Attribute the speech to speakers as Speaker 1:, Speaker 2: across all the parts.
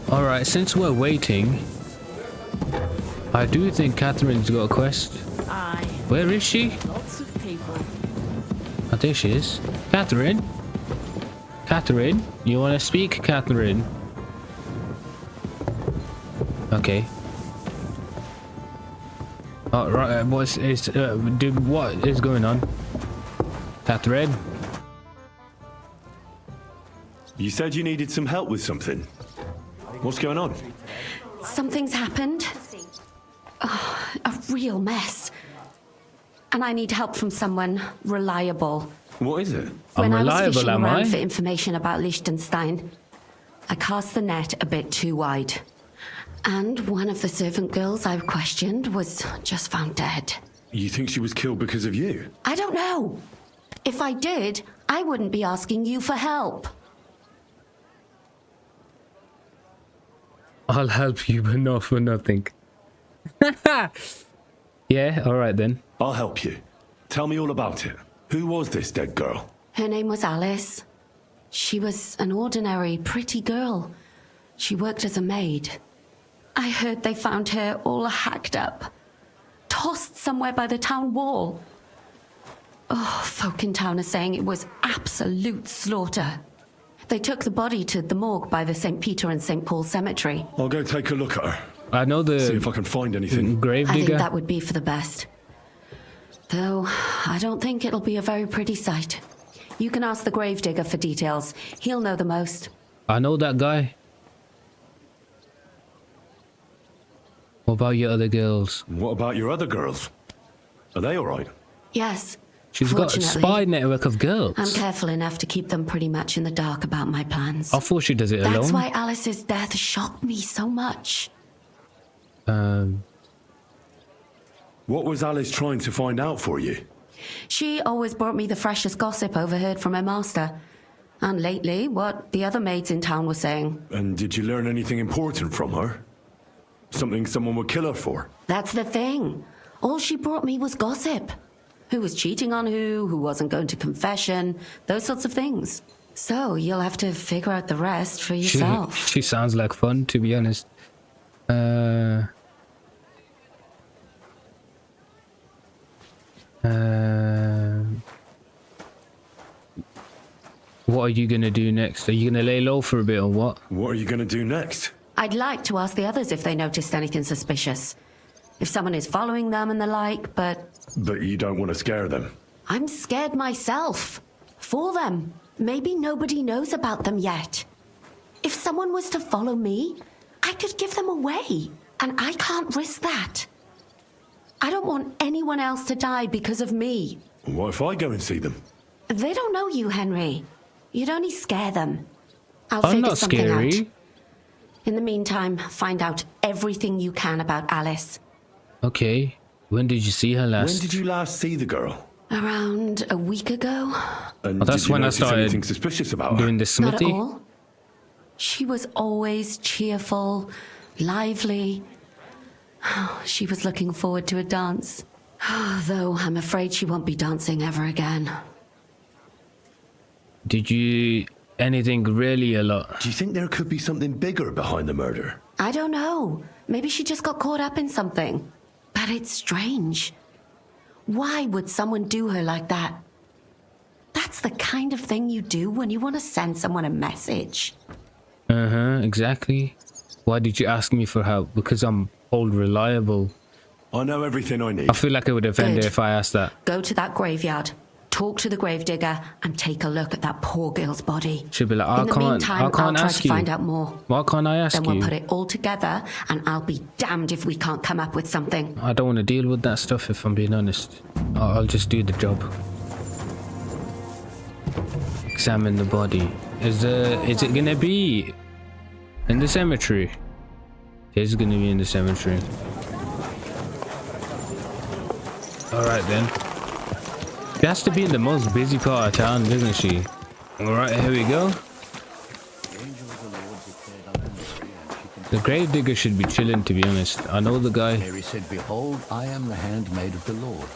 Speaker 1: Alright, since we're waiting, I do think Catherine's got a quest.
Speaker 2: Aye.
Speaker 1: Where is she?
Speaker 2: Lots of people.
Speaker 1: Oh, there she is. Katherine? Katherine? You want to speak, Katherine? Okay. Oh, right, what is going on? Katherine?
Speaker 3: You said you needed some help with something. What's going on?
Speaker 4: Something's happened. Oh, a real mess. And I need help from someone reliable.
Speaker 3: What is it?
Speaker 4: When I was
Speaker 1: Unreliable,
Speaker 4: fishing
Speaker 1: am
Speaker 4: around
Speaker 1: I?
Speaker 4: for information about Liechtenstein, I cast the net a bit too wide. And one of the servant girls I questioned was just found dead.
Speaker 3: You think she was killed because of you?
Speaker 4: I don't know. If I did, I wouldn't be asking you for help.
Speaker 1: I'll help you, but not for nothing. Yeah, alright then.
Speaker 3: I'll help you. Tell me all about it. Who was this dead girl?
Speaker 4: Her name was Alice. She was an ordinary, pretty girl. She worked as a maid. I heard they found her all hacked up, tossed somewhere by the town wall. Oh, folk in town are saying it was absolute slaughter. They took the body to the morgue by the St. Peter and St. Paul cemetery.
Speaker 3: I'll go take a look at her.
Speaker 1: I know the
Speaker 3: See if I can find anything.
Speaker 1: grave
Speaker 4: I think
Speaker 1: digger.
Speaker 4: that would be for the best. Though, I don't think it'll be a very pretty sight. You can ask the gravedigger for details. He'll know the most.
Speaker 1: I know that guy. What about your other girls?
Speaker 3: What about your other girls? Are they alright?
Speaker 4: Yes.
Speaker 1: She's got a
Speaker 4: fortunately,
Speaker 1: spy network of girls.
Speaker 4: I'm careful enough to keep them pretty much in the dark about my plans.
Speaker 1: I thought she does it alone.
Speaker 4: That's why Alice's death shocked me so much.
Speaker 3: What was Alice trying to find out for you?
Speaker 4: She always brought me the freshest gossip overheard from her master. And lately, what the other maids in town were saying.
Speaker 3: And did you learn anything important from her? Something someone would kill her for?
Speaker 4: That's the thing. All she brought me was gossip. Who was cheating on who wasn't going to confession, those sorts of things. So you'll have to figure out the rest for yourself.
Speaker 1: She sounds like fun, to be honest. What are you gonna do next? Are you gonna lay low for a bit or what?
Speaker 3: What are you going to do next?
Speaker 4: I'd like to ask the others if they noticed anything suspicious. If someone is following them and the like, but
Speaker 3: But you don't want to scare them.
Speaker 4: I'm scared myself. For them. Maybe nobody knows about them yet. If someone was to follow me, I could give them away. And I can't risk that. I don't want anyone else to die because of me.
Speaker 3: What if I go and see them?
Speaker 4: They don't know you, Henry. You'd only scare them. I'll
Speaker 1: I'm
Speaker 4: figure
Speaker 1: not
Speaker 4: something
Speaker 1: scary.
Speaker 4: out. In the meantime, find out everything you can about Alice.
Speaker 1: Okay. When did you see her last?
Speaker 3: When did you last see the girl?
Speaker 4: Around a week ago?
Speaker 3: And
Speaker 1: Well, that's
Speaker 3: did you
Speaker 1: when I
Speaker 3: notice
Speaker 1: started
Speaker 3: anything suspicious about her?
Speaker 1: doing the
Speaker 4: Not at
Speaker 1: smithy?
Speaker 4: all. She was always cheerful, lively. She was looking forward to a dance. Though I'm afraid she won't be dancing ever again.
Speaker 1: Did you anything really a lot?
Speaker 3: Do you think there could be something bigger behind the murder?
Speaker 4: I don't know. Maybe she just got caught up in something. But it's strange. Why would someone do her like that? That's the kind of thing you do when you want to send someone a message.
Speaker 1: Exactly. Why did you ask me for help? Because I'm old reliable.
Speaker 3: I know everything I need.
Speaker 1: I feel like I would offend her
Speaker 4: Good.
Speaker 1: if I asked that.
Speaker 4: Go to that graveyard, talk to the gravedigger, and take a look at that poor girl's body.
Speaker 1: She'll be like,
Speaker 4: In the meantime,
Speaker 1: I
Speaker 4: I'll
Speaker 1: can't
Speaker 4: try
Speaker 1: ask
Speaker 4: to
Speaker 1: you.
Speaker 4: find out more.
Speaker 1: Why can't I ask
Speaker 4: Then
Speaker 1: you?
Speaker 4: we'll put it all together, and I'll be damned if we can't come up with something.
Speaker 1: I don't want to deal with that stuff if I'm being honest. I'll just do the job. Examine the body. Is it gonna be in the cemetery? It is gonna be in the cemetery. Alright then. She has to be in the most busy part of town, doesn't she? Alright, here we go. The gravedigger should be chilling, to be honest. I know the guy.
Speaker 5: Mary said, "Behold, I am the handmaid of the Lord.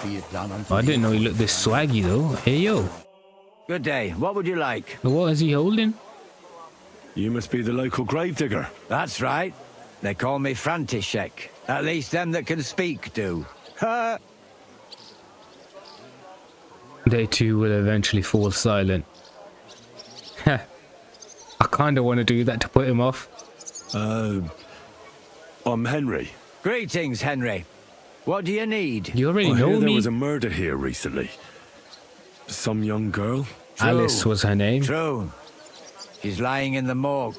Speaker 5: Be it done unto
Speaker 1: I
Speaker 5: thee."
Speaker 1: didn't know he looked this swaggy though. Hey yo,
Speaker 6: Good day. What would you like?
Speaker 1: what is he holding?
Speaker 3: You must be the local gravedigger.
Speaker 5: That's right. They call me František. At least them that can speak do. Ha!
Speaker 1: They too will eventually fall silent. I kind of want to do that to put him off.
Speaker 3: I'm Henry.
Speaker 5: Greetings, Henry. What do you need?
Speaker 1: You already
Speaker 3: I
Speaker 1: know
Speaker 3: hear there
Speaker 1: me.
Speaker 3: was a murder here recently. Some young girl?
Speaker 1: Alice was her name.
Speaker 5: True. She's lying in the morgue.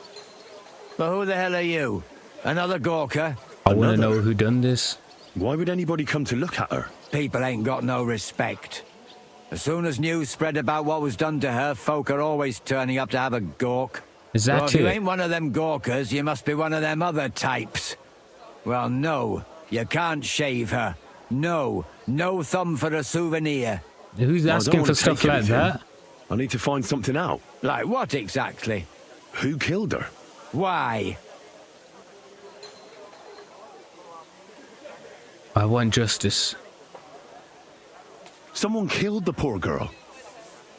Speaker 5: But who the hell are you? Another gawker?
Speaker 1: I want to
Speaker 3: Another?
Speaker 1: know who done this.
Speaker 3: Why would anybody come to look at her?
Speaker 5: People ain't got no respect. As soon as news spread about what was done to her, folk are always turning up to have a gawk.
Speaker 1: Is that
Speaker 5: Well, if you
Speaker 1: it?
Speaker 5: ain't one of them gawkers, you must be one of them other types. Well, no, you can't shave her. No thumb for a souvenir.
Speaker 1: Who's
Speaker 3: I don't
Speaker 1: asking
Speaker 3: wanna
Speaker 1: for stuff
Speaker 3: take
Speaker 1: like
Speaker 3: anything.
Speaker 1: that?
Speaker 3: I need to find something out.
Speaker 5: Like what exactly?
Speaker 3: Who killed her?
Speaker 5: Why?
Speaker 1: I want justice.
Speaker 3: Someone killed the poor girl.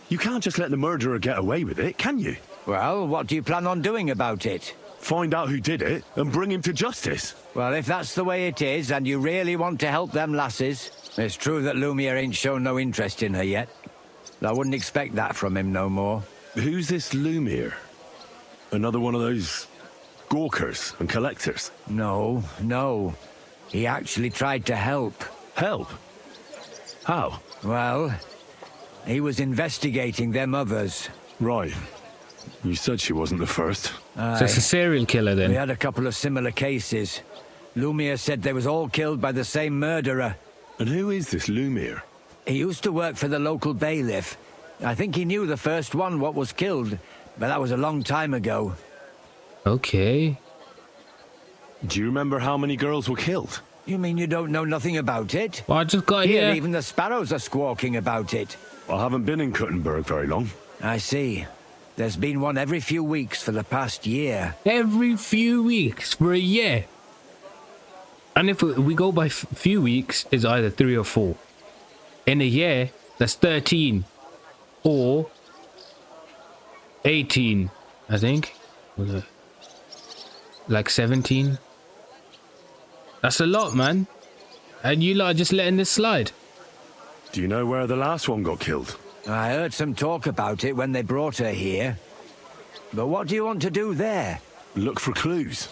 Speaker 3: You can't just let the murderer get away with it, can you?
Speaker 5: Well, what do you plan on doing about it?
Speaker 3: Find out who did it and bring him to justice.
Speaker 5: Well, if that's the way it is, and you really want to help them lasses, it's true that Lumiere ain't shown no interest in her yet. I wouldn't expect that from him no more.
Speaker 3: Who's this Lumiere? Another one of those gawkers and collectors?
Speaker 5: No. He actually tried to help.
Speaker 3: Help? How?
Speaker 5: Well, he was investigating them others.
Speaker 3: Right. You said she wasn't the first.
Speaker 1: So it's a serial killer
Speaker 5: We
Speaker 1: then.
Speaker 5: had a couple of similar cases. Lumiere said they was all killed by the same murderer.
Speaker 3: And who is this Lumiere?
Speaker 5: He used to work for the local bailiff. I think he knew the first one what was killed, but that was a long time ago.
Speaker 1: Okay.
Speaker 3: Do you remember how many girls were killed?
Speaker 5: You mean you don't know nothing about it?
Speaker 1: Well, I just got
Speaker 5: Here,
Speaker 1: here.
Speaker 5: even the sparrows are squawking about it.
Speaker 3: I haven't been in Kuttenberg very long.
Speaker 5: I see. There's been one every few weeks for the past year.
Speaker 1: Every few weeks for a year. And if we go by few weeks, it's either 3 or 4. In a year, that's 13. Or 18, I think. Like 17. That's a lot, man. And you lot are just letting this slide.
Speaker 3: Do you know where the last one got killed?
Speaker 5: I heard some talk about it when they brought her here. But what do you want to do there?
Speaker 3: Look for clues.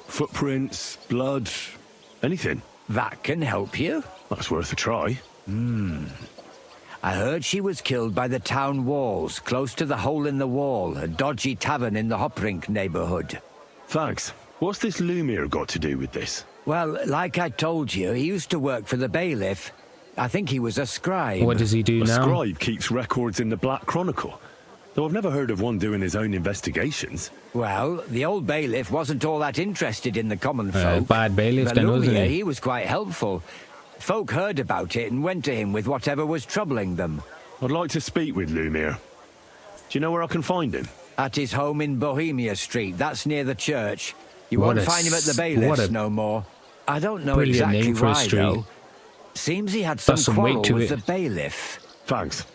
Speaker 3: Footprints, blood, anything.
Speaker 5: That can help you.
Speaker 3: That's worth a try.
Speaker 5: I heard she was killed by the town walls, close to the Hole in the Wall, a dodgy tavern in the Hoprink neighborhood.
Speaker 3: Thanks. What's this Lumiere got to do with this?
Speaker 5: Well, like I told you, he used to work for the bailiff. I think he was a scribe.
Speaker 1: What does he do
Speaker 3: A
Speaker 1: now?
Speaker 3: scribe keeps records in the Black Chronicle. Though I've never heard of one doing his own investigations.
Speaker 5: Well, the old bailiff wasn't all that interested in the common folk.
Speaker 1: Bad bailiff
Speaker 5: But
Speaker 1: then, wasn't
Speaker 5: Lumiere,
Speaker 1: he?
Speaker 5: he was quite helpful. Folk heard about it and went to him with whatever was troubling them.
Speaker 3: I'd like to speak with Lumiere. Do you know where I can find him?
Speaker 5: At his home in Bohemia Street, that's near the church. You
Speaker 1: What
Speaker 5: won't
Speaker 1: a
Speaker 5: find him at the
Speaker 1: s-
Speaker 5: bailiff's
Speaker 1: what a
Speaker 5: no more. I don't know
Speaker 1: brilliant
Speaker 5: exactly
Speaker 1: name for a
Speaker 5: why,
Speaker 1: street.
Speaker 5: though. Seems he had some
Speaker 1: Got some weight
Speaker 5: quarrel
Speaker 1: to
Speaker 5: with
Speaker 1: it.
Speaker 5: the bailiff.
Speaker 3: Thanks.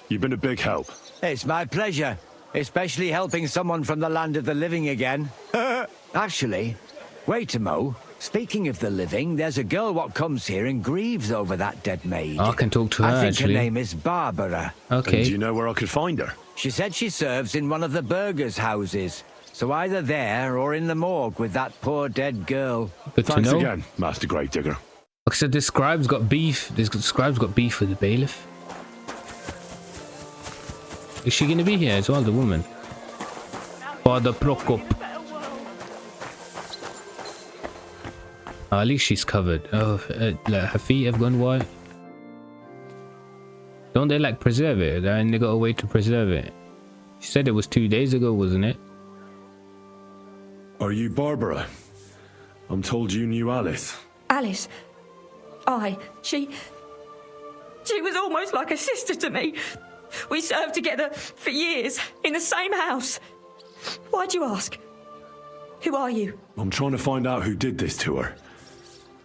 Speaker 3: You've been a big help.
Speaker 5: It's my pleasure, especially helping someone from the land of the living again. Actually, wait a mo. Speaking of the living, there's a girl what comes here and grieves over that dead maid.
Speaker 1: I can talk to her,
Speaker 5: I think
Speaker 1: actually.
Speaker 5: her name is Barbara.
Speaker 3: And do
Speaker 1: Okay.
Speaker 3: you know where I could find her?
Speaker 5: She said she serves in one of the burgers' houses. So either there or in the morgue with that poor dead girl.
Speaker 1: Good to
Speaker 3: Thanks
Speaker 1: know.
Speaker 3: again, Master Gravedigger.
Speaker 1: Like I said, this scribe's got beef. This scribe's got beef with the bailiff. Is she going to be here as well, the woman? Father Prokop. Oh, at least she's covered. Oh, like her feet have gone white. Don't they like preserve it? And they got a way to preserve it. She said it was 2 days ago, wasn't it?
Speaker 3: Are you Barbara? I'm told you knew Alice.
Speaker 2: Alice. She was almost like a sister to me. We served together for years in the same house. Why'd you ask? Who are you?
Speaker 3: I'm trying to find out who did this to her.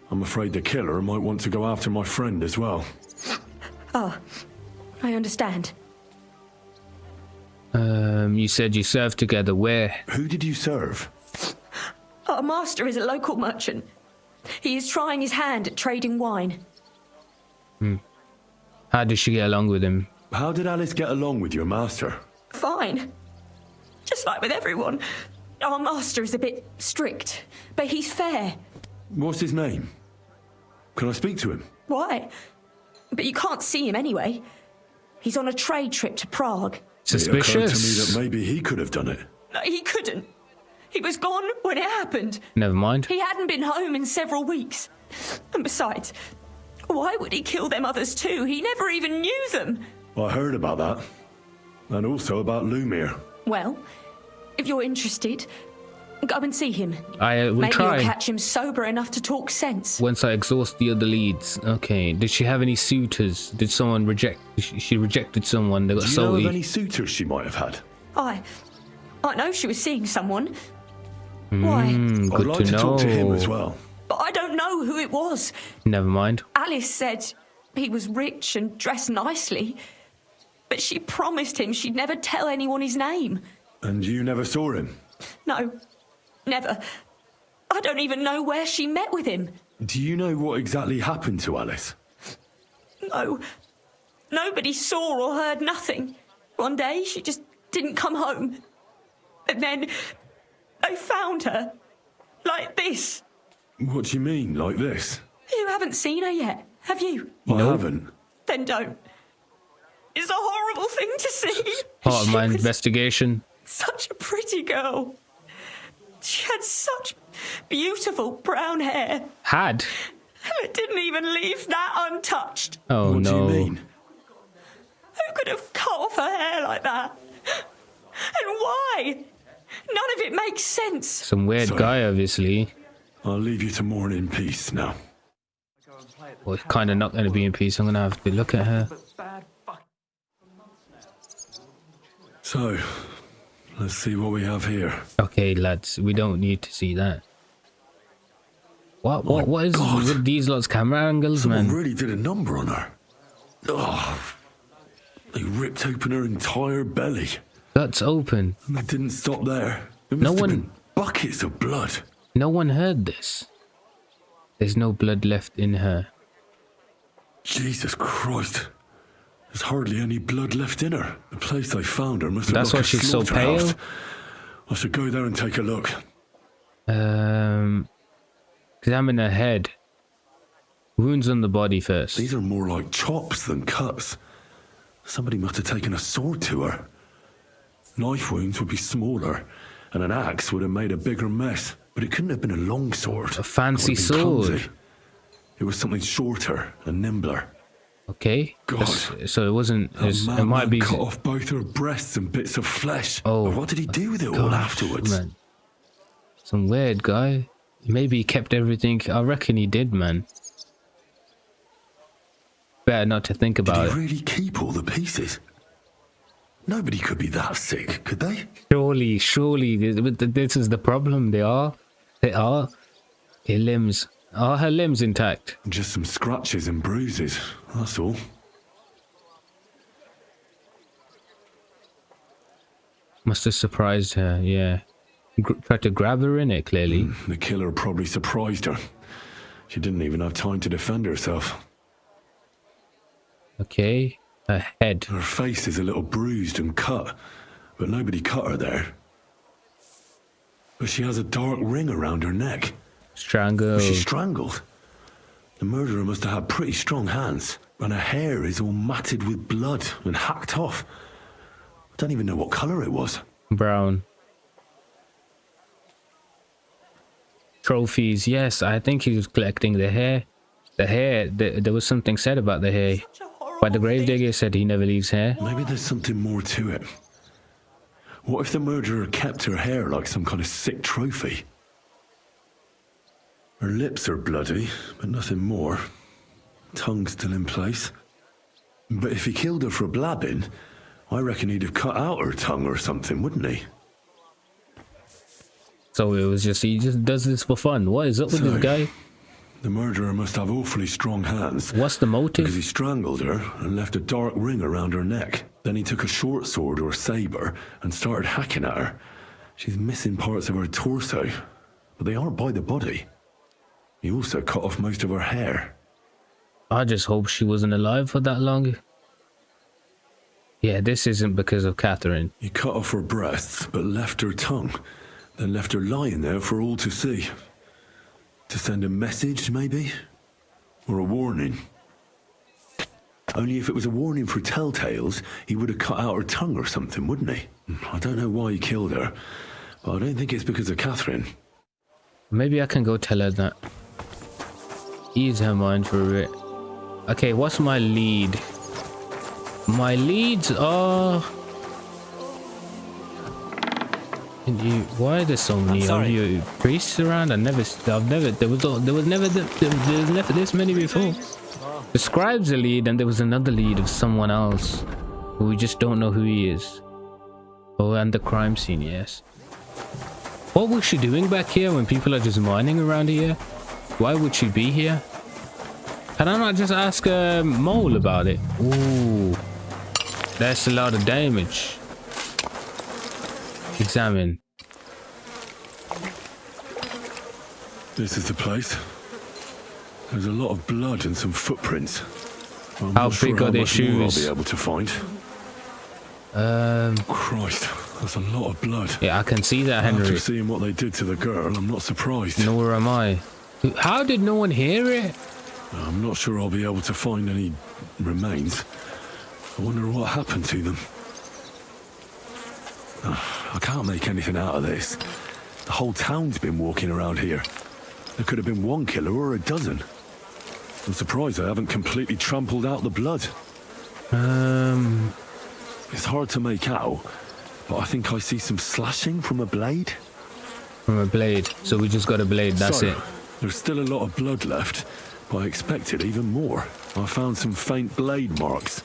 Speaker 3: I'm afraid the killer might want to go after my friend as well.
Speaker 2: Oh, I understand.
Speaker 1: You said you served together. Where?
Speaker 3: Who did you serve?
Speaker 2: Our master is a local merchant. He is trying his hand at trading wine.
Speaker 1: How did she get along with him?
Speaker 3: How did Alice get along with your master?
Speaker 2: Fine. Just like with everyone. Our master is a bit strict, but he's fair.
Speaker 3: What's his name? Can I speak to him?
Speaker 2: Why? But you can't see him anyway. He's on a trade trip to Prague.
Speaker 1: Suspicious.
Speaker 3: It occurred to me that maybe he could have done it.
Speaker 2: No, he couldn't. He was gone when it happened.
Speaker 1: Never mind.
Speaker 2: He hadn't been home in several weeks. And besides, why would he kill them others too? He never even knew them.
Speaker 3: I heard about that. And also about Lumir.
Speaker 2: Well, if you're interested, go and see him.
Speaker 1: I will
Speaker 2: Maybe
Speaker 1: try.
Speaker 2: you'll catch him sober enough to talk sense.
Speaker 1: Once I exhaust the other leads. Okay. Did she have any suitors? Did someone reject? She rejected someone. They got
Speaker 3: Do you know
Speaker 1: salty.
Speaker 3: of any suitors she might have had?
Speaker 2: I know she was seeing someone. Why?
Speaker 1: Good
Speaker 3: I'd like to talk to him as
Speaker 1: know.
Speaker 3: well.
Speaker 2: But I don't know who it was.
Speaker 1: Never mind.
Speaker 2: Alice said he was rich and dressed nicely, but she promised him she'd never tell anyone his name.
Speaker 3: And you never saw him?
Speaker 2: No, never. I don't even know where she met with him.
Speaker 3: Do you know what exactly happened to Alice?
Speaker 2: No, nobody saw or heard nothing. One day she just didn't come home. And then they found her. Like this.
Speaker 3: What do you mean, like this?
Speaker 2: You haven't seen her yet, have you?
Speaker 3: I haven't.
Speaker 2: Then don't. It's a horrible thing to see.
Speaker 1: Part of
Speaker 2: She
Speaker 1: my
Speaker 2: was
Speaker 1: investigation.
Speaker 2: such a pretty girl. She had such beautiful brown hair.
Speaker 1: Had?
Speaker 2: And it didn't even leave that untouched.
Speaker 1: Oh
Speaker 3: What
Speaker 1: no.
Speaker 3: do you mean?
Speaker 2: Who could have cut off her hair like that? And why? None of it makes sense.
Speaker 1: Some weird
Speaker 3: Sorry.
Speaker 1: guy, obviously.
Speaker 3: I'll leave you to mourn in peace now.
Speaker 1: Well, kind of not going to be in peace. I'm going to have to look at her.
Speaker 3: So, let's see what we have here.
Speaker 1: Okay, lads, we don't need to see that. What is
Speaker 3: God.
Speaker 1: with these lots camera angles,
Speaker 3: Someone
Speaker 1: man?
Speaker 3: really did a number on her. Oh, they ripped open her entire belly.
Speaker 1: Guts open.
Speaker 3: And they didn't stop there. There
Speaker 1: No
Speaker 3: must have
Speaker 1: one-
Speaker 3: been buckets of blood.
Speaker 1: No one heard this. There's no blood left in her.
Speaker 3: Jesus Christ. There's hardly any blood left in her. The place they found her must have
Speaker 1: That's
Speaker 3: looked
Speaker 1: why
Speaker 3: like a
Speaker 1: she's so
Speaker 3: slaughterhouse.
Speaker 1: pale?
Speaker 3: I should go there and take a look.
Speaker 1: Examine her head. Wounds on the body first.
Speaker 3: These are more like chops than cuts. Somebody must have taken a sword to her. Knife wounds would be smaller, and an axe would have made a bigger mess. But it couldn't have been a long sword.
Speaker 1: A fancy
Speaker 3: It would have been
Speaker 1: sword.
Speaker 3: clumsy. It was something shorter and nimbler.
Speaker 1: Okay.
Speaker 3: God.
Speaker 1: So it wasn't.
Speaker 3: A
Speaker 1: It
Speaker 3: madman
Speaker 1: might be.
Speaker 3: cut off both her breasts and bits of flesh.
Speaker 1: Oh,
Speaker 3: But what did he do with it all
Speaker 1: Gosh,
Speaker 3: afterwards?
Speaker 1: man. Some weird guy. Maybe he kept everything. I reckon he did, man. Better not to think
Speaker 3: Did
Speaker 1: about
Speaker 3: he
Speaker 1: it.
Speaker 3: really keep all the pieces? Nobody could be that sick, could they?
Speaker 1: Surely, this is the problem. They are. Her limbs. Are her limbs intact?
Speaker 3: Just some scratches and bruises, that's all.
Speaker 1: Must have surprised her, yeah. Tried to grab her in it, clearly.
Speaker 3: The killer probably surprised her. She didn't even have time to defend herself.
Speaker 1: Okay. Her head.
Speaker 3: Her face is a little bruised and cut, but nobody cut her there. But she has a dark ring around her neck.
Speaker 1: Strangled.
Speaker 3: Was she strangled? The murderer must have had pretty strong hands, and her hair is all matted with blood and hacked off. I don't even know what colour it was.
Speaker 1: Brown. Trophies. Yes, I think he was collecting the hair. The hair. There was something said about the hair.
Speaker 2: Such a horrible
Speaker 1: But the
Speaker 2: thing.
Speaker 1: gravedigger said he never leaves hair.
Speaker 3: Maybe there's something more to it. What if the murderer kept her hair like some kind of sick trophy? Her lips are bloody, but nothing more. Tongue's still in place. But if he killed her for blabbing, I reckon he'd have cut out her tongue or something, wouldn't he?
Speaker 1: So it was just, he just does this for fun. What is up with
Speaker 3: So,
Speaker 1: this guy?
Speaker 3: The murderer must have awfully strong hands.
Speaker 1: What's the motive?
Speaker 3: Because he strangled her and left a dark ring around her neck. Then he took a short sword or saber and started hacking at her. She's missing parts of her torso, but they aren't by the body. He also cut off most of her hair.
Speaker 1: I just hope she wasn't alive for that long. Yeah, this isn't because of Katherine.
Speaker 3: He cut off her breasts, but left her tongue. Then left her lying there for all to see. To send a message, maybe? Or a warning? Only if it was a warning for telltales, he would have cut out her tongue or something, wouldn't he? I don't know why he killed her, but I don't think it's because of Katherine.
Speaker 1: Maybe I can go tell her that. Ease her mind for a bit. Okay, what's my lead? My leads are... Why are there so many of you priests around? There was never this many before. The scribe's a lead, and there was another lead of someone else, but we just don't know who he is. Oh, and the crime scene, yes. What was she doing back here when people are just mining around here? Why would she be here? Can I not just ask a mole about it? Ooh, that's a lot of damage. Examine.
Speaker 3: This is the place. There's a lot of blood and some footprints. I'm
Speaker 1: How
Speaker 3: not sure
Speaker 1: big are
Speaker 3: how
Speaker 1: their
Speaker 3: much more
Speaker 1: shoes?
Speaker 3: I'll be able to find. Christ, that's a lot of blood.
Speaker 1: Yeah, I can see that, Henry.
Speaker 3: After seeing what they did to the girl, I'm not surprised.
Speaker 1: Nor am I. How did no one hear it?
Speaker 3: I'm not sure I'll be able to find any remains. I wonder what happened to them. I can't make anything out of this. The whole town's been walking around here. There could have been one killer or a dozen. I'm surprised I haven't completely trampled out the blood. It's hard to make out, but I think I see some slashing from a blade.
Speaker 1: From a blade. So we just got a blade, that's it.
Speaker 3: There's still a lot of blood left, but I expected even more. I found some faint blade marks.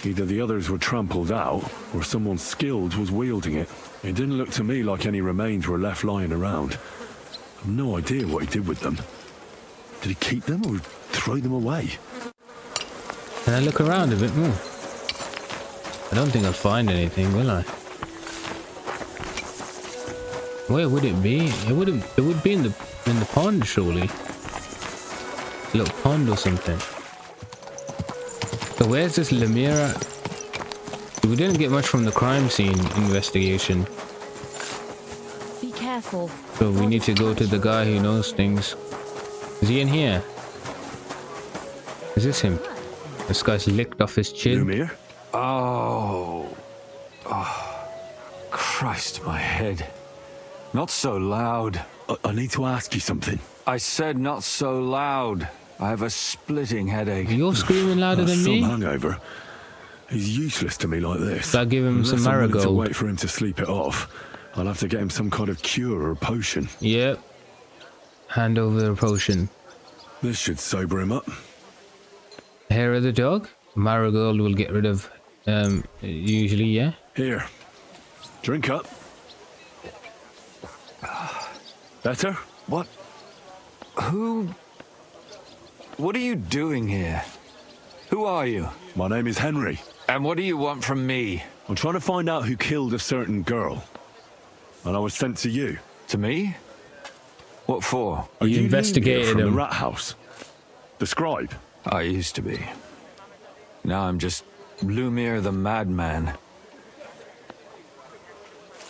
Speaker 3: Either the others were trampled out, or someone skilled was wielding it. It didn't look to me like any remains were left lying around. I've no idea what he did with them. Did he keep them or throw them away?
Speaker 1: Can I look around a bit more? I don't think I'll find anything, will I? Where would it be? It would be in the pond, surely. A little pond or something. So where's this Lemire at? We didn't get much from the crime scene investigation.
Speaker 6: Be careful.
Speaker 1: So we need to go to the guy who knows things. Is he in here? Is this him? This guy's licked off his chin.
Speaker 3: Lemire?
Speaker 7: Oh, Christ, my head. Not so loud.
Speaker 3: I need to ask you something.
Speaker 7: I said not so loud. I have a splitting headache.
Speaker 1: You're screaming louder than
Speaker 3: Some
Speaker 1: me?
Speaker 3: hangover. He's useless to me like this.
Speaker 1: So I give him some
Speaker 3: Unless I'm willing to
Speaker 1: marigold.
Speaker 3: wait for him to sleep it off. I'll have to get him some kind of cure or potion.
Speaker 1: Yep. Hand over the potion.
Speaker 3: This should sober him up.
Speaker 1: Hair of the dog? Marigold will get rid of, usually, yeah?
Speaker 3: Here. Drink up. Better?
Speaker 7: What? Who? What are you doing here? Who are you?
Speaker 3: My name is Henry.
Speaker 7: And what do you want from me?
Speaker 3: I'm trying to find out who killed a certain girl. And I was sent to you.
Speaker 7: To me? What for?
Speaker 3: Are
Speaker 1: You investigated
Speaker 3: Lemire from
Speaker 1: him.
Speaker 3: the rat house? The scribe?
Speaker 7: I used to be. Now I'm just Lemire the madman.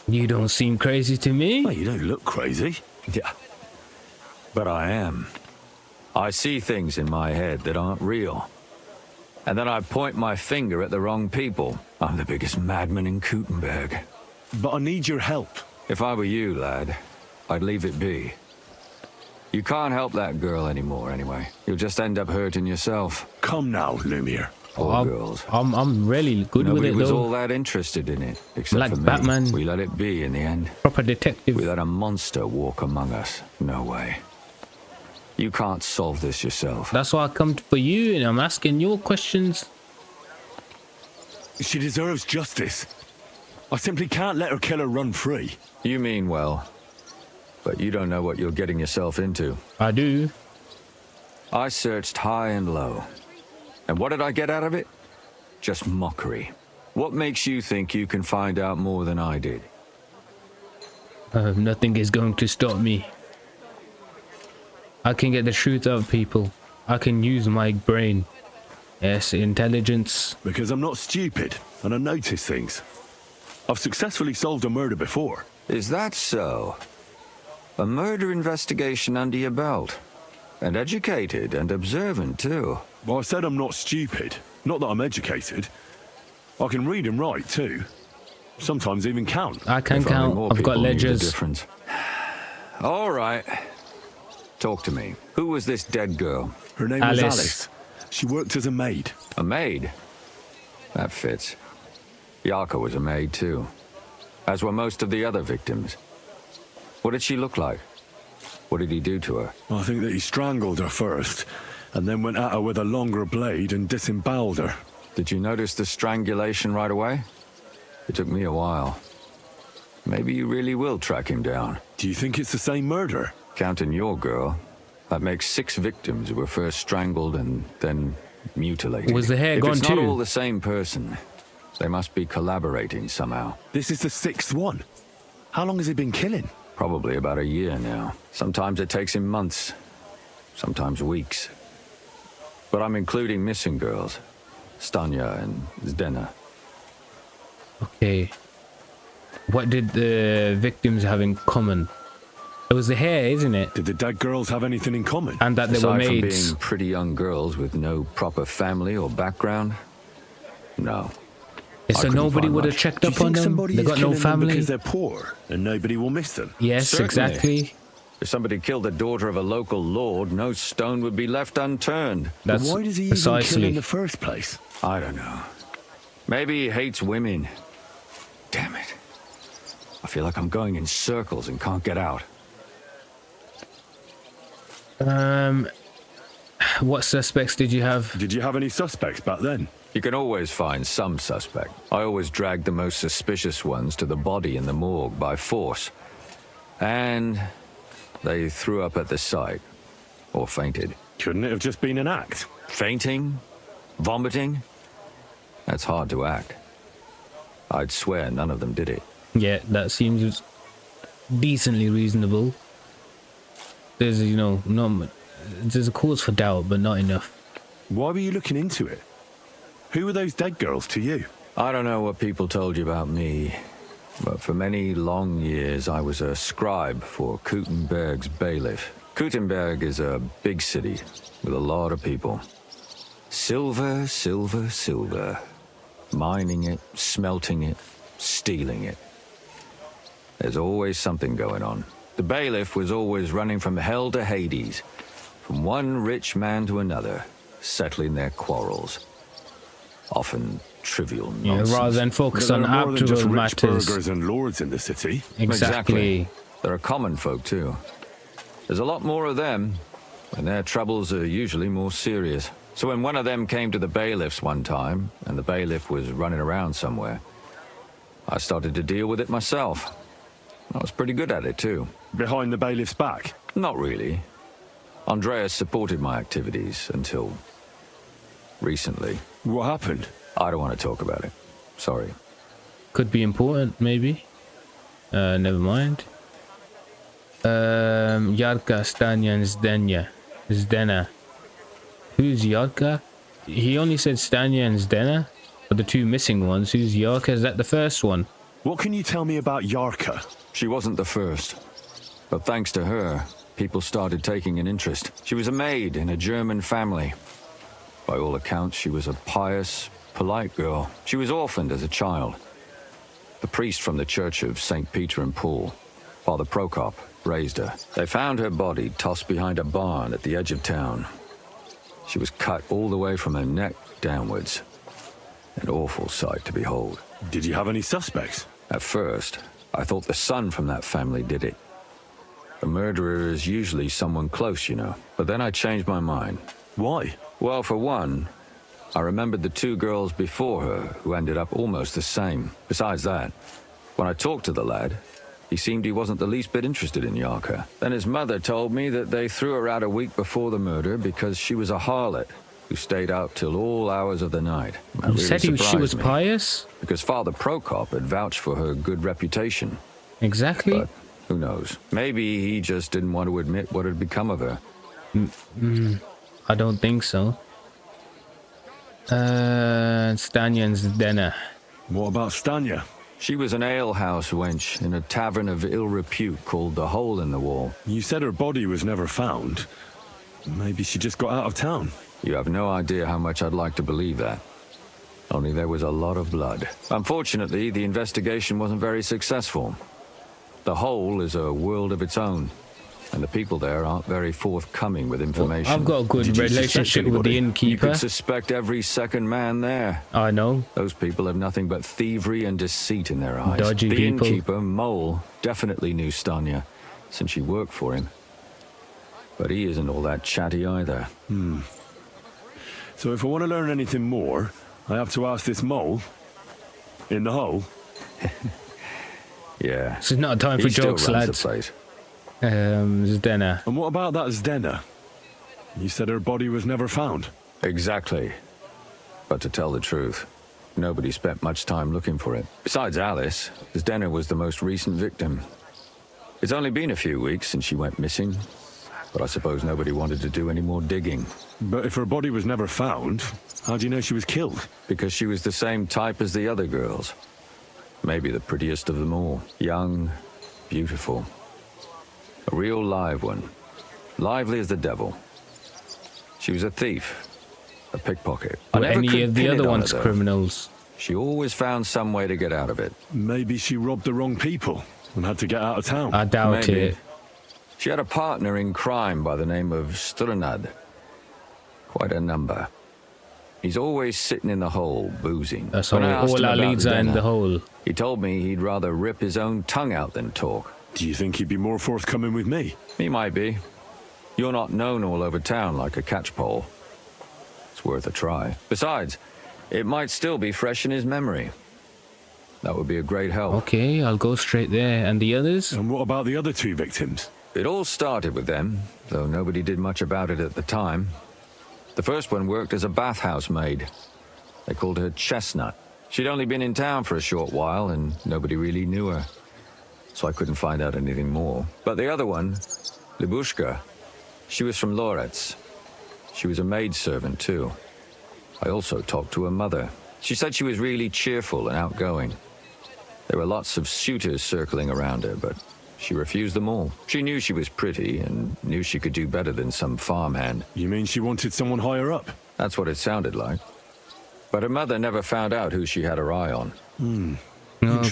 Speaker 1: You don't seem crazy to me.
Speaker 3: Well, you don't look crazy.
Speaker 7: Yeah. But I am. I see things in my head that aren't real. And then I point my finger at the wrong people. I'm the biggest madman in Kuttenberg.
Speaker 3: But I need your help.
Speaker 7: If I were you, lad, I'd leave it be. You can't help that girl anymore, anyway. You'll just end up hurting yourself.
Speaker 3: Come now, Lemire.
Speaker 7: Poor girls.
Speaker 1: I'm really good
Speaker 7: Nobody
Speaker 1: with it,
Speaker 7: was
Speaker 1: though.
Speaker 7: all that interested in it, except
Speaker 1: Like
Speaker 7: for me.
Speaker 1: Batman.
Speaker 7: We let it be in the end.
Speaker 1: Proper detective.
Speaker 7: We let a monster walk among us. No way. You can't solve this yourself.
Speaker 1: That's why I come for you, and I'm asking your questions.
Speaker 3: She deserves justice. I simply can't let her killer run free.
Speaker 7: You mean well. But you don't know what you're getting yourself into.
Speaker 1: I do.
Speaker 7: I searched high and low. And what did I get out of it? Just mockery. What makes you think you can find out more than I did?
Speaker 1: Nothing is going to stop me. I can get the truth out of people. I can use my brain. Yes, intelligence.
Speaker 3: Because I'm not stupid, and I notice things. I've successfully solved a murder before.
Speaker 7: Is that so? A murder investigation under your belt. And educated and observant, too.
Speaker 3: Well, I said I'm not stupid. Not that I'm educated. I can read and write, too. Sometimes even count.
Speaker 1: I can
Speaker 7: If only
Speaker 1: count.
Speaker 7: more
Speaker 1: I've got
Speaker 7: people knew the
Speaker 1: ledgers.
Speaker 7: difference. All right. Talk to me. Who was this dead girl?
Speaker 3: Her name was
Speaker 1: Alice.
Speaker 3: Alice. She worked as a maid.
Speaker 7: A maid? That fits. Yarka was a maid, too. As were most of the other victims. What did she look like? What did he do to her?
Speaker 3: I think that he strangled her first, and then went at her with a longer blade and disemboweled her.
Speaker 7: Did you notice the strangulation right away? It took me a while. Maybe you really will track him down.
Speaker 3: Do you think it's the same murder?
Speaker 7: Counting your girl, that makes 6 victims who were first strangled and then mutilated.
Speaker 1: Was the hair
Speaker 7: if
Speaker 1: gone
Speaker 7: it's not
Speaker 1: too?
Speaker 7: all the same person, they must be collaborating somehow.
Speaker 3: This is the 6th one. How long has he been killing?
Speaker 7: Probably about a year now. Sometimes it takes him months, sometimes weeks. But I'm including missing girls, Stanya and Zdena.
Speaker 1: Okay. What did the victims have in common? It was the hair, isn't it?
Speaker 3: Did the dead girls have anything in common?
Speaker 1: And that they were
Speaker 7: Aside from
Speaker 1: maids.
Speaker 7: being pretty young girls with no proper family or background, no.
Speaker 1: Yeah, so
Speaker 7: couldn't
Speaker 1: nobody
Speaker 7: find
Speaker 1: would have
Speaker 7: much.
Speaker 1: checked
Speaker 3: Do you
Speaker 1: up on
Speaker 3: think
Speaker 1: them?
Speaker 3: somebody
Speaker 1: They
Speaker 3: is
Speaker 1: got no
Speaker 3: killing them
Speaker 1: family?
Speaker 3: because they're poor and nobody will miss them?
Speaker 1: Yes,
Speaker 7: Certainly.
Speaker 1: exactly.
Speaker 7: If somebody killed the daughter of a local lord, no stone would be left unturned.
Speaker 3: But
Speaker 1: That's
Speaker 3: why does he even kill
Speaker 1: precisely.
Speaker 3: in the first place?
Speaker 7: I don't know. Maybe he hates women. Damn it. I feel like I'm going in circles and can't get out.
Speaker 1: What suspects did you have?
Speaker 3: Did you have any suspects back then?
Speaker 7: You can always find some suspect. I always drag the most suspicious ones to the body in the morgue by force. And they threw up at the sight. Or fainted.
Speaker 3: Couldn't it have just been an act?
Speaker 7: Fainting? Vomiting? That's hard to act. I'd swear none of them did it.
Speaker 1: Yeah, that seems decently reasonable. There's, you know, there's a cause for doubt, but not enough.
Speaker 3: Why were you looking into it? Who were those dead girls to you?
Speaker 7: I don't know what people told you about me, but for many long years I was a scribe for Kuttenberg's bailiff. Kuttenberg is a big city with a lot of people. Silver, silver, silver. Mining it, smelting it, stealing it. There's always something going on. The bailiff was always running from hell to Hades, from one rich man to another, settling their quarrels. Often trivial nonsense.
Speaker 1: Yeah, rather than focus
Speaker 3: There
Speaker 1: on
Speaker 3: are more than just
Speaker 1: actual
Speaker 3: rich
Speaker 1: matters.
Speaker 3: burghers and lords in the city.
Speaker 1: Exactly.
Speaker 7: There are common folk too. There's a lot more of them, and their troubles are usually more serious. So when one of them came to the bailiff's one time, and the bailiff was running around somewhere, I started to deal with it myself. I was pretty good at it too.
Speaker 3: Behind the bailiff's back.
Speaker 7: Not really. Andreas supported my activities until recently.
Speaker 3: What happened?
Speaker 7: I don't want to talk about it. Sorry.
Speaker 1: Could be important, maybe. Never mind. Yarka, Stanya, and Zdena. Who's Yarka? He only said Stanya and Zdena. But the 2 missing ones, who's Yarka? Is that the first one?
Speaker 3: What can you tell me about Yarka?
Speaker 7: She wasn't the first. But thanks to her, people started taking an interest. She was a maid in a German family. By all accounts, she was a pious, polite girl. She was orphaned as a child. The priest from the church of St. Peter and Paul, Father Prokop, raised her. They found her body tossed behind a barn at the edge of town. She was cut all the way from her neck downwards. An awful sight to behold.
Speaker 3: Did you have any suspects?
Speaker 7: At first, I thought the son from that family did it. A murderer is usually someone close, you know. But then I changed my mind.
Speaker 3: Why?
Speaker 7: Well, for one, I remembered the 2 girls before her who ended up almost the same. Besides that, when I talked to the lad, He seemed he wasn't the least bit interested in Yarka. Then his mother told me that they threw her out a week before the murder because she was a harlot who stayed out till all hours of the night. That
Speaker 1: You said she was
Speaker 7: surprised me,
Speaker 1: pious?
Speaker 7: because Father Prokop had vouched for her good reputation.
Speaker 1: Exactly.
Speaker 7: But who knows? Maybe he just didn't want to admit what had become of her.
Speaker 1: I don't think so. Stanya and Zdena.
Speaker 3: What about Stanya?
Speaker 7: She was an alehouse wench in a tavern of ill repute called the Hole in the Wall.
Speaker 3: You said her body was never found. Maybe she just got out of town.
Speaker 7: You have no idea how much I'd like to believe that. Only there was a lot of blood. Unfortunately, the investigation wasn't very successful. The Hole is a world of its own, and the people there aren't very forthcoming with information.
Speaker 1: I've got a good
Speaker 3: Did you suspect
Speaker 1: relationship with the
Speaker 3: anybody?
Speaker 7: You
Speaker 1: innkeeper.
Speaker 7: could suspect every second man there.
Speaker 1: I know.
Speaker 7: Those people have nothing but thievery and deceit in their eyes.
Speaker 1: Dodgy
Speaker 7: the
Speaker 1: people.
Speaker 7: innkeeper, Mole, definitely knew Stanya, since she worked for him. But he isn't all that chatty either.
Speaker 3: So if I want to learn anything more, I have to ask this mole in the hole.
Speaker 7: Yeah.
Speaker 1: This is not a time for
Speaker 7: He still
Speaker 1: jokes,
Speaker 7: runs
Speaker 1: lads.
Speaker 7: the place.
Speaker 1: Zdena.
Speaker 3: And what about that Zdena? You said her body was never found.
Speaker 7: Exactly. But to tell the truth, nobody spent much time looking for it. Besides Alice, Zdena was the most recent victim. It's only been a few weeks since she went missing, but I suppose nobody wanted to do any more digging.
Speaker 3: But if her body was never found, how do you know she was killed?
Speaker 7: Because she was the same type as the other girls. Maybe the prettiest of them all. Young, beautiful. A real live one. Lively as the devil. She was a thief. A pickpocket. I
Speaker 1: Or
Speaker 7: never
Speaker 1: any
Speaker 7: could
Speaker 1: of the
Speaker 7: pin it
Speaker 1: other
Speaker 7: on her,
Speaker 1: ones
Speaker 7: though.
Speaker 1: criminals.
Speaker 7: She always found some way to get out of it.
Speaker 3: Maybe she robbed the wrong people and had to get out of town.
Speaker 1: I doubt
Speaker 7: Maybe.
Speaker 1: it.
Speaker 7: She had a partner in crime by the name of Strnad. Quite a number. He's always sitting in the hole, boozing.
Speaker 1: That's
Speaker 7: When I asked
Speaker 1: all
Speaker 7: him
Speaker 1: our
Speaker 7: about
Speaker 1: leads are in
Speaker 7: Zdena,
Speaker 1: the hole.
Speaker 7: He told me he'd rather rip his own tongue out than talk.
Speaker 3: Do you think he'd be more forthcoming with me?
Speaker 7: He might be. You're not known all over town like a catchpole. It's worth a try. Besides, it might still be fresh in his memory. That would be a great help.
Speaker 1: Okay, I'll go straight there. And the others?
Speaker 3: And what about the other two victims?
Speaker 7: It all started with them, though nobody did much about it at the time. The first one worked as a bathhouse maid. They called her Chestnut. She'd only been in town for a short while, and nobody really knew her. So I couldn't find out anything more. But the other one, Libushka, she was from Loretz. She was a maidservant, too. I also talked to her mother. She said she was really cheerful and outgoing. There were lots of suitors circling around her, but she refused them all. She knew she was pretty and knew she could do better than some farmhand.
Speaker 3: You mean she wanted someone higher up?
Speaker 7: That's what it sounded like. But her mother never found out who she had her eye on.
Speaker 1: No,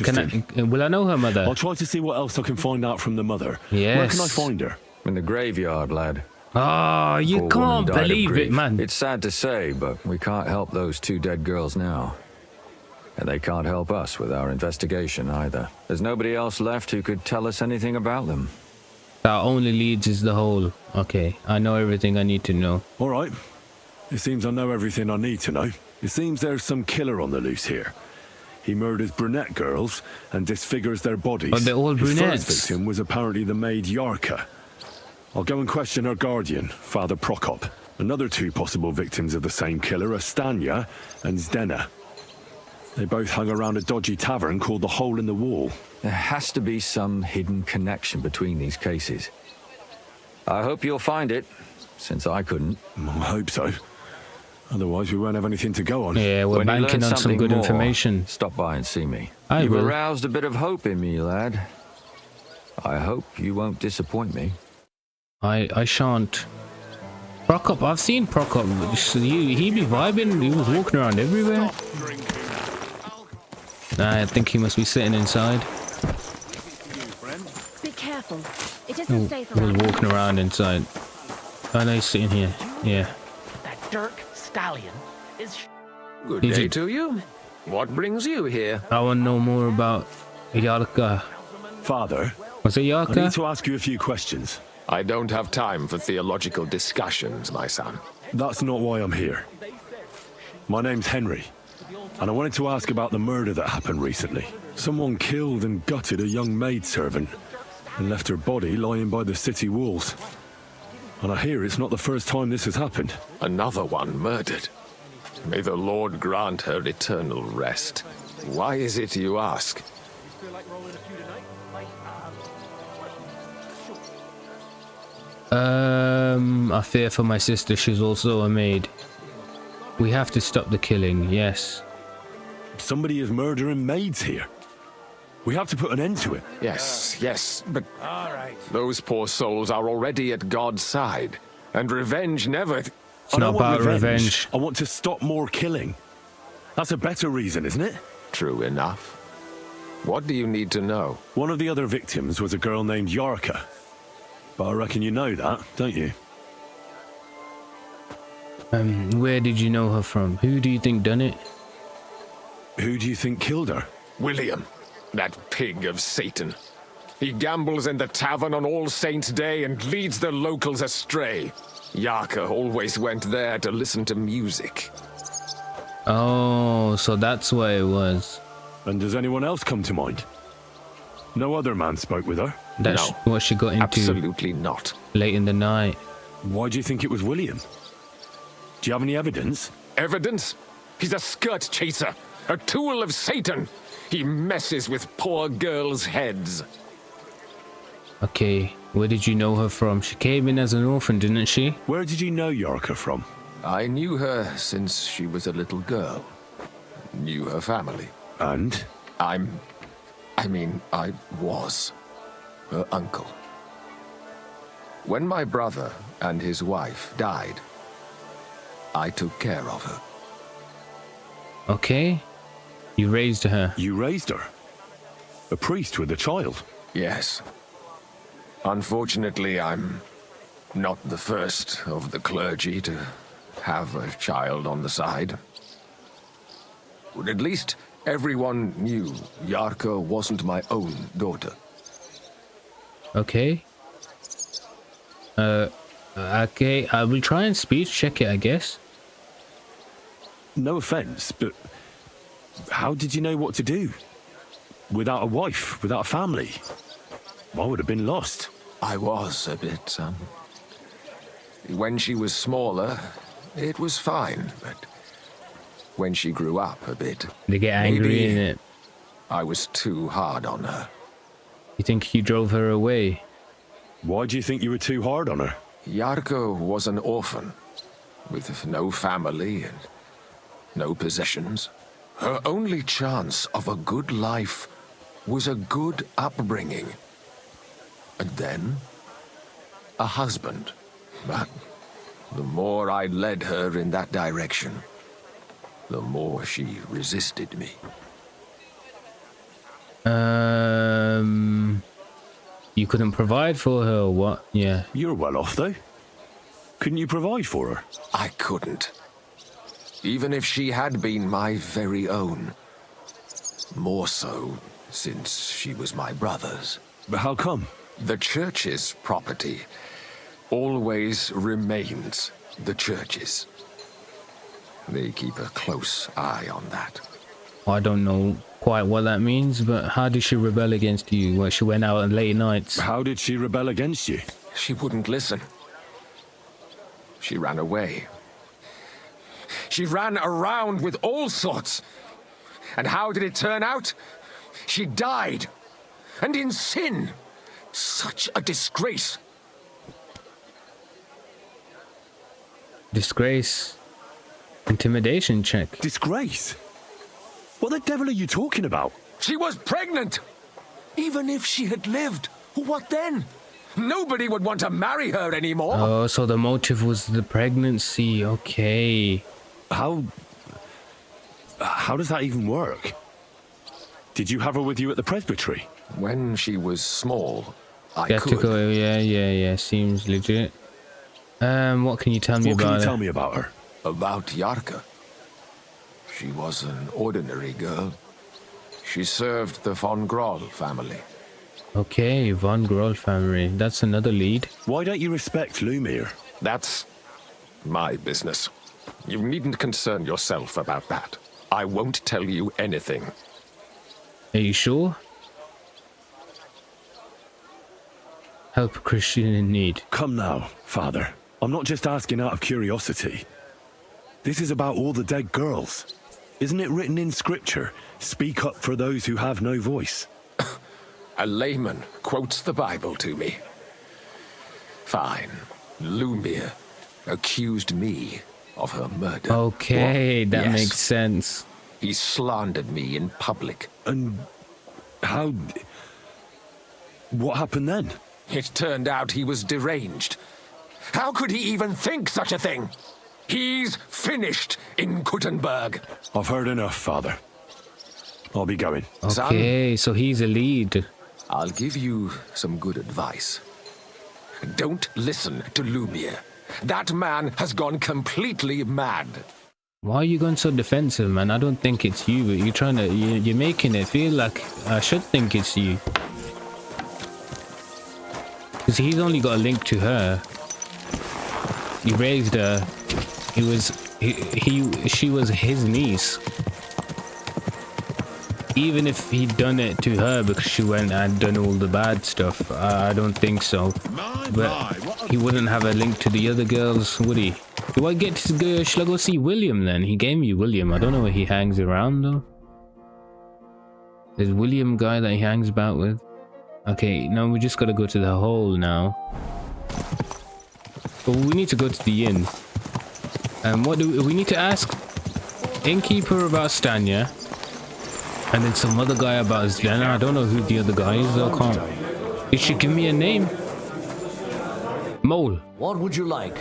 Speaker 1: will I know her mother?
Speaker 3: I'll try to see what else I can find out from the mother. Where
Speaker 1: Yes.
Speaker 3: can I find her?
Speaker 7: In the graveyard, lad.
Speaker 1: Oh, you
Speaker 7: Poor woman
Speaker 1: can't
Speaker 7: died of
Speaker 1: believe it,
Speaker 7: grief.
Speaker 1: man.
Speaker 7: It's sad to say, but we can't help those two dead girls now. And they can't help us with our investigation either. There's nobody else left who could tell us anything about them.
Speaker 1: Our only leads is the hole. Okay, I know everything I need to know.
Speaker 3: All right. It seems I know everything I need to know. It seems there's some killer on the loose here. He murders brunette girls and disfigures their bodies.
Speaker 1: Oh, they're all
Speaker 3: His
Speaker 1: brunettes.
Speaker 3: first victim was apparently the maid Yarka. I'll go and question her guardian, Father Prokop. Another two possible victims of the same killer are Stanya and Zdena. They both hung around a dodgy tavern called the Hole in the Wall.
Speaker 7: There has to be some hidden connection between these cases. I hope you'll find it, since I couldn't.
Speaker 3: I hope so. Otherwise, we won't have anything to go on.
Speaker 1: Yeah, we're
Speaker 7: When you
Speaker 1: banking
Speaker 7: learn
Speaker 1: on some
Speaker 7: something
Speaker 1: good
Speaker 7: more,
Speaker 1: information.
Speaker 7: Stop by and see me.
Speaker 1: I
Speaker 7: You've
Speaker 1: will.
Speaker 7: aroused a bit of hope in me, lad. I hope you won't disappoint me.
Speaker 1: I shan't. Prokop, I've seen Prokop. He be vibing. He was walking around everywhere. Nah, I think he must be sitting inside.
Speaker 6: Be careful. It
Speaker 1: He
Speaker 6: isn't safe
Speaker 1: was
Speaker 6: around.
Speaker 1: walking around inside. Oh, no, he's sitting here. Yeah.
Speaker 8: That Dirk Stallion is...
Speaker 9: Good
Speaker 1: Did
Speaker 9: day
Speaker 1: you-
Speaker 9: to you. What brings you here?
Speaker 1: I want to know more about Yarka.
Speaker 3: Father,
Speaker 1: Was it
Speaker 3: I need
Speaker 1: Yarka?
Speaker 3: to ask you a few questions.
Speaker 9: I don't have time for theological discussions, my son.
Speaker 3: That's not why I'm here. My name's Henry, and I wanted to ask about the murder that happened recently. Someone killed and gutted a young maidservant and left her body lying by the city walls. And I hear it's not the first time this has happened.
Speaker 9: Another one murdered. May the Lord grant her eternal rest. Why is it you ask?
Speaker 1: I fear for my sister. She's also a maid. We have to stop the killing, yes.
Speaker 3: Somebody is murdering maids here. We have to put an end to it.
Speaker 9: Yes, but those poor souls are already at God's side, and revenge never...
Speaker 1: It's not about revenge.
Speaker 3: I want to stop more killing. That's a better reason, isn't it?
Speaker 9: True enough. What do you need to know?
Speaker 3: One of the other victims was a girl named Yarka. But I reckon you know that, don't you?
Speaker 1: Where did you know her from? Who do you think done it?
Speaker 3: Who do you think killed her?
Speaker 9: William, that pig of Satan. He gambles in the tavern on All Saints' Day and leads the locals astray. Yarka always went there to listen to music.
Speaker 1: Oh, so that's what it was.
Speaker 3: And does anyone else come to mind? No other man spoke with her?
Speaker 1: That's
Speaker 9: No,
Speaker 1: what she got into
Speaker 9: absolutely not.
Speaker 1: late in the night.
Speaker 3: Why do you think it was William? Do you have any evidence?
Speaker 9: Evidence? He's a skirt chaser, a tool of Satan. He messes with poor girls' heads.
Speaker 1: Okay, where did you know her from? She came in as an orphan, didn't she?
Speaker 3: Where did you know Yarka from?
Speaker 9: I knew her since she was a little girl. Knew her family.
Speaker 3: And?
Speaker 9: I was her uncle. When my brother and his wife died, I took care of her.
Speaker 1: Okay. You raised her.
Speaker 3: You raised her? A priest with a child?
Speaker 9: Yes. Unfortunately, I'm not the first of the clergy to have a child on the side. But at least everyone knew Yarka wasn't my own daughter.
Speaker 1: Okay. Okay, I will try and speech check it, I guess.
Speaker 3: No offense, but how did you know what to do? Without a wife, without a family? I would have been lost.
Speaker 9: I was a bit, When she was smaller, it was fine, but when she grew up a bit...
Speaker 1: They get angry,
Speaker 9: maybe
Speaker 1: innit?
Speaker 9: I was too hard on her.
Speaker 1: You think you drove her away?
Speaker 3: Why do you think you were too hard on her?
Speaker 9: Yarko was an orphan, with no family and no possessions. Her only chance of a good life was a good upbringing. And then, a husband. But the more I led her in that direction, the more she resisted me.
Speaker 1: You couldn't provide for her or what? Yeah.
Speaker 3: You're well off, though. Couldn't you provide for her?
Speaker 9: I couldn't. Even if she had been my very own. More so, since she was my brother's.
Speaker 3: But how come?
Speaker 9: The church's property always remains the church's. They keep a close eye on that.
Speaker 1: I don't know quite what that means, but how did she rebel against you? Well, she went out on late nights.
Speaker 3: How did she rebel against you?
Speaker 9: She wouldn't listen. She ran away. She ran around with all sorts. And how did it turn out? She died. And in sin. Such a disgrace.
Speaker 1: Disgrace. Intimidation check.
Speaker 3: Disgrace? What the devil are you talking about?
Speaker 9: She was pregnant. Even if she had lived, what then? Nobody would want to marry her anymore.
Speaker 1: Oh, so the motive was the pregnancy. Okay.
Speaker 3: How does that even work? Did you have her with you at the presbytery?
Speaker 9: When she was small, I
Speaker 1: Yeah,
Speaker 9: could.
Speaker 1: Yeah. Seems legit. What can you tell me
Speaker 3: What
Speaker 1: about
Speaker 3: can you
Speaker 1: her?
Speaker 3: tell me about her?
Speaker 9: About Yarka. She was an ordinary girl. She served the von Grolles family.
Speaker 1: Okay, von Grolles family. That's another lead.
Speaker 3: Why don't you respect Lumir?
Speaker 9: That's my business. You needn't concern yourself about that. I won't tell you anything.
Speaker 1: Are you sure? Help a Christian in need.
Speaker 3: Come now, Father. I'm not just asking out of curiosity. This is about all the dead girls. Isn't it written in Scripture? Speak up for those who have no voice.
Speaker 9: A layman quotes the Bible to me. Fine. Lumia accused me of her murder.
Speaker 1: Okay,
Speaker 9: What?
Speaker 1: that
Speaker 9: Yes.
Speaker 1: makes sense.
Speaker 9: He slandered me in public.
Speaker 3: And how... What happened then?
Speaker 9: It turned out he was deranged. How could he even think such a thing? He's finished in Kuttenberg.
Speaker 3: I've heard enough, Father. I'll be going.
Speaker 1: Okay, so he's a lead.
Speaker 9: I'll give you some good advice. Don't listen to Lumia. That man has gone completely mad.
Speaker 1: Why are you going so defensive, man? I don't think it's you. You're trying to... You're making it feel like I should think it's you. Because he's only got a link to her. He raised her. She was his niece. Even if he'd done it to her because she went and done all the bad stuff, I don't think so. But he wouldn't have a link to the other girls, would he? Do I get to go? Shall I go see William then? He gave me William. I don't know where he hangs around though. There's William guy that he hangs about with. Okay, now we just gotta go to the hole now. But we need to go to the inn. What do we need to ask? Innkeeper about Stanya. And then some other guy about Zdena. I don't know who the other guy is. I can't. You should give me a name. Mole.
Speaker 10: What would you like?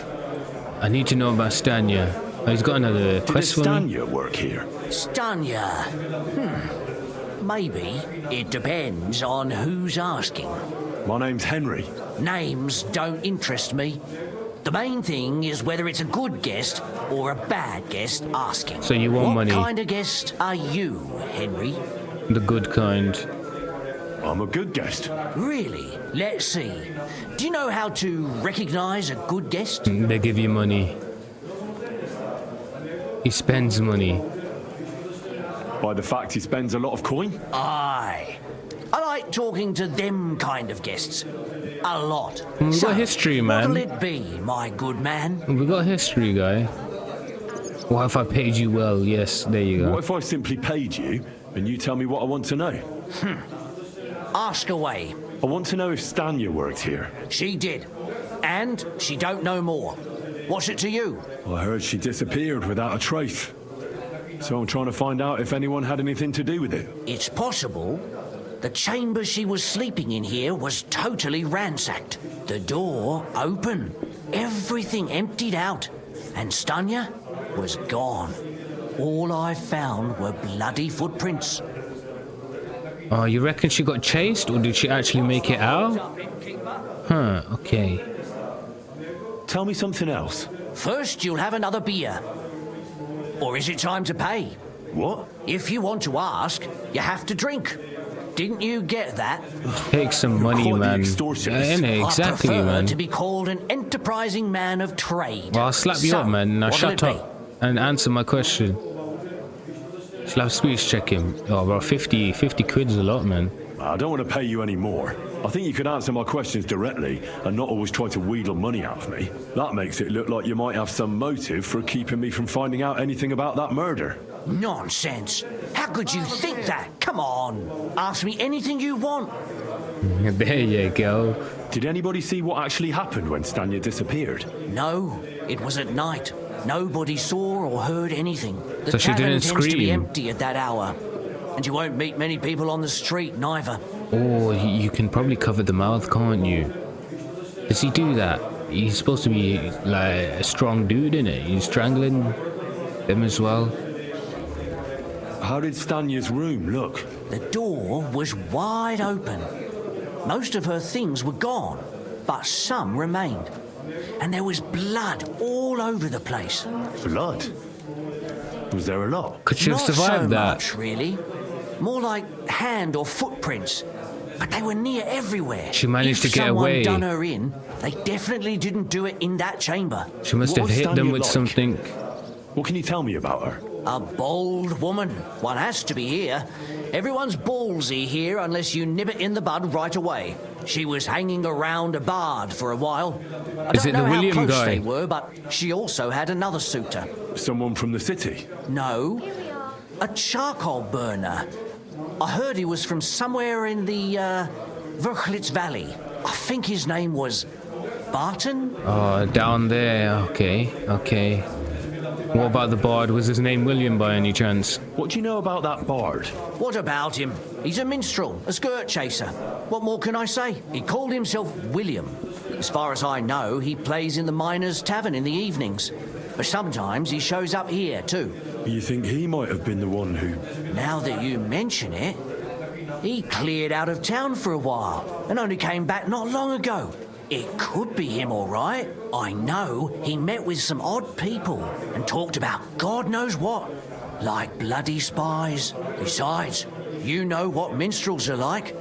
Speaker 1: I need to know about Stanya. Oh, he's got another quest for me.
Speaker 3: Stanya work here?
Speaker 10: Stanya. Maybe. It depends on who's asking.
Speaker 3: My name's Henry.
Speaker 10: Names don't interest me. The main thing is whether it's a good guest or a bad guest asking.
Speaker 1: So you want money?
Speaker 10: What kind of guest are you, Henry?
Speaker 1: The good kind.
Speaker 3: I'm a good guest.
Speaker 10: Really? Let's see. Do you know how to recognize a good guest?
Speaker 1: They give you money. He spends money.
Speaker 3: By the fact he spends a lot of coin?
Speaker 10: Aye. I like talking to them kind of guests. A lot.
Speaker 1: We got history, man.
Speaker 10: What'll it be, my good man?
Speaker 1: We got history, guy. What if I paid you well? Yes, there you go.
Speaker 3: What if I simply paid you and you tell me what I want to know?
Speaker 10: Ask away.
Speaker 3: I want to know if Stanya worked here.
Speaker 10: She did. And she don't know more. What's it to you?
Speaker 3: I heard she disappeared without a trace. So I'm trying to find out if anyone had anything to do with it.
Speaker 10: It's possible. The chamber she was sleeping in here was totally ransacked. The door open. Everything emptied out. And Stanya was gone. All I found were bloody footprints.
Speaker 1: Oh, you reckon she got chased or did she actually make it out? Huh, okay.
Speaker 3: Tell me something else.
Speaker 10: First, you'll have another beer. Or is it time to pay?
Speaker 3: What?
Speaker 10: If you want to ask, you have to drink. Didn't you get that?
Speaker 1: Take some money,
Speaker 3: quite the
Speaker 1: man.
Speaker 3: extortionist.
Speaker 1: Yeah, exactly,
Speaker 10: I prefer
Speaker 1: man.
Speaker 10: to be called an enterprising man of trade.
Speaker 1: Well, I'll slap you
Speaker 10: So,
Speaker 1: up, man. Now
Speaker 10: what'll
Speaker 1: shut
Speaker 10: it be?
Speaker 1: up and answer my question. Shall I speech check him? Oh, bro, 50 quid's a lot, man.
Speaker 3: I don't want to pay you any more. I think you could answer my questions directly and not always try to wheedle money out of me. That makes it look like you might have some motive for keeping me from finding out anything about that murder.
Speaker 10: Nonsense. How could you think that? Come on. Ask me anything you want.
Speaker 1: There you go.
Speaker 3: Did anybody see what actually happened when Stanya disappeared?
Speaker 10: No, it was at night. Nobody saw or heard anything. The
Speaker 1: So she
Speaker 10: tavern
Speaker 1: didn't
Speaker 10: tends to be
Speaker 1: scream.
Speaker 10: empty at that hour. And you won't meet many people on the street, neither.
Speaker 1: Oh, you can probably cover the mouth, can't you? Does he do that? He's supposed to be like a strong dude, innit? He's strangling them as well.
Speaker 3: How did Stanya's room look?
Speaker 10: The door was wide open. Most of her things were gone, but some remained. And there was blood all over the place.
Speaker 3: Blood? Was there a lot?
Speaker 1: Could she have
Speaker 10: Not
Speaker 1: survived
Speaker 10: so
Speaker 1: that?
Speaker 10: much, really. More like hand or footprints. But they were near everywhere.
Speaker 1: She managed
Speaker 10: If
Speaker 1: to get away.
Speaker 10: If someone done her in, they definitely didn't do it in that chamber.
Speaker 1: She must
Speaker 3: What
Speaker 1: have
Speaker 3: was
Speaker 1: hit them
Speaker 3: Stanya
Speaker 1: with
Speaker 3: like?
Speaker 1: something.
Speaker 3: What can you tell me about her?
Speaker 10: A bold woman. One has to be here. Everyone's ballsy here unless you nib it in the bud right away. She was hanging around a bard for a while. I
Speaker 1: Is
Speaker 10: don't
Speaker 1: it the
Speaker 10: know how
Speaker 1: William
Speaker 10: close
Speaker 1: guy?
Speaker 10: they were, but she also had another suitor.
Speaker 3: Someone from the city?
Speaker 10: No, a charcoal burner. I heard he was from somewhere in the Verchlitz Valley. I think his name was Barton?
Speaker 1: Oh, down there. Okay, okay. What about the bard? Was his name William by any chance?
Speaker 3: What do you know about that bard?
Speaker 10: What about him? He's a minstrel, a skirt chaser. What more can I say? He called himself William. As far as I know, he plays in the miners' tavern in the evenings. But sometimes he shows up here, too.
Speaker 3: You think he might have been the one who...
Speaker 10: Now that you mention it, he cleared out of town for a while and only came back not long ago. It could be him, all right. I know he met with some odd people and talked about God knows what, like bloody spies. Besides, you know what minstrels are like.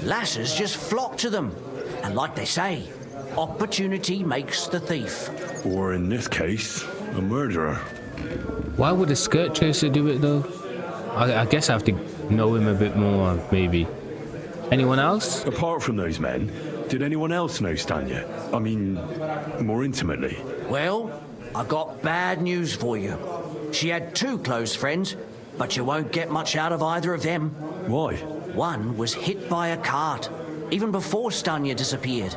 Speaker 10: Lasses just flock to them. And like they say, opportunity makes the thief.
Speaker 3: Or in this case, a murderer.
Speaker 1: Why would a skirt chaser do it though? I guess I have to know him a bit more, maybe. Anyone else?
Speaker 3: Apart from those men, did anyone else know Stanya? I mean, more intimately.
Speaker 10: Well, I got bad news for you. She had two close friends, but you won't get much out of either of them.
Speaker 3: Why?
Speaker 10: One was hit by a cart, even before Stanya disappeared,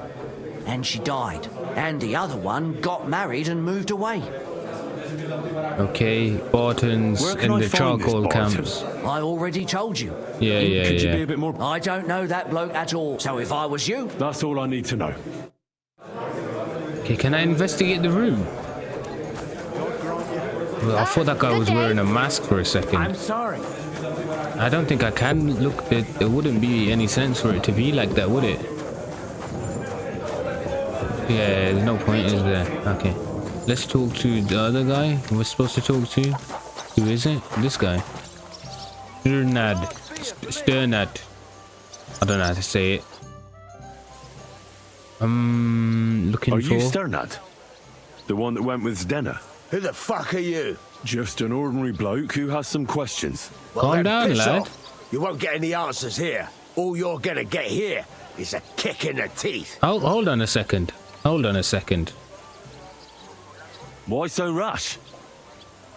Speaker 10: and she died. And the other one got married and moved away.
Speaker 1: Okay, Barton's
Speaker 3: Where can
Speaker 1: in
Speaker 3: I
Speaker 1: the
Speaker 3: find this
Speaker 1: charcoal
Speaker 3: Barton?
Speaker 1: camps.
Speaker 10: I already told you.
Speaker 1: Yeah, yeah,
Speaker 3: Could you
Speaker 1: yeah.
Speaker 3: be a bit more...
Speaker 10: I don't know that bloke at all, so if I was you...
Speaker 3: That's all I need to know.
Speaker 1: Okay, can I investigate the room? Well, I thought that guy was wearing a mask for a second.
Speaker 5: I'm sorry.
Speaker 1: I don't think I can look. There wouldn't be any sense for it to be like that, would it? Yeah, there's no point, is there? Okay. Let's talk to the other guy we're supposed to talk to. Who is it? This guy. Strnad. Strnad. I don't know how to say it. Looking
Speaker 3: Are
Speaker 1: for...
Speaker 3: you Strnad? The one that went with Zdena?
Speaker 11: Who the fuck are you?
Speaker 3: Just an ordinary bloke who has some questions.
Speaker 1: Calm
Speaker 11: then
Speaker 1: down,
Speaker 11: piss
Speaker 1: lad.
Speaker 11: off. You won't get any answers here. All you're gonna get here is a kick in the teeth.
Speaker 1: Hold on a second. Hold on a second.
Speaker 3: Why so rash?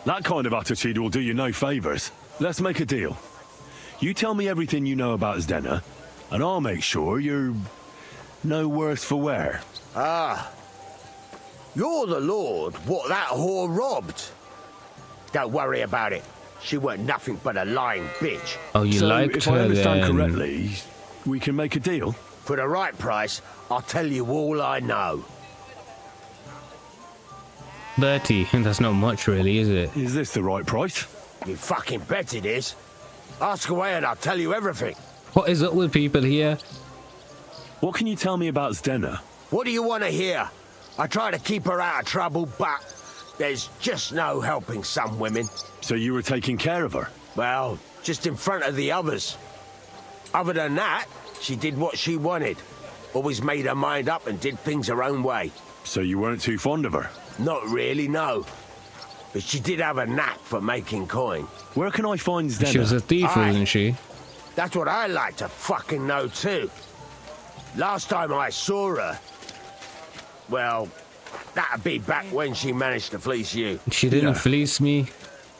Speaker 3: That kind of attitude will do you no favours. Let's make a deal. You tell me everything you know about Zdena, and I'll make sure you're no worse for wear.
Speaker 11: Ah. You're the lord what that whore robbed. Don't worry about it. She weren't nothing but a lying bitch.
Speaker 1: Oh, you
Speaker 3: So,
Speaker 1: liked
Speaker 3: if
Speaker 1: her
Speaker 3: I understand
Speaker 1: then.
Speaker 3: correctly, we can make a deal.
Speaker 11: For the right price, I'll tell you all I know.
Speaker 1: 30. That's not much, really, is it?
Speaker 3: Is this the right price?
Speaker 11: You fucking bet it is. Ask away and I'll tell you everything.
Speaker 1: What is up with people here?
Speaker 3: What can you tell me about Zdena?
Speaker 11: What do you want to hear? I try to keep her out of trouble, but there's just no helping some women.
Speaker 3: So you were taking care of her?
Speaker 11: Well, just in front of the others. Other than that, she did what she wanted. Always made her mind up and did things her own way.
Speaker 3: So you weren't too fond of her?
Speaker 11: Not really, no. But she did have a knack for making coin.
Speaker 3: Where can I find Zdena?
Speaker 1: She was a thief,
Speaker 11: Aye.
Speaker 1: wasn't she?
Speaker 11: That's what I like to fucking know, too. Last time I saw her... Well, that'd be back when she managed to fleece you.
Speaker 1: She didn't
Speaker 3: Yeah.
Speaker 1: fleece me.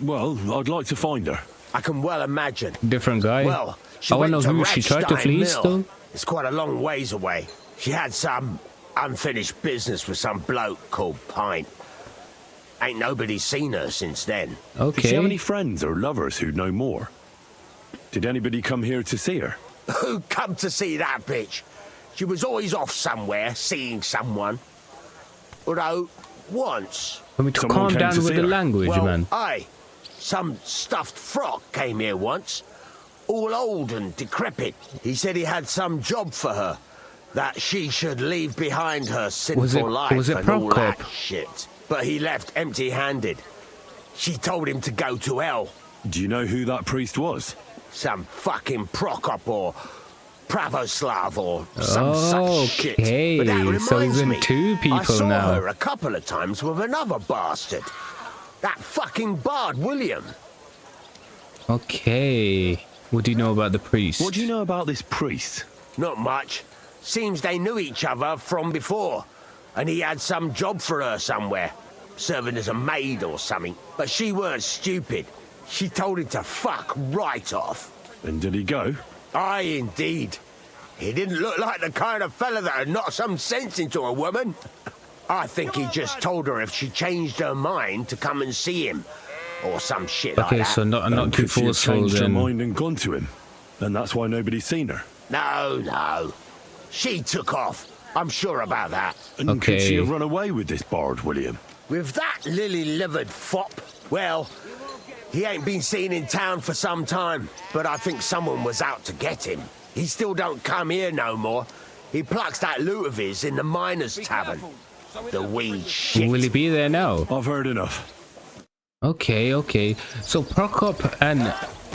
Speaker 3: Well, I'd like to find her.
Speaker 11: I can well imagine.
Speaker 1: Different guy.
Speaker 11: Well, she
Speaker 1: I want
Speaker 11: went
Speaker 1: to know
Speaker 11: to
Speaker 1: who she tried to
Speaker 11: Radstein
Speaker 1: fleece,
Speaker 11: Mill.
Speaker 1: though.
Speaker 11: It's quite a long ways away. She had some unfinished business with some bloke called Pint. Ain't nobody seen her since then.
Speaker 3: Did she have any
Speaker 1: Okay.
Speaker 3: friends or lovers who'd know more? Did anybody come here to see her?
Speaker 11: Who come to see that bitch? She was always off somewhere, seeing someone. Although, once...
Speaker 1: Can we to
Speaker 3: Someone
Speaker 1: calm
Speaker 3: came
Speaker 1: down
Speaker 3: to
Speaker 1: with
Speaker 3: see
Speaker 1: the
Speaker 3: her.
Speaker 1: language,
Speaker 11: well,
Speaker 1: man?
Speaker 11: aye. Some stuffed frock came here once. All old and decrepit. He said he had some job for her. That she should leave behind her sinful life
Speaker 1: was it
Speaker 11: and all
Speaker 1: Prokop?
Speaker 11: that shit. But he left empty-handed. She told him to go to hell.
Speaker 3: Do you know who that priest was?
Speaker 11: Some fucking Prokop or Pravoslav or some such shit.
Speaker 1: Okay,
Speaker 11: But that
Speaker 1: so
Speaker 11: reminds
Speaker 1: even
Speaker 11: me,
Speaker 1: two people
Speaker 11: I saw
Speaker 1: now.
Speaker 11: her a couple of times with another bastard. That fucking bard, William.
Speaker 1: Okay. What do you know about the priest?
Speaker 3: What do you know about this priest?
Speaker 11: Not much. Seems they knew each other from before, and he had some job for her somewhere, serving as a maid or something. But she weren't stupid. She told him to fuck right off.
Speaker 3: And did he go?
Speaker 11: Aye, indeed. He didn't look like the kind of fella that'd knock some sense into a woman. I think he just told her if she changed her mind to come and see him, or some shit like that.
Speaker 1: Okay, so not too
Speaker 3: Could she have
Speaker 1: forceful
Speaker 3: changed her
Speaker 1: then.
Speaker 3: mind and gone to him? And that's why nobody's seen her.
Speaker 11: No. She took off. I'm sure about that.
Speaker 3: And
Speaker 1: Okay.
Speaker 3: could she have run away with this bard, William?
Speaker 11: With that lily-livered fop, well, he ain't been seen in town for some time, but I think someone was out to get him. He still don't come here no more. He plucks that loot of his in the miners' tavern. The wee shit.
Speaker 1: Will he be there now?
Speaker 3: I've heard enough.
Speaker 1: Okay. So Prokop and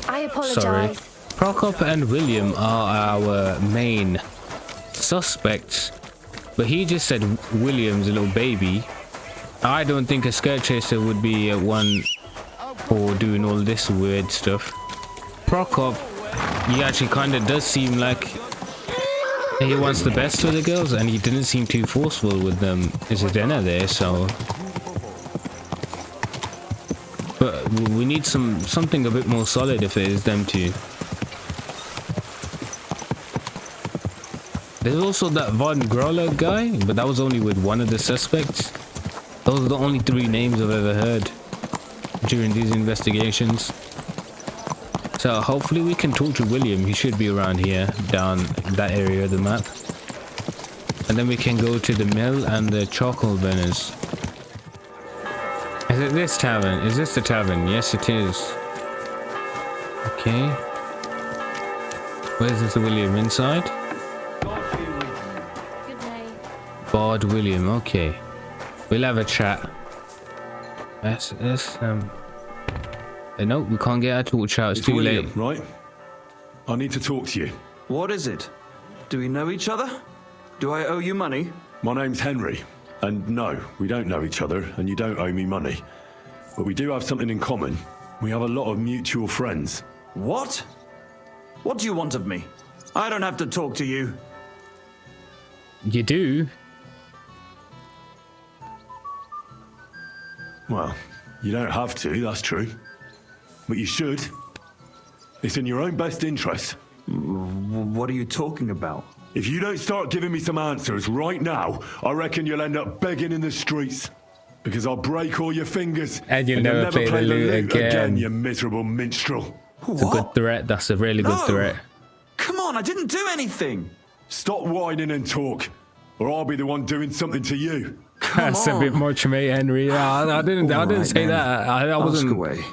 Speaker 6: I apologize.
Speaker 1: Prokop and William are our main suspects, but he just said William's a little baby. I don't think a skirt chaser would be one for doing all this weird stuff. Prokop, he actually kind of does seem like he wants the best for the girls, and he didn't seem too forceful with them. Is Zdena there? So, but we need something a bit more solid if it is them two. There's also that Von Grolles guy, but that was only with one of the suspects. Those are the only 3 names I've ever heard during these investigations. So hopefully we can talk to William. He should be around here, down that area of the map. And then we can go to the mill and the charcoal burners. Is it this tavern? Is this the tavern? Yes, it is. Okay. Where's this William? Inside?
Speaker 6: Good day.
Speaker 1: Bard William, okay. We'll have a chat. No, we can't get our torch out. It's too
Speaker 3: William,
Speaker 1: late.
Speaker 3: right? I need to talk to you.
Speaker 12: What is it? Do we know each other? Do I owe you money?
Speaker 3: My name's Henry, and no, we don't know each other, and you don't owe me money. But we do have something in common. We have a lot of mutual friends.
Speaker 12: What? What do you want of me? I don't have to talk to you.
Speaker 1: You do?
Speaker 3: Well, you don't have to, that's true. But you should. It's in your own best interest.
Speaker 12: What are you talking about?
Speaker 3: If you don't start giving me some answers right now, I reckon you'll end up begging in the streets. Because I'll break all your fingers.
Speaker 1: And you'll never play the lute again.
Speaker 3: You miserable minstrel.
Speaker 1: It's a good threat. That's a really good threat.
Speaker 12: Come on, I didn't do anything.
Speaker 3: Stop whining and talk, or I'll be the one doing something to you.
Speaker 1: That's a bit much, mate, Henry. I didn't say that. I wasn't.
Speaker 12: Ask away.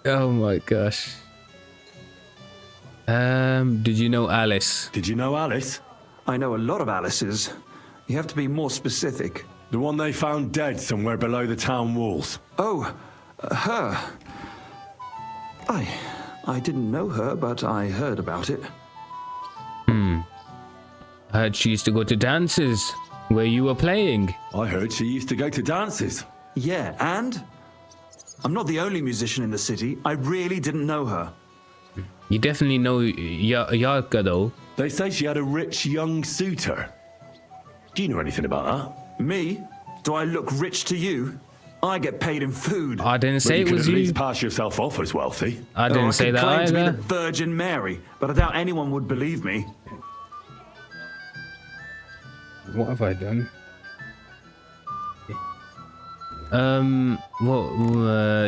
Speaker 1: Oh my gosh. Did you know Alice?
Speaker 3: Did you know Alice?
Speaker 12: I know a lot of Alices. You have to be more specific.
Speaker 3: The one they found dead somewhere below the town walls.
Speaker 12: Oh, her. I didn't know her, but I heard about it.
Speaker 1: I heard she used to go to dances where you were playing.
Speaker 3: I heard she used to go to dances.
Speaker 12: Yeah, and? I'm not the only musician in the city. I really didn't know her.
Speaker 1: You definitely know Yarka, though.
Speaker 3: They say she had a rich young suitor. Do you know anything about that?
Speaker 12: Me? Do I look rich to you? I get paid in food.
Speaker 1: I didn't say it was
Speaker 3: you. Could at
Speaker 1: you.
Speaker 3: least pass yourself off as wealthy.
Speaker 1: I didn't say that
Speaker 12: I could claim to
Speaker 1: either.
Speaker 12: be the Virgin Mary, but I doubt anyone would believe me.
Speaker 1: What have I done?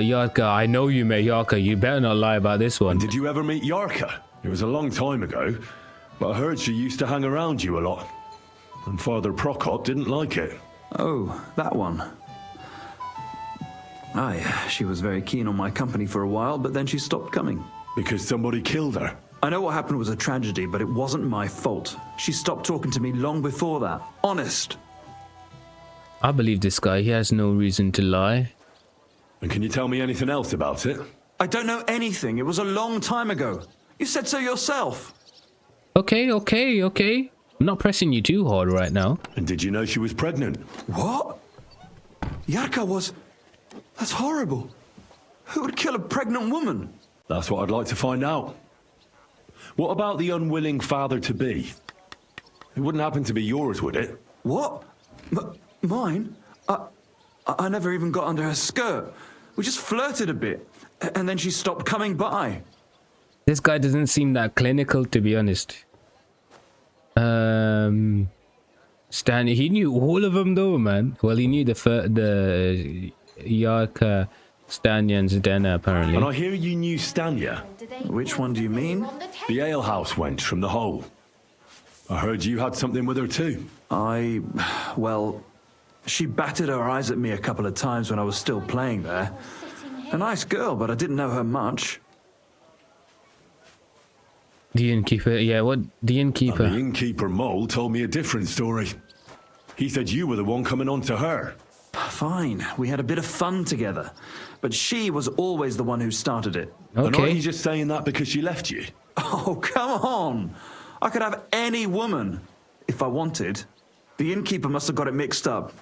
Speaker 1: Yarka, I know you met Yarka. You better not lie about this one.
Speaker 3: Did you ever meet Yarka? It was a long time ago, but I heard she used to hang around you a lot. And Father Prokop didn't like it.
Speaker 12: Oh, that one. Aye, she was very keen on my company for a while, but then she stopped coming.
Speaker 3: Because somebody killed her.
Speaker 12: I know what happened was a tragedy, but it wasn't my fault. She stopped talking to me long before that. Honest.
Speaker 1: I believe this guy. He has no reason to lie.
Speaker 3: And can you tell me anything else about it?
Speaker 12: I don't know anything. It was a long time ago. You said so yourself.
Speaker 1: Okay. I'm not pressing you too hard right now.
Speaker 3: And did you know she was pregnant?
Speaker 12: What? Yarka was... That's horrible. Who would kill a pregnant woman?
Speaker 3: That's what I'd like to find out. What about the unwilling father-to-be? It wouldn't happen to be yours, would it?
Speaker 12: What? Mine? I never even got under her skirt. We just flirted a bit, and then she stopped coming by.
Speaker 1: This guy doesn't seem that clinical, to be honest. Stanya, he knew all of them though, man. Well, he knew the Yarka, Stanya, and Zdena, apparently.
Speaker 3: And I hear you knew Stanya.
Speaker 12: Which one do you mean?
Speaker 3: The alehouse wench from the hole. I heard you had something with her too.
Speaker 12: Well, she batted her eyes at me a couple of times when I was still playing there. A nice girl, but I didn't know her much.
Speaker 1: The Innkeeper, yeah, what? The Innkeeper.
Speaker 3: And the Innkeeper Mole told me a different story. He said you were the one coming on to her.
Speaker 12: Fine, we had a bit of fun together, but she was always the one who started it.
Speaker 1: Okay.
Speaker 3: And are you just saying that because she left you?
Speaker 12: Oh, come on! I could have any woman, if I wanted. The Innkeeper must have got it mixed up.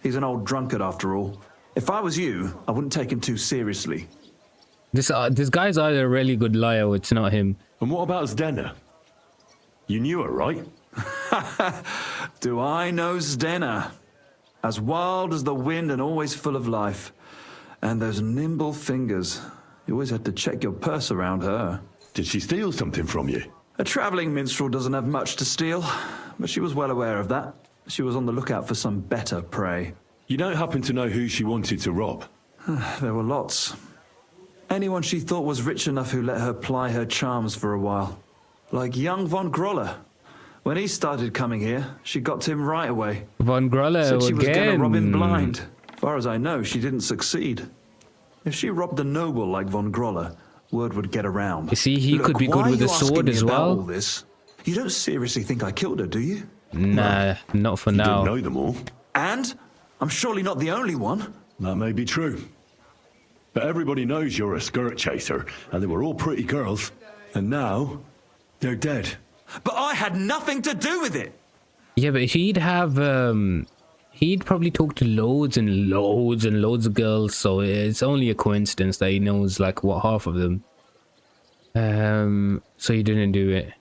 Speaker 12: He's an old drunkard after all. If I was you, I wouldn't take him too seriously.
Speaker 1: This guy's either a really good liar or it's not him.
Speaker 3: And what about Zdena? You knew her, right?
Speaker 12: Do I know Zdena? As wild as the wind and always full of life. And those nimble fingers. You always had to check your purse around her.
Speaker 3: Did she steal something from you?
Speaker 12: A travelling minstrel doesn't have much to steal, but she was well aware of that. She was on the lookout for some better prey.
Speaker 3: You don't happen to know who she wanted to rob?
Speaker 12: There were lots. Anyone she thought was rich enough who let her ply her charms for a while. Like young von Grolles. When he started coming here, she got to him right away.
Speaker 1: Von Grolles
Speaker 12: said she was going to rob him
Speaker 1: again.
Speaker 12: blind. As far as I know, she didn't succeed. If she robbed a noble like von Grolles, word would get around.
Speaker 1: You see, he
Speaker 12: Look,
Speaker 1: could be good
Speaker 12: why
Speaker 1: with
Speaker 12: are
Speaker 1: the
Speaker 12: you asking
Speaker 1: sword
Speaker 12: me
Speaker 1: as
Speaker 12: about
Speaker 1: well.
Speaker 12: all this? You don't seriously think I killed her, do you?
Speaker 1: Nah, not for
Speaker 3: You
Speaker 1: now.
Speaker 3: don't know them all.
Speaker 12: And? I'm surely not the only one.
Speaker 3: That may be true. But everybody knows you're a skirt chaser, and they were all pretty girls. And now, they're dead.
Speaker 12: But I had nothing to do with it.
Speaker 1: Yeah, but he'd probably talk to loads and loads and loads of girls, so it's only a coincidence that he knows like what, half of them. So he didn't do it.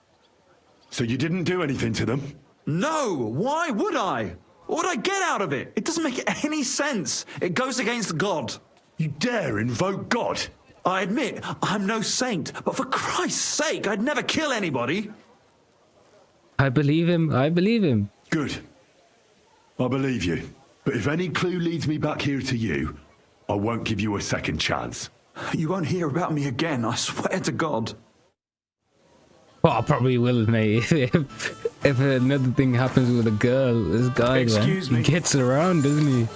Speaker 3: So you didn't do anything to them?
Speaker 12: No, why would I? What would I get out of it? It doesn't make any sense. It goes against God.
Speaker 3: You dare invoke God?
Speaker 12: I admit, I'm no saint, but for Christ's sake, I'd never kill anybody.
Speaker 1: I believe him. I believe him.
Speaker 3: Good. I believe you. But if any clue leads me back here to you, I won't give you a second chance.
Speaker 12: You won't hear about me again, I swear to God.
Speaker 1: Well, I probably will, mate. If another thing happens with a girl, this guy,
Speaker 12: Excuse
Speaker 1: man,
Speaker 12: me.
Speaker 1: he gets around, doesn't he?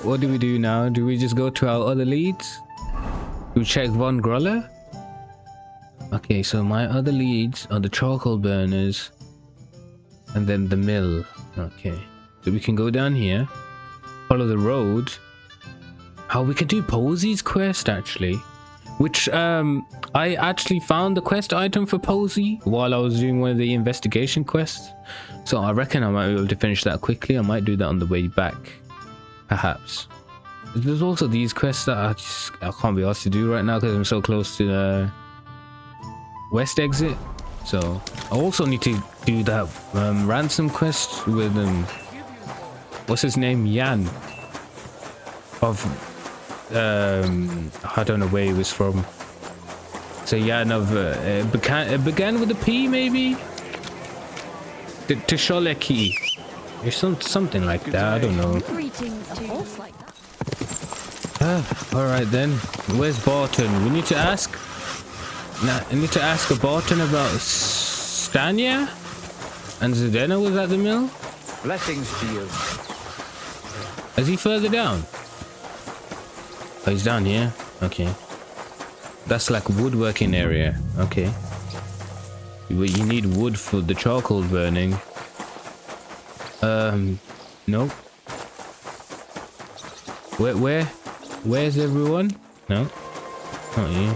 Speaker 1: What do we do now? Do we just go to our other leads? Do we check von Grolles? Okay, so my other leads are the charcoal burners and then the mill. Okay, so we can go down here, follow the road. Oh, we could do Posy's quest actually, which I actually found the quest item for Posy while I was doing one of the investigation quests. So I reckon I might be able to finish that quickly. I might do that on the way back, perhaps. There's also these quests that I can't be asked to do right now because I'm so close to the west exit. So I also need to do that ransom quest with what's his name, Jan of I don't know where he was from. So Jan of it began with a P, maybe Tisholeki or something like that. I don't know. All right then. Where's Barton? We need to ask. I need to ask a Barton about Stanya and Zdena was at the mill.
Speaker 5: Blessings to you.
Speaker 1: Is he further down? Oh, he's down here. Okay. That's like woodworking area. Okay. You need wood for the charcoal burning. Nope. Where's everyone? No. Not you.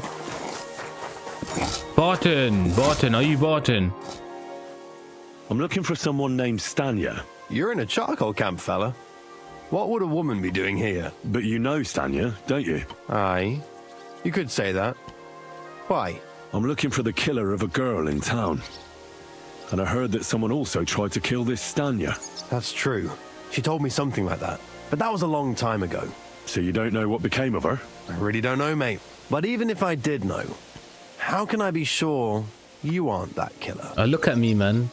Speaker 1: Barton, are you Barton?
Speaker 3: I'm looking for someone named Stanya.
Speaker 13: You're in a charcoal camp, fella. What would a woman be doing here?
Speaker 3: But you know Stanya, don't you?
Speaker 13: Aye. You could say that. Why?
Speaker 3: I'm looking for the killer of a girl in town. And I heard that someone also tried to kill this Stanya.
Speaker 13: That's true. She told me something like that. But that was a long time ago.
Speaker 3: So you don't know what became of her?
Speaker 13: I really don't know, mate. But even if I did know, how can I be sure you aren't that killer?
Speaker 1: Look at me, man.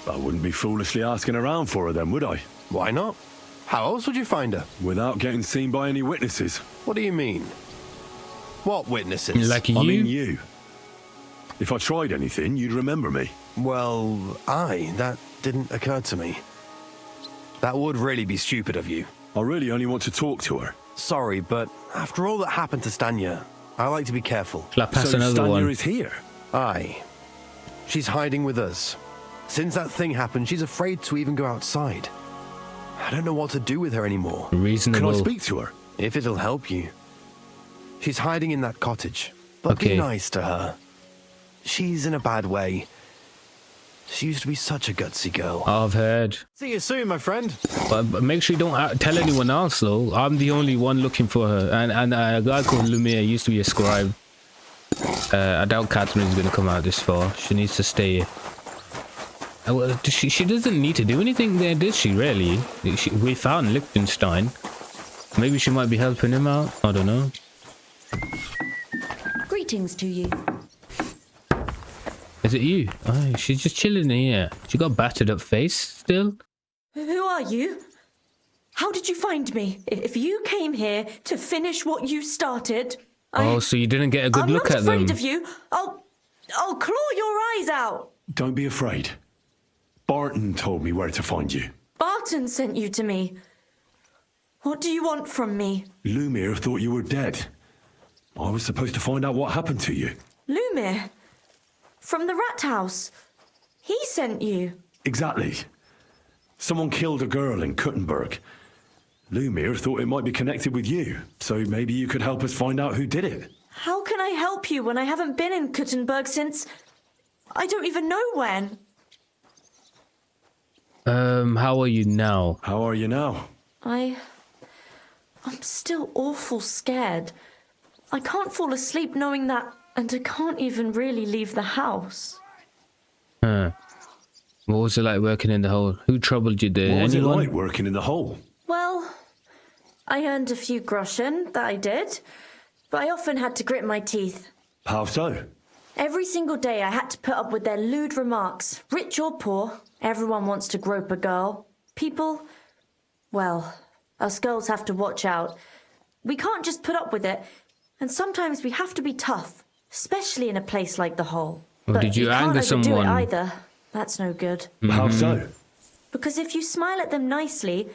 Speaker 3: I wouldn't be foolishly asking around for her then, would I?
Speaker 13: Why not? How else would you find her?
Speaker 3: Without getting seen by any witnesses.
Speaker 13: What do you mean? What witnesses?
Speaker 1: Like you?
Speaker 3: I mean you. If I tried anything, you'd remember me.
Speaker 13: Well, that didn't occur to me. That would really be stupid of you.
Speaker 3: I really only want to talk to her.
Speaker 13: Sorry, but after all that happened to Stanya, I like to be careful.
Speaker 1: Shall I pass
Speaker 3: So
Speaker 1: another
Speaker 3: Stanya
Speaker 1: one?
Speaker 3: is here?
Speaker 13: Aye. She's hiding with us. Since that thing happened, she's afraid to even go outside. I don't know what to do with her anymore.
Speaker 1: Reasonable.
Speaker 3: Can I speak to her?
Speaker 13: If it'll help you. She's hiding in that cottage. But
Speaker 1: Okay.
Speaker 13: be nice to her. She's in a bad way. She used to be such a gutsy girl.
Speaker 1: I've heard.
Speaker 13: See you soon, my friend.
Speaker 1: But make sure you don't tell anyone else, though. I'm the only one looking for her. And a guy called Lumiere used to be a scribe. I doubt Katherine is going to come out this far. She needs to stay. Well, she doesn't need to do anything there, does she, really? We found Liechtenstein. Maybe she might be helping him out. I don't know.
Speaker 2: Greetings to you.
Speaker 1: Is it you? Oh, she's just chilling here. She got battered up face still.
Speaker 2: Who are you? How did you find me? If you came here to finish what you started,
Speaker 1: Oh, so you didn't get a good look at them.
Speaker 2: I'm not afraid of you. I'll claw your eyes out.
Speaker 3: Don't be afraid. Barton told me where to find you.
Speaker 2: Barton sent you to me. What do you want from me?
Speaker 3: Lumiere thought you were dead. I was supposed to find out what happened to you.
Speaker 2: Lumiere? From the rat house? He sent you?
Speaker 3: Exactly. Someone killed a girl in Kuttenberg. Lumiere thought it might be connected with you, so maybe you could help us find out who did it.
Speaker 2: How can I help you when I haven't been in Kuttenberg since... I don't even know when.
Speaker 1: How are you now?
Speaker 3: How are you now?
Speaker 2: I'm still awful scared. I can't fall asleep knowing that, and I can't even really leave the house.
Speaker 1: Huh. What was it like working in the hole? Who troubled you there?
Speaker 3: What was
Speaker 1: Anyone?
Speaker 3: it like working in the hole?
Speaker 2: Well, I earned a few groschen, that I did, but I often had to grit my teeth.
Speaker 3: How so?
Speaker 2: Every single day I had to put up with their lewd remarks. Rich or poor, everyone wants to grope a girl. People, well, us girls have to watch out. We can't just put up with it, and sometimes we have to be tough, especially in a place like the hole.
Speaker 1: Or
Speaker 2: But
Speaker 1: did you
Speaker 2: can't
Speaker 1: anger
Speaker 2: overdo
Speaker 1: someone?
Speaker 2: it either. That's no good.
Speaker 3: How so?
Speaker 2: Because if you smile at them nicely,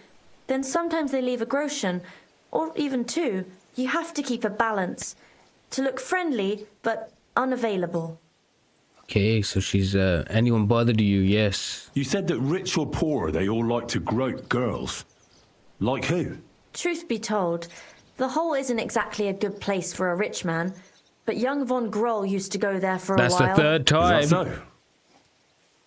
Speaker 2: then sometimes they leave a groschen, or even two. You have to keep a balance. To look friendly, but unavailable.
Speaker 1: Okay, so she's, anyone bothered you? Yes.
Speaker 3: You said that rich or poor, they all like to grope girls. Like who?
Speaker 2: Truth be told, the hole isn't exactly a good place for a rich man, but young von Grolles used to go there for a while.
Speaker 1: That's the third time.
Speaker 3: Is that so?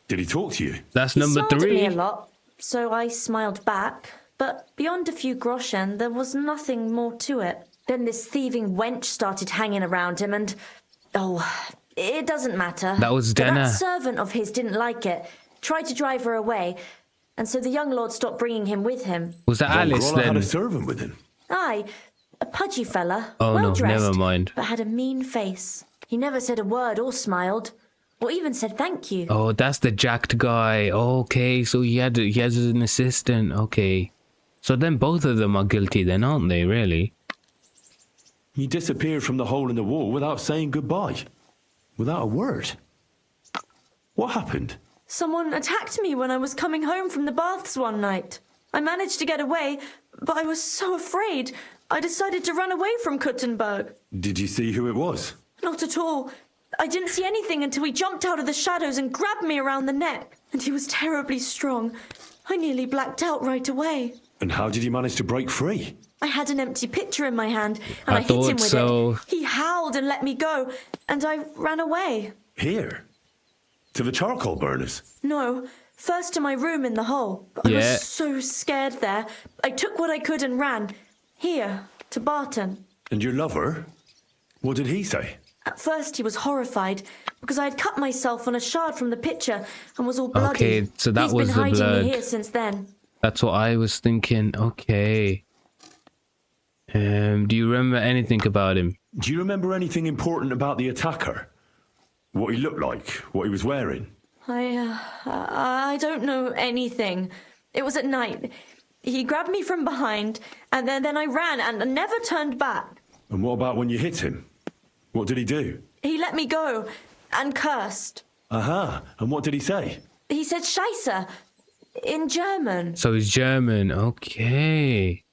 Speaker 3: Did he talk to you?
Speaker 1: That's
Speaker 2: He
Speaker 1: number
Speaker 2: smiled at me
Speaker 1: 3.
Speaker 2: a lot, so I smiled back. But beyond a few groschen, there was nothing more to it. Then this thieving wench started hanging around him and... Oh, it doesn't matter.
Speaker 1: That was
Speaker 2: But
Speaker 1: Zdena.
Speaker 2: that servant of his didn't like it, tried to drive her away, and so the young lord stopped bringing him with him.
Speaker 1: Was that Alice
Speaker 3: Grolles had
Speaker 1: then?
Speaker 3: a servant with him.
Speaker 2: Aye, a pudgy fella,
Speaker 1: Oh, no,
Speaker 2: well-dressed,
Speaker 1: never mind.
Speaker 2: but had a mean face. He never said a word or smiled, or even said thank you.
Speaker 1: Oh, that's the jacked guy. Okay, so he has an assistant. Okay. So then both of them are guilty then, aren't they, really?
Speaker 3: He disappeared from the hole in the wall without saying goodbye. Without a word. What happened?
Speaker 2: Someone attacked me when I was coming home from the baths one night. I managed to get away, but I was so afraid, I decided to run away from Kuttenberg.
Speaker 3: Did you see who it was?
Speaker 2: Not at all. I didn't see anything until he jumped out of the shadows and grabbed me around the neck. And he was terribly strong. I nearly blacked out right away.
Speaker 3: And how did you manage to break free?
Speaker 2: I had an empty pitcher in my hand, and I hit
Speaker 1: thought
Speaker 2: him with
Speaker 1: so.
Speaker 2: it. He howled and let me go, and I ran away.
Speaker 3: Here? To the charcoal burners?
Speaker 2: No, first to my room in the hole. I
Speaker 1: Yeah.
Speaker 2: was so scared there. I took what I could and ran. Here, to Barton.
Speaker 3: And your lover? What did he say?
Speaker 6: At first, he was horrified because I had cut myself on a shard from the pitcher and was all bloody.
Speaker 1: Okay, so that was the
Speaker 6: He's been hiding
Speaker 1: blood.
Speaker 6: me here since then.
Speaker 1: That's what I was thinking. Okay. Do you remember anything about him?
Speaker 3: Do you remember anything important about the attacker? What he looked like? What he was wearing?
Speaker 6: I don't know anything. It was at night. He grabbed me from behind, and then I ran and never turned back.
Speaker 3: And what about when you hit him? What did he do?
Speaker 6: He let me go and cursed.
Speaker 3: Aha. And what did he say?
Speaker 6: He said Scheisse in German.
Speaker 1: So he's German. Okay.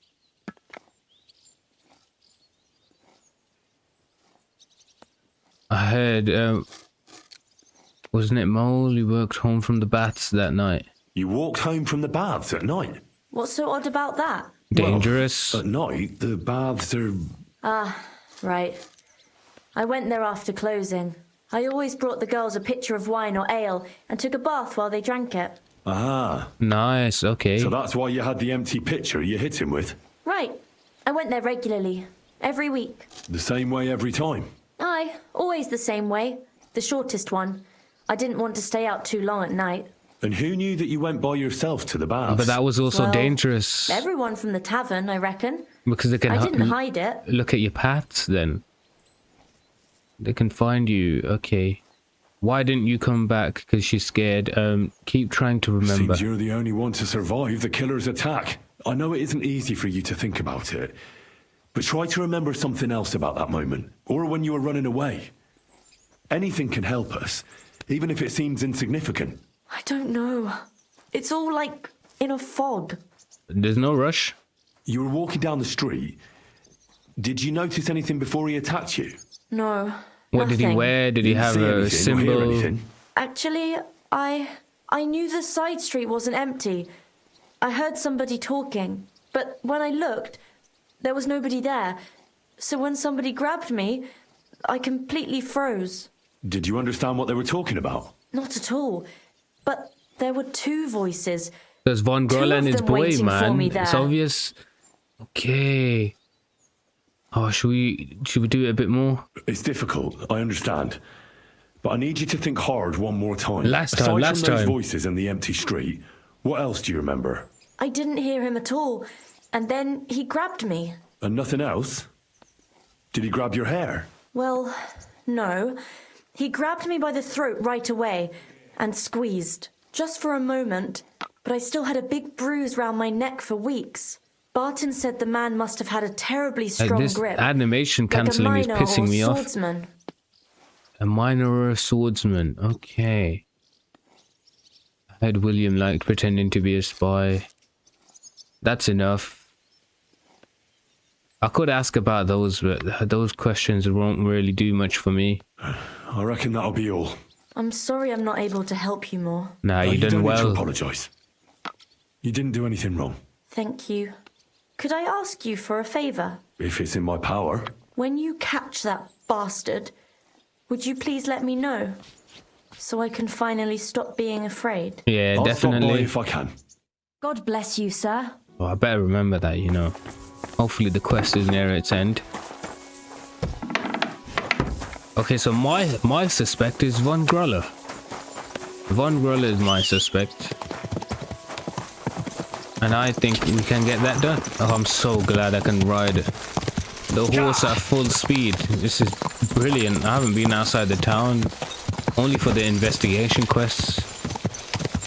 Speaker 1: I heard, wasn't it Mole who worked home from the baths that night?
Speaker 3: You walked home from the baths at night?
Speaker 6: What's so odd about that?
Speaker 1: Dangerous.
Speaker 3: Well, at night, the baths are...
Speaker 6: Ah, right. I went there after closing. I always brought the girls a pitcher of wine or ale and took a bath while they drank it.
Speaker 3: Aha.
Speaker 1: Nice, okay.
Speaker 3: So that's why you had the empty pitcher you hit him with?
Speaker 6: Right. I went there regularly. Every week.
Speaker 3: The same way every time?
Speaker 6: Aye, always the same way. The shortest one. I didn't want to stay out too long at night.
Speaker 3: And who knew that you went by yourself to the baths?
Speaker 1: But that was also
Speaker 6: Well,
Speaker 1: dangerous.
Speaker 6: Everyone from the tavern, I reckon.
Speaker 1: Because they can
Speaker 6: I didn't hide it.
Speaker 1: Look at your paths then. They can find you. Okay. Why didn't you come back? Because she's scared. Keep trying to remember.
Speaker 3: Seems you're the only one to survive the killer's attack. I know it isn't easy for you to think about it, but try to remember something else about that moment, or when you were running away. Anything can help us, even if it seems insignificant.
Speaker 6: I don't know. It's all like in a fog.
Speaker 1: There's no rush.
Speaker 3: You were walking down the street. Did you notice anything before he attacked you?
Speaker 6: No.
Speaker 1: What did he
Speaker 6: nothing.
Speaker 1: wear? Did he have
Speaker 3: See
Speaker 1: a
Speaker 3: anything or hear
Speaker 1: symbol?
Speaker 3: anything?
Speaker 6: Actually, I knew the side street wasn't empty. I heard somebody talking, but when I looked, there was nobody there. So when somebody grabbed me, I completely froze.
Speaker 3: Did you understand what they were talking about?
Speaker 6: Not at all. But there were two voices.
Speaker 1: There's Von
Speaker 6: Two
Speaker 1: Grolles
Speaker 6: of
Speaker 1: and his
Speaker 6: them
Speaker 1: boy,
Speaker 6: waiting for
Speaker 1: man.
Speaker 6: me
Speaker 1: It's
Speaker 6: there.
Speaker 1: obvious. Okay. Oh, should we do it a bit more?
Speaker 3: It's difficult, I understand. But I need you to think hard one more time.
Speaker 1: Last
Speaker 3: Aside
Speaker 1: time.
Speaker 3: from those voices in the empty street, what else do you remember?
Speaker 6: I didn't hear him at all. And then he grabbed me.
Speaker 3: And nothing else? Did he grab your hair?
Speaker 6: Well, no. He grabbed me by the throat right away and squeezed. Just for a moment. But I still had a big bruise round my neck for weeks. Barton said the man must have had a terribly strong
Speaker 1: This
Speaker 6: grip.
Speaker 1: animation cancelling is
Speaker 6: like a
Speaker 1: pissing me
Speaker 6: miner or
Speaker 1: off.
Speaker 6: swordsman.
Speaker 1: A miner or a swordsman. Okay. I heard William liked pretending to be a spy. That's enough. I could ask about those, but those questions won't really do much for me.
Speaker 3: I reckon that'll be all.
Speaker 6: I'm sorry I'm not able to help you more.
Speaker 1: Nah,
Speaker 3: No,
Speaker 1: you done
Speaker 3: don't need to
Speaker 1: well.
Speaker 3: apologise. You didn't do anything wrong.
Speaker 6: Thank you. Could I ask you for a favour?
Speaker 3: If it's in my power.
Speaker 6: When you catch that bastard, would you please let me know? So I can finally stop being afraid.
Speaker 1: Yeah,
Speaker 3: I'll
Speaker 1: definitely.
Speaker 3: stop by if I can.
Speaker 6: God bless you, sir.
Speaker 1: Oh, I better remember that, you know. Hopefully the quest is near its end. Okay, so my suspect is Von Grolles. Von Grolles is my suspect. And I think we can get that done. Oh, I'm so glad I can ride the horse at full speed. This is brilliant. I haven't been outside the town, only for the investigation quests.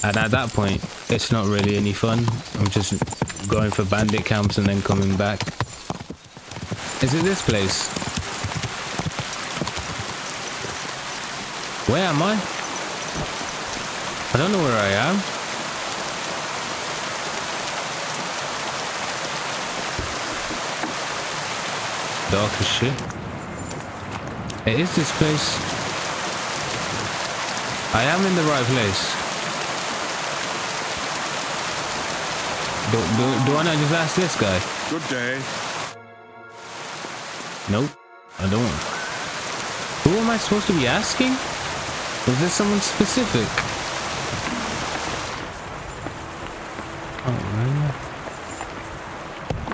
Speaker 1: And at that point, it's not really any fun. I'm just going for bandit camps and then coming back. Is it this place? Where am I? I don't know where I am. Dark as shit. It is this place. I am in the right place. Do I not just ask this guy?
Speaker 14: Good day.
Speaker 1: Nope, I don't. Who am I supposed to be asking? Was there someone specific? Oh, really?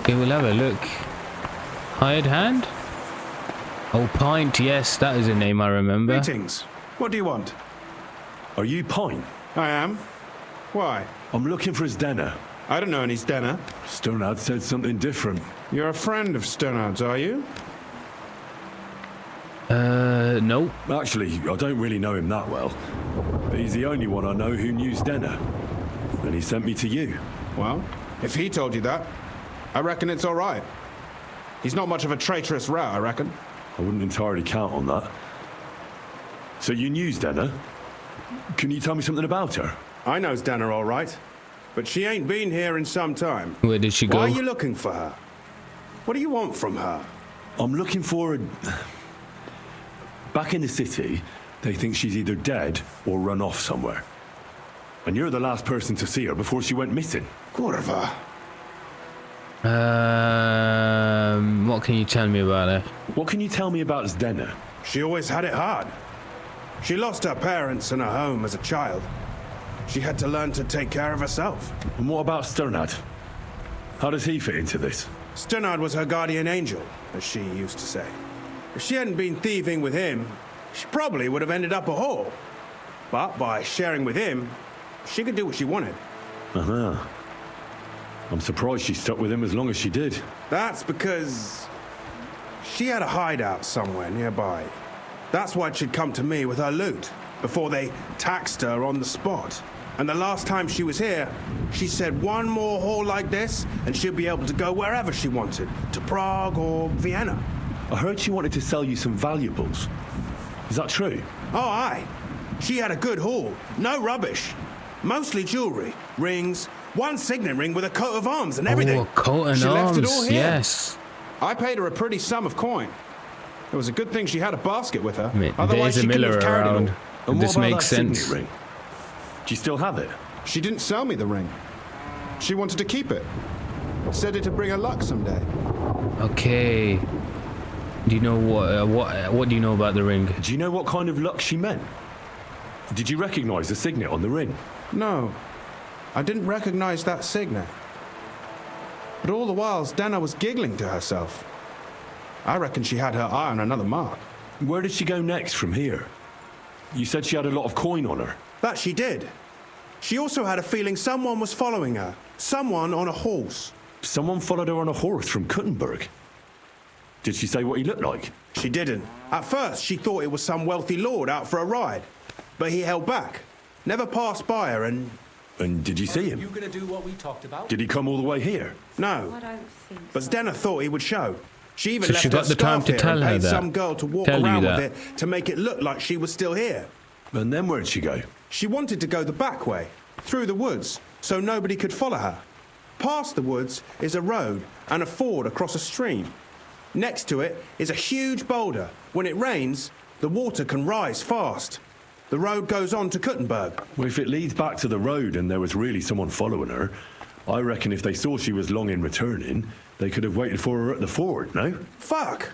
Speaker 1: Okay, we'll have a look. Hired hand? Oh, Pint, yes, that is a name I remember.
Speaker 14: Greetings. What do you want?
Speaker 3: Are you Pine?
Speaker 14: I am. Why?
Speaker 3: I'm looking for Zdena.
Speaker 14: I don't know any Zdena.
Speaker 3: Strnad said something different.
Speaker 14: You're a friend of Strnad's, are you?
Speaker 1: No.
Speaker 3: Actually, I don't really know him that well. But he's the only one I know who knew Zdena. And he sent me to you.
Speaker 14: Well, if he told you that, I reckon it's all right. He's not much of a traitorous rat, I reckon.
Speaker 3: I wouldn't entirely count on that. So you knew Zdena? Can you tell me something about her?
Speaker 14: I know Zdena all right, but she ain't been here in some time.
Speaker 1: Where did she go?
Speaker 14: Why are you looking for her? What do you want from her?
Speaker 3: I'm looking for her... Back in the city, they think she's either dead or run off somewhere. And you're the last person to see her before she went missing.
Speaker 14: Kurva.
Speaker 1: What can you tell me about her?
Speaker 3: What can you tell me about Zdena?
Speaker 14: She always had it hard. She lost her parents and her home as a child. She had to learn to take care of herself.
Speaker 3: And what about Strnad? How does he fit into this?
Speaker 14: Strnad was her guardian angel, as she used to say. If she hadn't been thieving with him, she probably would have ended up a whore. But by sharing with him, she could do what she wanted.
Speaker 3: Uh-huh. I'm surprised she stuck with him as long as she did.
Speaker 14: That's because she had a hideout somewhere nearby. That's why she'd come to me with her loot, before they taxed her on the spot. And the last time she was here, she said one more haul like this, and she'd be able to go wherever she wanted, to Prague or Vienna.
Speaker 3: I heard she wanted to sell you some valuables. Is that true?
Speaker 14: Oh, aye. She had a good haul. No rubbish. Mostly jewellery, rings, one signet ring with a coat of arms and everything.
Speaker 1: Oh, a coat and
Speaker 14: she
Speaker 1: arms,
Speaker 14: left it all here.
Speaker 1: yes.
Speaker 14: I paid her a pretty sum of coin. It was a good thing she had a basket with her.
Speaker 1: I mean,
Speaker 14: Otherwise,
Speaker 1: there's a
Speaker 14: she couldn't
Speaker 1: miller
Speaker 14: have carried
Speaker 1: around.
Speaker 14: it all.
Speaker 3: And
Speaker 1: This
Speaker 3: what about
Speaker 1: makes
Speaker 3: that signet
Speaker 1: sense.
Speaker 3: ring? Do you still have it?
Speaker 14: She didn't sell me the ring. She wanted to keep it. Said it'd bring her luck someday.
Speaker 1: Okay. Do you know what do you know about the ring?
Speaker 3: Do you know what kind of luck she meant? Did you recognize the signet on the ring?
Speaker 14: No, I didn't recognize that signet. But all the while, Zdena was giggling to herself. I reckon she had her eye on another mark.
Speaker 3: Where did she go next from here? You said she had a lot of coin on her.
Speaker 14: That she did. She also had a feeling someone was following her. Someone on a horse.
Speaker 3: Someone followed her on a horse from Kuttenberg. Did she say what he looked like?
Speaker 14: She didn't. At first, she thought it was some wealthy lord out for a ride. But he held back. Never passed by her and...
Speaker 3: And did you see him?
Speaker 8: You gonna do what we talked about?
Speaker 3: Did he come all the way here?
Speaker 14: No.
Speaker 6: I don't think
Speaker 14: But Zdena thought he would show. She even
Speaker 1: So
Speaker 14: left
Speaker 1: she
Speaker 14: her
Speaker 1: got the time
Speaker 14: scarf
Speaker 1: to
Speaker 14: here
Speaker 1: tell
Speaker 14: and
Speaker 1: her
Speaker 14: paid
Speaker 1: that.
Speaker 14: some girl to walk
Speaker 1: Tell you
Speaker 14: around with
Speaker 1: that.
Speaker 14: it to make it look like she was still here.
Speaker 3: And then where'd she go?
Speaker 14: She wanted to go the back way, through the woods, so nobody could follow her. Past the woods is a road and a ford across a stream. Next to it is a huge boulder. When it rains, the water can rise fast. The road goes on to Kuttenberg.
Speaker 3: Well, if it leads back to the road and there was really someone following her, I reckon if they saw she was long in returning, they could have waited for her at the ford, no?
Speaker 14: Fuck!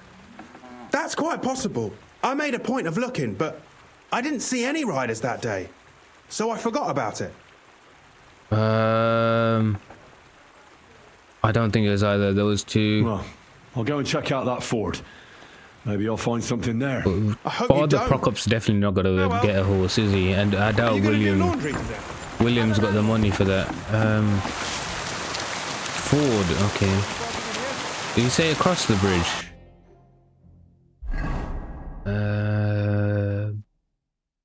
Speaker 14: That's quite possible. I made a point of looking, but I didn't see any riders that day. So I forgot about it.
Speaker 1: I don't think it was either of those two.
Speaker 3: Well, I'll go and check out that ford. Maybe I'll find something there.
Speaker 14: I hope you
Speaker 1: Father
Speaker 14: don't.
Speaker 1: Prokop's definitely not going to
Speaker 14: well.
Speaker 1: get a horse, is he? And I doubt
Speaker 14: You gonna do
Speaker 1: William.
Speaker 14: laundry today?
Speaker 1: William's got the money for that. Ford, okay. Did you say across the bridge?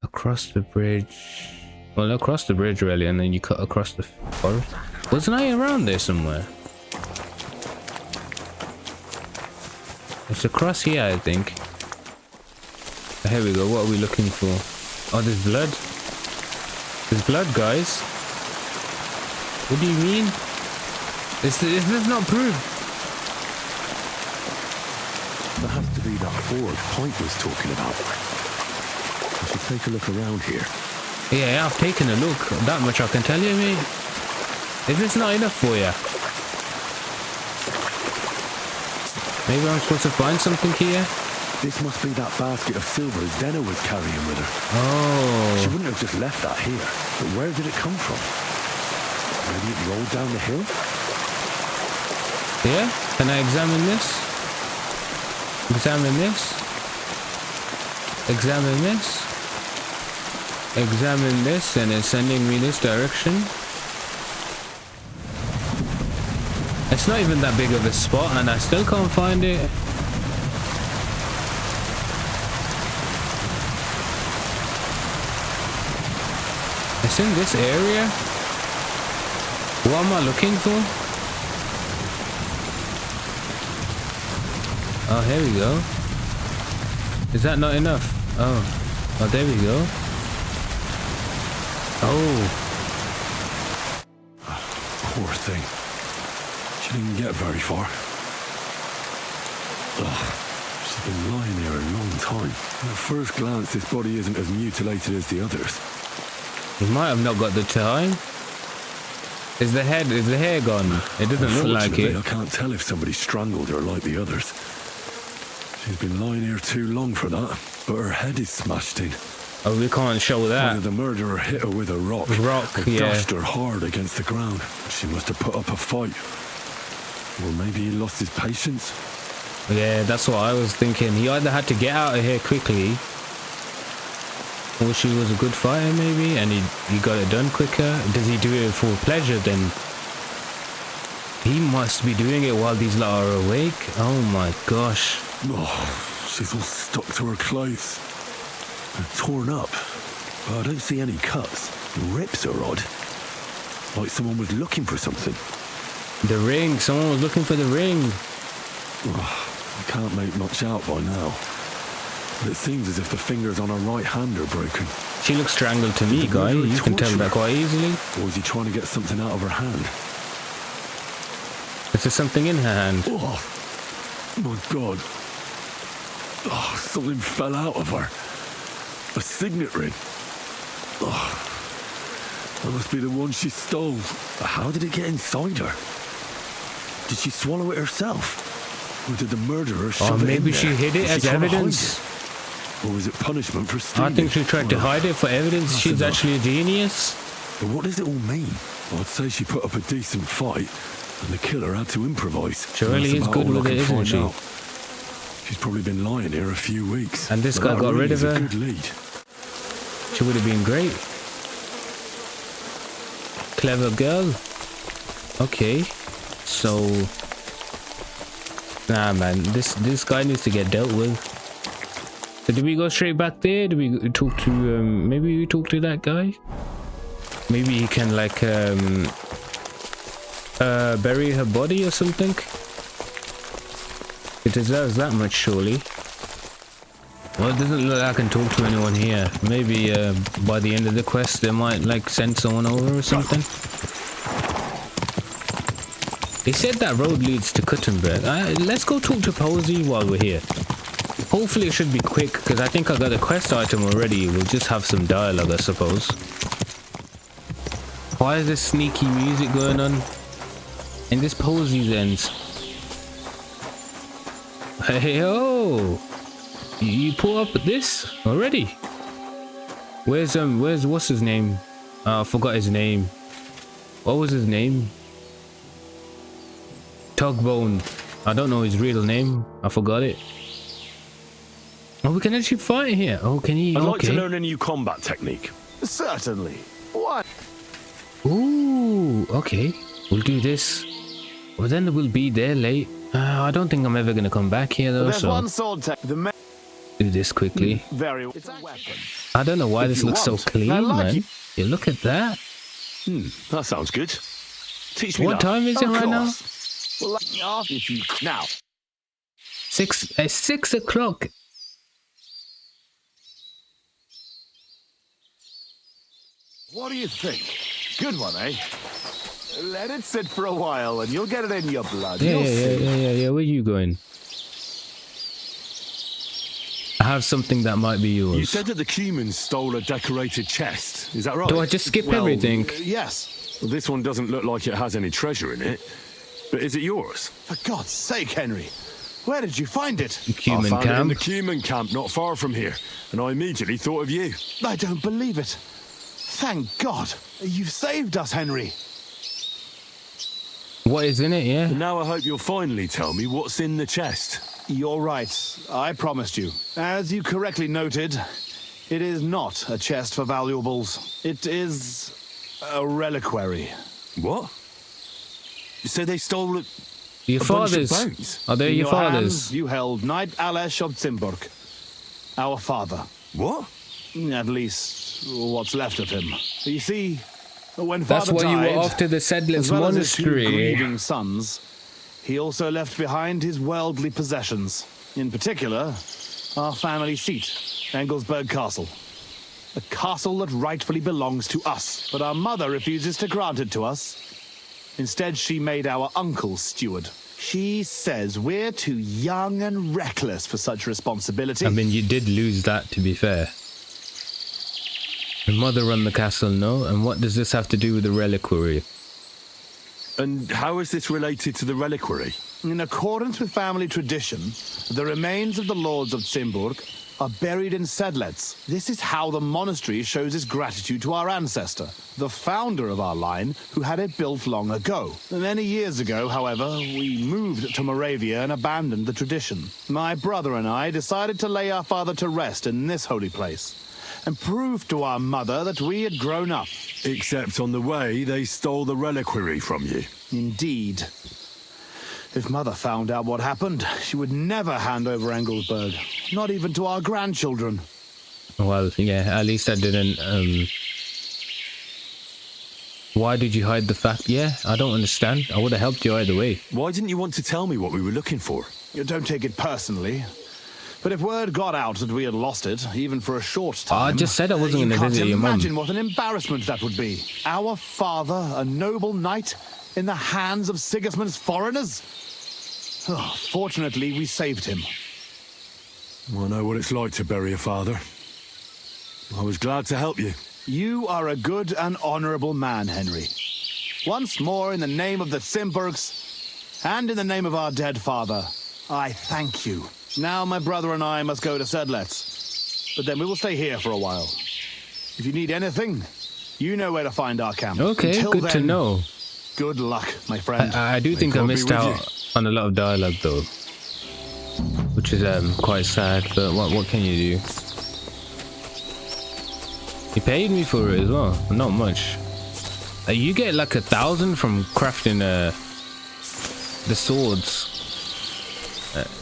Speaker 1: Across the bridge. Well, across the bridge really, and then you cut across the forest. Wasn't I around there somewhere? It's across here, I think. Here we go. What are we looking for? Oh, there's blood. There's blood, guys. What do you mean? Is this not proof?
Speaker 3: That has to be that ford Pint was talking about. I should take a look around here.
Speaker 1: Yeah, I've taken a look. That much I can tell you, mate. Is this not enough for you? Maybe I'm supposed to find something here?
Speaker 3: This must be that basket of silver Zdena was carrying with her.
Speaker 1: Oh.
Speaker 3: She wouldn't have just left that here. But where did it come from? Maybe it rolled down the hill?
Speaker 1: Yeah? Can I examine this? Examine this? examine this. Examine this, and it's sending me this direction. It's not even that big of a spot, and I still can't find it. It's in this area. What am I looking for? Oh, here we go. Is that not enough? Oh, there we go. Oh.
Speaker 3: Poor thing. She didn't get very far. Ugh. She's been lying here a long time. At first glance, this body isn't as mutilated as the others.
Speaker 1: He might have not got the time. Is the hair gone? It doesn't look like it.
Speaker 3: I can't tell if somebody strangled her like the others. She's been lying here too long for that, but her head is smashed in.
Speaker 1: Oh, we can't show that.
Speaker 3: Either the murderer hit her with a rock, or dashed her hard against the ground. She must have put up a fight. Or maybe he lost his patience.
Speaker 1: Yeah, that's what I was thinking. He either had to get out of here quickly, or she was a good fighter maybe, and he got it done quicker. Does he do it for pleasure then? He must be doing it while these lot are awake. Oh my gosh.
Speaker 3: Oh, she's all stuck to her clothes. They're torn up. But I don't see any cuts. The rips are odd. Like someone was looking for something.
Speaker 1: The ring. Someone was looking for the ring.
Speaker 3: Oh, I can't make much out by now. But it seems as if the fingers on her right hand are broken.
Speaker 1: She looks strangled to me, guy. You can tell that quite easily.
Speaker 3: Or is he trying to get something out of her hand?
Speaker 1: Is there something in her hand?
Speaker 3: Oh, my God. Oh, something fell out of her. A signet ring. Oh, that must be the one she stole. How did it get inside her? Did she swallow it herself? Or did the murderer shove it in
Speaker 1: maybe
Speaker 3: there?
Speaker 1: she hid it as evidence.
Speaker 3: Or was it punishment for stealing?
Speaker 1: I think she tried to hide it for evidence.
Speaker 3: That's
Speaker 1: She's
Speaker 3: enough.
Speaker 1: actually a genius.
Speaker 3: But what does it all mean? I'd say she put up a decent fight, and the killer had to improvise.
Speaker 1: She really is good with it, isn't she?
Speaker 3: She's probably been lying here a few weeks.
Speaker 1: And this
Speaker 3: But
Speaker 1: guy
Speaker 3: that
Speaker 1: got
Speaker 3: really
Speaker 1: rid of
Speaker 3: is a
Speaker 1: her.
Speaker 3: good lead.
Speaker 1: She would have been great. Clever girl. Okay. So... Nah, man. This guy needs to get dealt with. So did we go straight back there? Did we talk to... maybe we talk to that guy? Maybe he can, like, bury her body or something? It deserves that much, surely. Well, it doesn't look like I can talk to anyone here. Maybe by the end of the quest they might like send someone over or something. They said that road leads to Kuttenberg. Let's go talk to Posy while we're here. Hopefully it should be quick, because I think I got a quest item already. We'll just have some dialogue, I suppose. Why is this sneaky music going on? And this Posy ends. Hey, oh! You pull up this already? Where's what's his name? I forgot his name. What was his name? Tugbone. I don't know his real name. I forgot it. Oh, we can actually fight here. Oh, can you?
Speaker 3: I'd like to learn a new combat technique.
Speaker 11: Certainly. What?
Speaker 1: Ooh, okay. We'll do this. Well, then we'll be there late. I don't think I'm ever gonna come back here though.
Speaker 11: There's
Speaker 1: So
Speaker 11: one sword
Speaker 1: do this quickly.
Speaker 11: It's a weapon.
Speaker 1: I don't know why
Speaker 11: If
Speaker 1: this
Speaker 11: you
Speaker 1: looks so
Speaker 11: want.
Speaker 1: clean,
Speaker 11: I like
Speaker 1: man.
Speaker 11: it.
Speaker 1: You look at that.
Speaker 3: That sounds good. Teach me
Speaker 1: What
Speaker 3: that.
Speaker 1: time is it
Speaker 11: Of
Speaker 1: right now?
Speaker 11: course. Well, if you now.
Speaker 1: 6 o'clock.
Speaker 11: What do you think? Good one, eh? Let it sit for a while, and you'll get it in your blood.
Speaker 1: Yeah,
Speaker 11: You'll see.
Speaker 1: yeah. Where you going? I have something that might be yours.
Speaker 3: You said that the Cumans stole a decorated chest. Is that right?
Speaker 1: Do I just skip everything?
Speaker 11: Yes.
Speaker 3: Well, this one doesn't look like it has any treasure in it. But is it yours?
Speaker 11: For God's sake, Henry. Where did you find it?
Speaker 3: I
Speaker 1: Cuman
Speaker 3: found it in
Speaker 1: camp.
Speaker 3: the Cuman camp not far from here. And I immediately thought of you.
Speaker 11: I don't believe it. Thank God. You've saved us, Henry.
Speaker 1: What is in it? Yeah.
Speaker 3: And now I hope you'll finally tell me what's in the chest.
Speaker 15: You're right. I promised you. As you correctly noted, it is not a chest for valuables. It is a reliquary.
Speaker 3: What? So they stole
Speaker 1: your father's? Are they your fathers?
Speaker 15: You held Knight Alesh of Zimburg, our father.
Speaker 3: What?
Speaker 15: At least what's left of him. You see, when Father
Speaker 1: That's why
Speaker 15: died,
Speaker 1: you were off to the Sedlitz
Speaker 15: as well as his 2
Speaker 1: monastery.
Speaker 15: grieving sons, he also left behind his worldly possessions. In particular, our family seat, Engelsberg Castle. A castle that rightfully belongs to us, but our mother refuses to grant it to us. Instead, she made our uncle steward. She says we're too young and reckless for such responsibility.
Speaker 1: I mean, you did lose that, to be fair. Your mother run the castle, no? And what does this have to do with the reliquary?
Speaker 3: And how is this related to the reliquary?
Speaker 15: In accordance with family tradition, the remains of the lords of Zimburg are buried in Sedlitz. This is how the monastery shows its gratitude to our ancestor, the founder of our line, who had it built long ago. Many years ago, however, we moved to Moravia and abandoned the tradition. My brother and I decided to lay our father to rest in this holy place and prove to our mother that we had grown up.
Speaker 3: Except on the way, they stole the reliquary from you.
Speaker 15: Indeed. If Mother found out what happened, she would never hand over Engelsberg, not even to our grandchildren.
Speaker 1: Well, yeah, at least I didn't, Why did you hide the fact? Yeah, I don't understand. I would have helped you either way.
Speaker 3: Why didn't you want to tell me what we were looking for?
Speaker 15: You don't take it personally. But if word got out that we had lost it, even for a short time...
Speaker 1: I just said I wasn't going to visit your mum.
Speaker 15: Imagine what an embarrassment that would be. Our father, a noble knight, in the hands of Sigismund's foreigners? Oh, fortunately, we saved him.
Speaker 3: I know what it's like to bury a father. I was glad to help you.
Speaker 15: You are a good and honourable man, Henry. Once more, in the name of the Zimburgs, and in the name of our dead father, I thank you. Now my brother and I must go to Sedlitz, but then we will stay here for a while. If you need anything, you know where to find our camp.
Speaker 1: Okay,
Speaker 15: Until
Speaker 1: good
Speaker 15: then,
Speaker 1: to know.
Speaker 15: Good luck, my friend.
Speaker 1: I do think I missed out on a lot of dialogue, though, which is quite sad. But what can you do? He paid me for it as well, not much. You get like 1,000 from crafting the swords.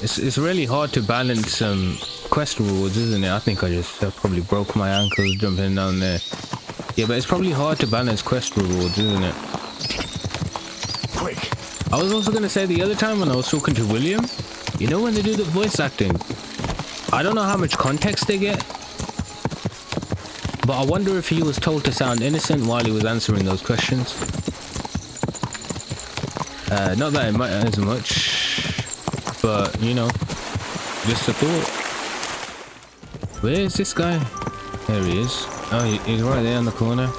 Speaker 1: It's really hard to balance quest rewards, isn't it? I think I just probably broke my ankles jumping down there. Yeah, but it's probably hard to balance quest rewards, isn't it?
Speaker 11: Quick.
Speaker 1: I was also gonna say the other time when I was talking to William, you know when they do the voice acting, I don't know how much context they get, but I wonder if he was told to sound innocent while he was answering those questions. Not that it matters much. But, you know, just a thought. Where is this guy? There he is. Oh, he's right there in the corner.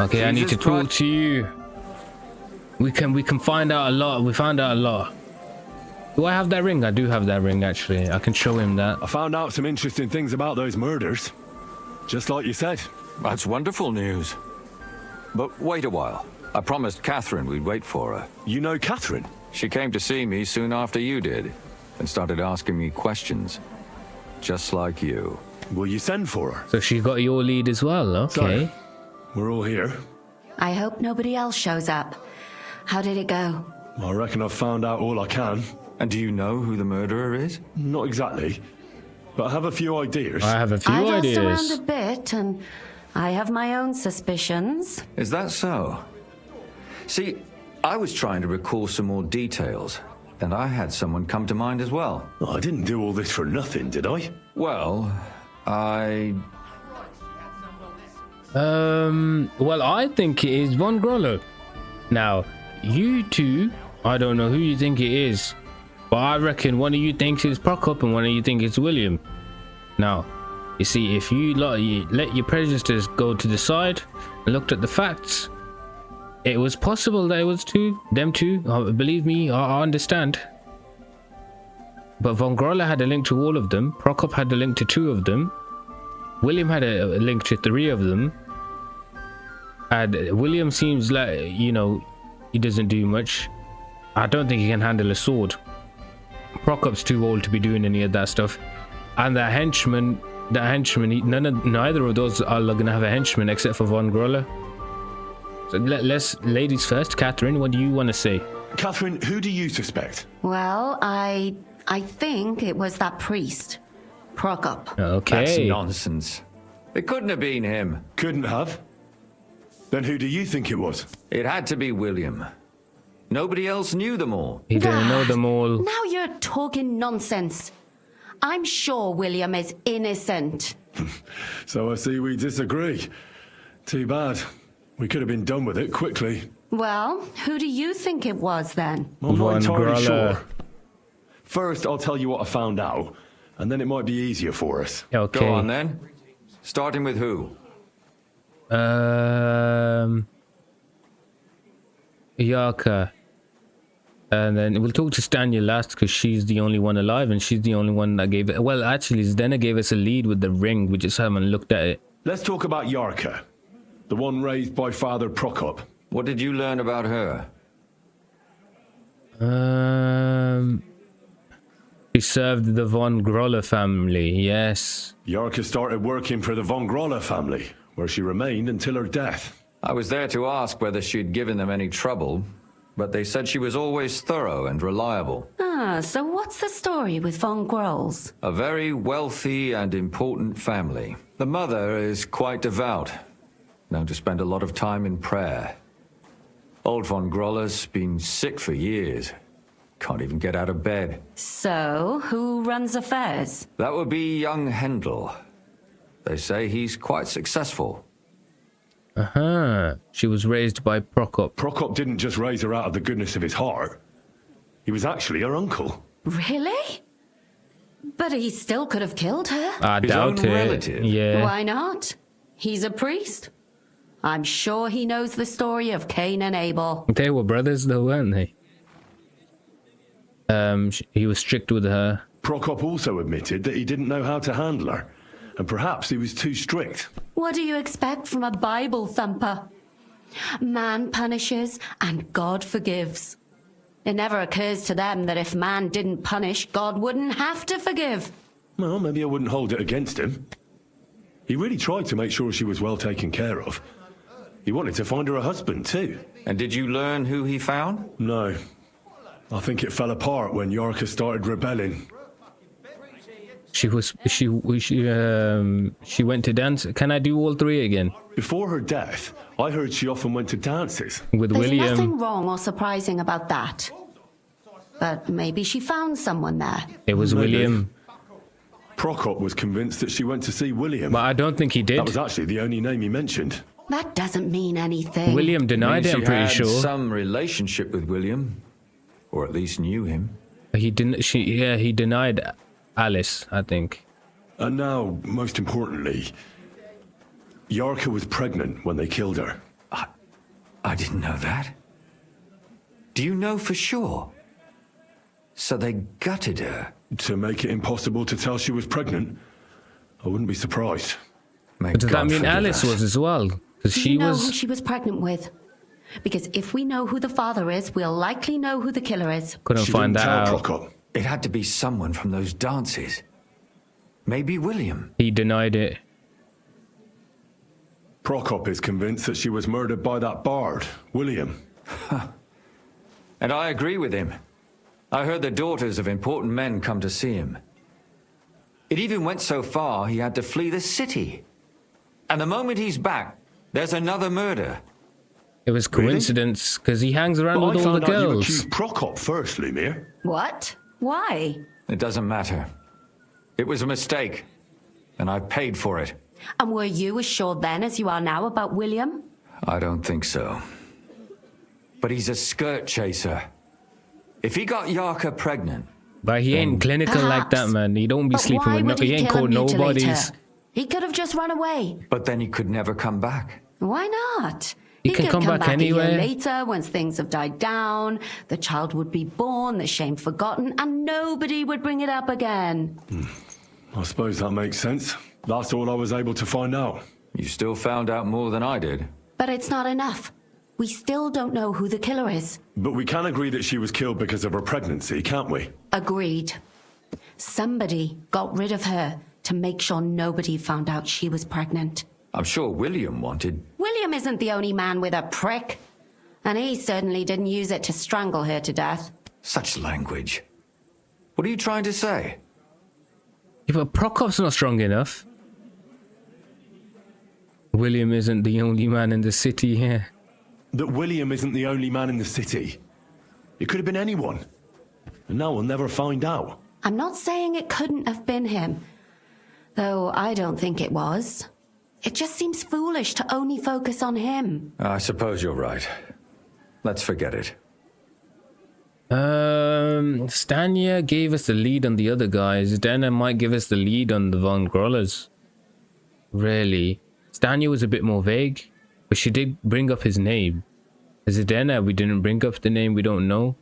Speaker 1: Okay, I need to talk to you. We can find out a lot. We found out a lot. Do I have that ring? I do have that ring, actually. I can show him that.
Speaker 3: I found out some interesting things about those murders. Just like you said.
Speaker 7: That's wonderful news. But wait a while. I promised Katherine we'd wait for her.
Speaker 3: You know Katherine?
Speaker 7: She came to see me soon after you did, and started asking me questions. Just like you.
Speaker 3: Will you send for her?
Speaker 1: So she got your lead as well, okay.
Speaker 3: So, we're all here.
Speaker 4: I hope nobody else shows up. How did it go?
Speaker 3: I reckon I've found out all I can.
Speaker 7: And do you know who the murderer is?
Speaker 3: Not exactly, but I have a few ideas.
Speaker 1: I have a few ideas.
Speaker 4: I've asked around a bit, and I have my own suspicions.
Speaker 7: Is that so? See, I was trying to recall some more details, and I had someone come to mind as well.
Speaker 3: Oh, I didn't do all this for nothing, did I?
Speaker 7: Well,
Speaker 1: well, I think it is Von Grolles. Now, you two, I don't know who you think it is, but I reckon one of you thinks it's Prokop and one of you think it's William. Now, you see, if you let your prejudices go to the side and looked at the facts, it was possible that it was them two. Believe me, I understand. But Von Grolles had a link to all of them. Prokop had a link to 2 of them. William had a link to 3 of them. And William seems like, you know, he doesn't do much. I don't think he can handle a sword. Prokop's too old to be doing any of that stuff. And the henchman, neither of those are gonna have a henchman except for von Grolles. So let's, ladies first. Katherine, what do you want to say?
Speaker 3: Katherine, who do you suspect?
Speaker 4: Well, I think it was that priest, Prokop.
Speaker 1: Okay.
Speaker 7: That's nonsense. It couldn't have been him.
Speaker 3: Couldn't have? Then who do you think it was?
Speaker 7: It had to be William. Nobody else knew them all.
Speaker 1: He didn't know them all.
Speaker 4: Now you're talking nonsense. I'm sure William is innocent.
Speaker 3: So I see we disagree. Too bad. We could have been done with it quickly.
Speaker 4: Well, who do you think it was then?
Speaker 3: I'm not entirely
Speaker 1: Grolles.
Speaker 3: sure. First, I'll tell you what I found out, and then it might be easier for us.
Speaker 1: Okay.
Speaker 7: Go on then. Starting with who?
Speaker 1: Yarka. And then we'll talk to Stanya last because she's the only one alive and she's the only one that gave it. Well, actually, Zdena gave us a lead with the ring. We just haven't looked at it.
Speaker 3: Let's talk about Yarka, the one raised by Father Prokop.
Speaker 7: What did you learn about her?
Speaker 1: She served the von Grolles family, yes.
Speaker 3: Yarka started working for the von Grolles family, where she remained until her death.
Speaker 7: I was there to ask whether she'd given them any trouble, but they said she was always thorough and reliable.
Speaker 4: Ah, so what's the story with von Grolles?
Speaker 7: A very wealthy and important family. The mother is quite devout, known to spend a lot of time in prayer. Old von Grolles been sick for years. Can't even get out of bed.
Speaker 4: So, who runs affairs?
Speaker 7: That would be young Hendel. They say he's quite successful.
Speaker 1: She was raised by Prokop.
Speaker 3: Prokop didn't just raise her out of the goodness of his heart. He was actually her uncle.
Speaker 4: Really? But he still could have killed her.
Speaker 1: I doubt it.
Speaker 7: Relative.
Speaker 1: Yeah.
Speaker 4: Why not? He's a priest. I'm sure he knows the story of Cain and Abel.
Speaker 1: They were brothers though, weren't they? He was strict with her.
Speaker 3: Prokop also admitted that he didn't know how to handle her, and perhaps he was too strict.
Speaker 4: What do you expect from a Bible thumper? Man punishes and God forgives. It never occurs to them that if man didn't punish, God wouldn't have to forgive.
Speaker 3: Well, maybe I wouldn't hold it against him. He really tried to make sure she was well taken care of. He wanted to find her a husband, too.
Speaker 7: And did you learn who he found?
Speaker 3: No. I think it fell apart when Yarka started rebelling.
Speaker 1: She went to dance. Can I do all three again?
Speaker 3: Before her death, I heard she often went to dances.
Speaker 1: With
Speaker 4: There's
Speaker 1: William.
Speaker 4: nothing wrong or surprising about that. But maybe she found someone there.
Speaker 1: It was
Speaker 3: Maybe.
Speaker 1: William.
Speaker 3: Prokop was convinced that she went to see William.
Speaker 1: But I don't think he did.
Speaker 3: That was actually the only name he mentioned.
Speaker 4: That doesn't mean anything.
Speaker 1: William denied it, I'm pretty
Speaker 7: She
Speaker 1: sure.
Speaker 7: had some relationship with William, or at least knew him.
Speaker 1: He didn't. He denied Alice, I think.
Speaker 3: And now, most importantly, Yarka was pregnant when they killed her.
Speaker 7: I didn't know that. Do you know for sure? So they gutted her?
Speaker 3: To make it impossible to tell she was pregnant? I wouldn't be surprised.
Speaker 1: But does that mean Alice was as well? Because
Speaker 4: Do
Speaker 1: she
Speaker 4: you know
Speaker 1: was.
Speaker 4: who she was pregnant with? Because if we know who the father is, we'll likely know who the killer is.
Speaker 1: Couldn't find that out.
Speaker 3: Prokop.
Speaker 7: It had to be someone from those dances. Maybe William.
Speaker 1: He denied it.
Speaker 3: Prokop is convinced that she was murdered by that bard, William.
Speaker 7: And I agree with him. I heard the daughters of important men come to see him. It even went so far he had to flee the city. And the moment he's back, there's another murder.
Speaker 1: It was coincidence because he hangs around
Speaker 3: But
Speaker 1: with
Speaker 3: I
Speaker 1: all the
Speaker 3: found out you
Speaker 1: girls.
Speaker 3: accused Prokop first, Lumir.
Speaker 4: What? Why?
Speaker 7: It doesn't matter. It was a mistake. And I paid for it.
Speaker 4: And were you as sure then as you are now about William?
Speaker 7: I don't think so. But he's a skirt chaser. If he got Yarka pregnant...
Speaker 1: But he ain't clinical like that, man. He don't be
Speaker 4: But
Speaker 1: sleeping
Speaker 4: why
Speaker 1: with no.
Speaker 4: would
Speaker 1: He ain't
Speaker 4: kill
Speaker 1: called
Speaker 4: and mutilate
Speaker 1: nobodies.
Speaker 4: her? He could have just run away.
Speaker 7: But then he could never come back.
Speaker 4: Why not?
Speaker 1: He can
Speaker 4: could
Speaker 1: come back
Speaker 4: a
Speaker 1: anywhere.
Speaker 4: year later, once things have died down, the child would be born, the shame forgotten, and nobody would bring it up again.
Speaker 3: I suppose that makes sense. That's all I was able to find out.
Speaker 7: You still found out more than I did.
Speaker 4: But it's not enough. We still don't know who the killer is.
Speaker 3: But we can agree that she was killed because of her pregnancy, can't we?
Speaker 4: Agreed. Somebody got rid of her to make sure nobody found out she was pregnant.
Speaker 7: I'm sure William wanted...
Speaker 4: William isn't the only man with a prick. And he certainly didn't use it to strangle her to death.
Speaker 7: Such language. What are you trying to say?
Speaker 1: Yeah, but Prokop's not strong enough. William isn't the only man in the city here.
Speaker 3: That William isn't the only man in the city. It could have been anyone. And now we'll never find out.
Speaker 4: I'm not saying it couldn't have been him. Though I don't think it was. It just seems foolish to only focus on him.
Speaker 7: I suppose you're right. Let's forget it.
Speaker 1: Stanya gave us the lead on the other guys. Zdena might give us the lead on the Von Grolles. Really. Stanya was a bit more vague, but she did bring up his name. Zdena, we didn't bring up the name, we don't know.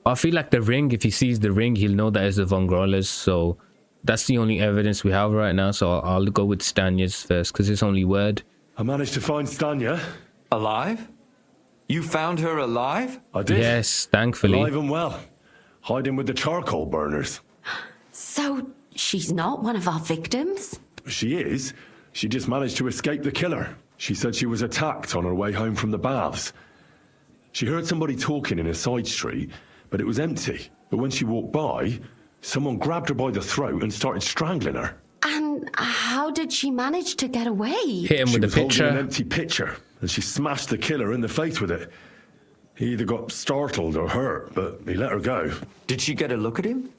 Speaker 1: I feel like the ring, if he sees the ring, he'll know that it's the Von Grolles, so that's the only evidence we have right now, so I'll go with Stanya's first, because it's only word.
Speaker 3: I managed to find Stanya.
Speaker 7: Alive? You found her alive?
Speaker 3: I did.
Speaker 1: Yes, thankfully.
Speaker 3: Alive and well. Hiding with the charcoal burners.
Speaker 4: So, she's not one of our victims?
Speaker 3: She is. She just managed to escape the killer. She said she was attacked on her way home from the baths. She heard somebody talking in a side street, but it was empty. But when she walked by, someone grabbed her by the throat and started strangling her.
Speaker 4: And how did she manage to get away?
Speaker 1: Hit him with a
Speaker 3: She was
Speaker 1: pitcher.
Speaker 3: holding an empty pitcher, and she smashed the killer in the face with it. He either got startled or hurt, but he let her go.
Speaker 7: Did she get a look at him?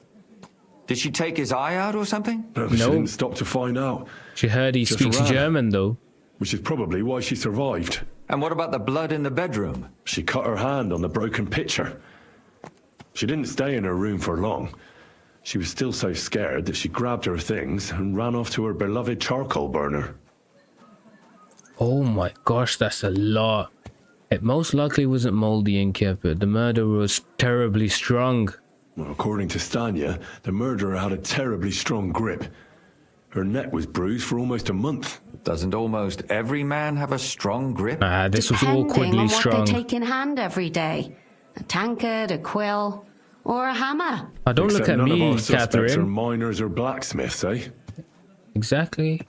Speaker 7: Did she take his eye out or something?
Speaker 3: No, she didn't stop to find out.
Speaker 1: She heard he
Speaker 3: Just
Speaker 1: speaks
Speaker 3: ran.
Speaker 1: German, though.
Speaker 3: Which is probably why she survived.
Speaker 7: And what about the blood in the bedroom?
Speaker 3: She cut her hand on the broken pitcher. She didn't stay in her room for long. She was still so scared that she grabbed her things and ran off to her beloved charcoal burner.
Speaker 1: Oh my gosh, that's a lot. It most likely wasn't Moldy Innkeeper. The murderer was terribly strong.
Speaker 3: Well, according to Stanya, the murderer had a terribly strong grip. Her neck was bruised for almost a month.
Speaker 7: Doesn't almost every man have a strong grip?
Speaker 1: This was
Speaker 4: Depending
Speaker 1: awkwardly
Speaker 4: on what
Speaker 1: strong.
Speaker 4: they take in hand every day. A tankard, a quill, or a hammer.
Speaker 1: Don't look
Speaker 3: Except
Speaker 1: at
Speaker 3: none of
Speaker 1: me,
Speaker 3: our suspects are
Speaker 1: Catherine.
Speaker 3: miners or blacksmiths, eh?
Speaker 1: Exactly.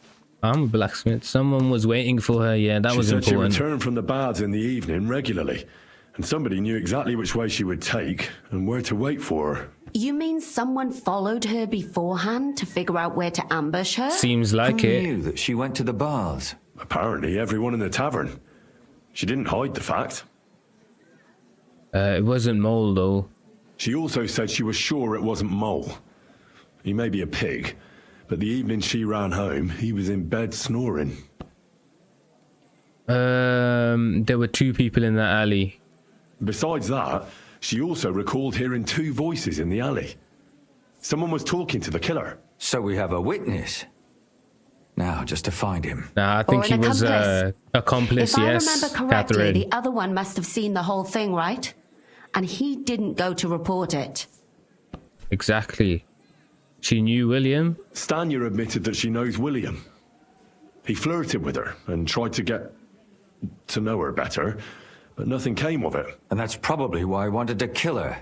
Speaker 1: I'm a blacksmith. Someone was waiting for her. Yeah, that was
Speaker 3: She said
Speaker 1: important.
Speaker 3: she returned from the baths in the evening regularly, and somebody knew exactly which way she would take and where to wait for her.
Speaker 4: You mean someone followed her beforehand to figure out where to ambush her?
Speaker 1: Seems like
Speaker 7: Who
Speaker 1: it.
Speaker 7: knew that she went to the baths?
Speaker 3: Apparently, everyone in the tavern. She didn't hide the fact.
Speaker 1: It wasn't Mole, though.
Speaker 3: She also said she was sure it wasn't Mole. He may be a pig, but the evening she ran home, he was in bed snoring.
Speaker 1: There were two people in that alley.
Speaker 3: Besides that, she also recalled hearing two voices in the alley. Someone was talking to the killer.
Speaker 7: So we have a witness. Now, just to find him.
Speaker 1: Nah, I think
Speaker 4: Or
Speaker 1: he
Speaker 4: an
Speaker 1: was
Speaker 4: accomplice.
Speaker 1: accomplice,
Speaker 4: If I
Speaker 1: yes,
Speaker 4: remember correctly,
Speaker 1: Catherine.
Speaker 4: the other one must have seen the whole thing, right? And he didn't go to report it.
Speaker 1: Exactly. She knew William.
Speaker 3: Stanya admitted that she knows William. He flirted with her and tried to get to know her better, but nothing came of it.
Speaker 7: And that's probably why I wanted to kill her.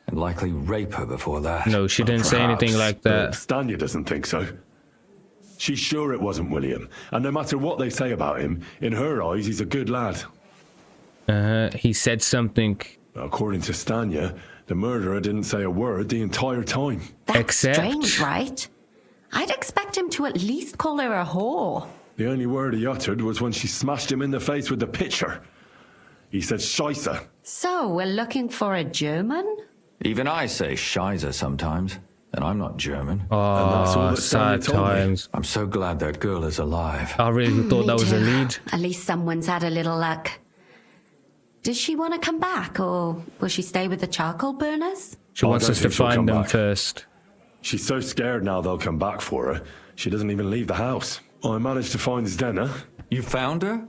Speaker 7: And likely rape her before that.
Speaker 1: No, she didn't say anything like that.
Speaker 3: But Stanya doesn't think so. She's sure it wasn't William, and no matter what they say about him, in her eyes, he's a good lad.
Speaker 1: He said something.
Speaker 3: According to Stanya, the murderer didn't say a word the entire time.
Speaker 4: That's strange, right? I'd expect him to at least call her a whore.
Speaker 3: The only word he uttered was when she smashed him in the face with the pitcher. He said Scheisse.
Speaker 4: So, we're looking for a German?
Speaker 7: Even I say Scheiße sometimes, and I'm not German.
Speaker 1: Oh, sad times.
Speaker 7: I'm so glad that girl is alive.
Speaker 1: I really thought that was a lead.
Speaker 4: At least someone's had a little luck. Does she want to come back, or will she stay with the charcoal burners?
Speaker 1: She wants us to find them first.
Speaker 3: She's so scared now they'll come back for her, she doesn't even leave the house. I managed to find Zdena.
Speaker 7: You found her?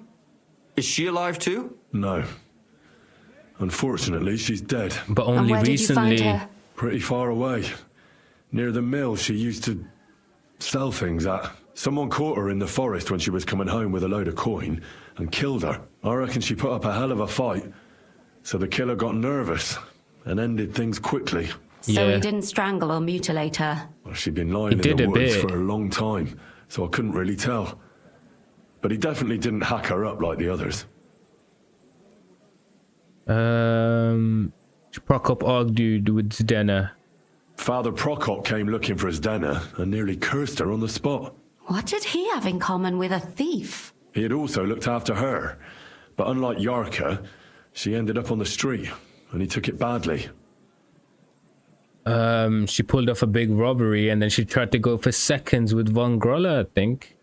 Speaker 7: Is she alive too?
Speaker 3: No. Unfortunately, she's dead.
Speaker 1: But only
Speaker 4: And where did you find
Speaker 1: recently.
Speaker 4: her?
Speaker 3: Pretty far away. Near the mill she used to sell things at. Someone caught her in the forest when she was coming home with a load of coin and killed her. I reckon she put up a hell of a fight. So the killer got nervous and ended things quickly.
Speaker 4: So he didn't strangle or mutilate her?
Speaker 3: Well, she'd been lying in the woods for a long time, so I couldn't really tell. But he definitely didn't hack her up like the others.
Speaker 1: Prokop argued with Zdena.
Speaker 3: Father Prokop came looking for Zdena and nearly cursed her on the spot.
Speaker 4: What did he have in common with a thief?
Speaker 3: He had also looked after her, but unlike Yarka, she ended up on the street, and he took it badly.
Speaker 1: She pulled off a big robbery, and then she tried to go for seconds with Von Grolles, I think.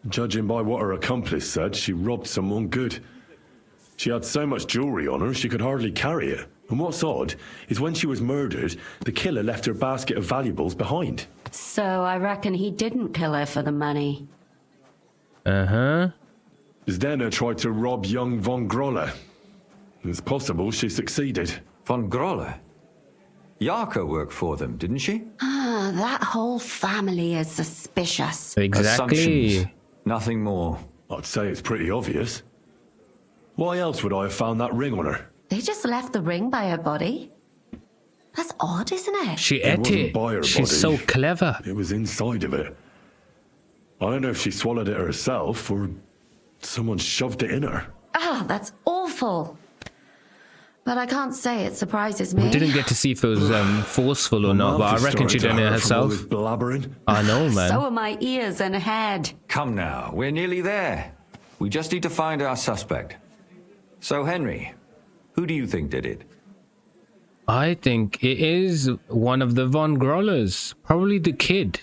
Speaker 3: Judging by what her accomplice said, she robbed someone good. She had so much jewelry on her, she could hardly carry it. And what's odd is when she was murdered, the killer left her basket of valuables behind.
Speaker 4: So I reckon he didn't kill her for the money.
Speaker 1: Uh-huh.
Speaker 3: Zdena tried to rob young Von Grolles. It's possible she succeeded.
Speaker 7: Von Grolles? Yarka worked for them, didn't she?
Speaker 4: Ah, that whole family is suspicious.
Speaker 1: Exactly.
Speaker 7: Assumptions. Nothing more.
Speaker 3: I'd say it's pretty obvious. Why else would I have found that ring on her?
Speaker 4: They just left the ring by her body? That's odd, isn't it?
Speaker 1: She ate it.
Speaker 3: By her
Speaker 1: She's
Speaker 3: body.
Speaker 1: so clever.
Speaker 3: It was inside of it. I don't know if she swallowed it herself or someone shoved it in her.
Speaker 4: Ah, that's awful. But I can't say it surprises me.
Speaker 1: We didn't get to see if it was forceful or not, but I reckon she done it herself.
Speaker 3: Blabbering.
Speaker 1: I know, man.
Speaker 4: So are my ears and head.
Speaker 7: Come now, we're nearly there. We just need to find our suspect. So, Henry, who do you think did it?
Speaker 1: I think it is one of the Von Grolles. Probably the kid.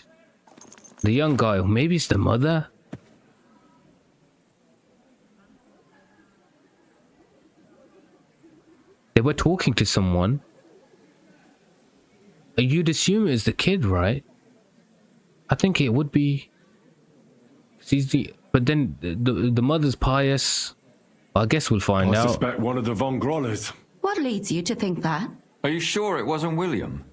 Speaker 1: The young guy. Or maybe it's the mother. They were talking to someone. You'd assume it's the kid, right? I think it would be. But then the mother's pious. I guess we'll find out.
Speaker 3: I suspect one of the Von Grolles.
Speaker 4: What leads you to think that?
Speaker 7: Are you sure it wasn't William?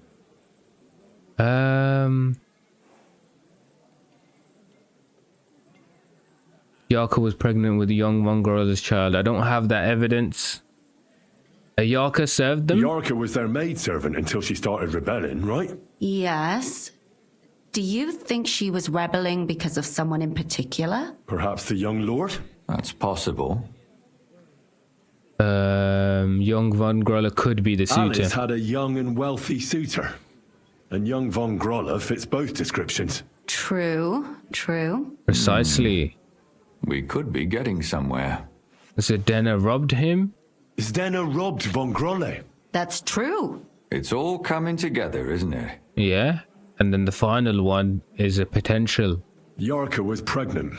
Speaker 1: Yarka was pregnant with a young Von Grolles' child. I don't have that evidence. Yarka served them?
Speaker 3: Yarka was their maidservant until she started rebelling, right?
Speaker 4: Yes. Do you think she was rebelling because of someone in particular?
Speaker 3: Perhaps the young lord?
Speaker 7: That's possible.
Speaker 1: Young Von Grolles could be the suitor.
Speaker 3: Alice had a young and wealthy suitor. And young Von Grolles fits both descriptions.
Speaker 4: True, true.
Speaker 1: Precisely.
Speaker 7: We could be getting somewhere.
Speaker 1: Zdena robbed him?
Speaker 3: Zdena robbed Von Grolles.
Speaker 4: That's true.
Speaker 7: It's all coming together, isn't it?
Speaker 1: Yeah. And then the final one is a potential.
Speaker 3: Yarka was pregnant.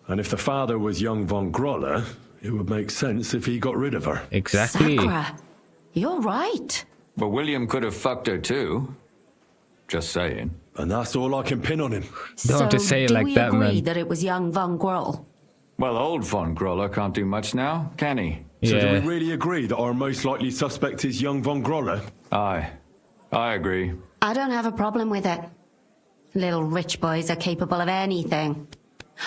Speaker 3: And if the father was young Von Grolles, it would make sense if he got rid of her.
Speaker 1: Exactly.
Speaker 4: Sakura, you're right.
Speaker 7: But William could have fucked her too. Just saying.
Speaker 3: And that's all I can pin on him.
Speaker 1: Don't have to say it like that, man.
Speaker 4: Do we agree that it was young Von Grolles?
Speaker 7: Well, old Von Grolles can't do much now, can he?
Speaker 3: So do we really agree that our most likely suspect is young Von Grolles?
Speaker 7: Aye. I agree.
Speaker 4: I don't have a problem with it. Little rich boys are capable of anything.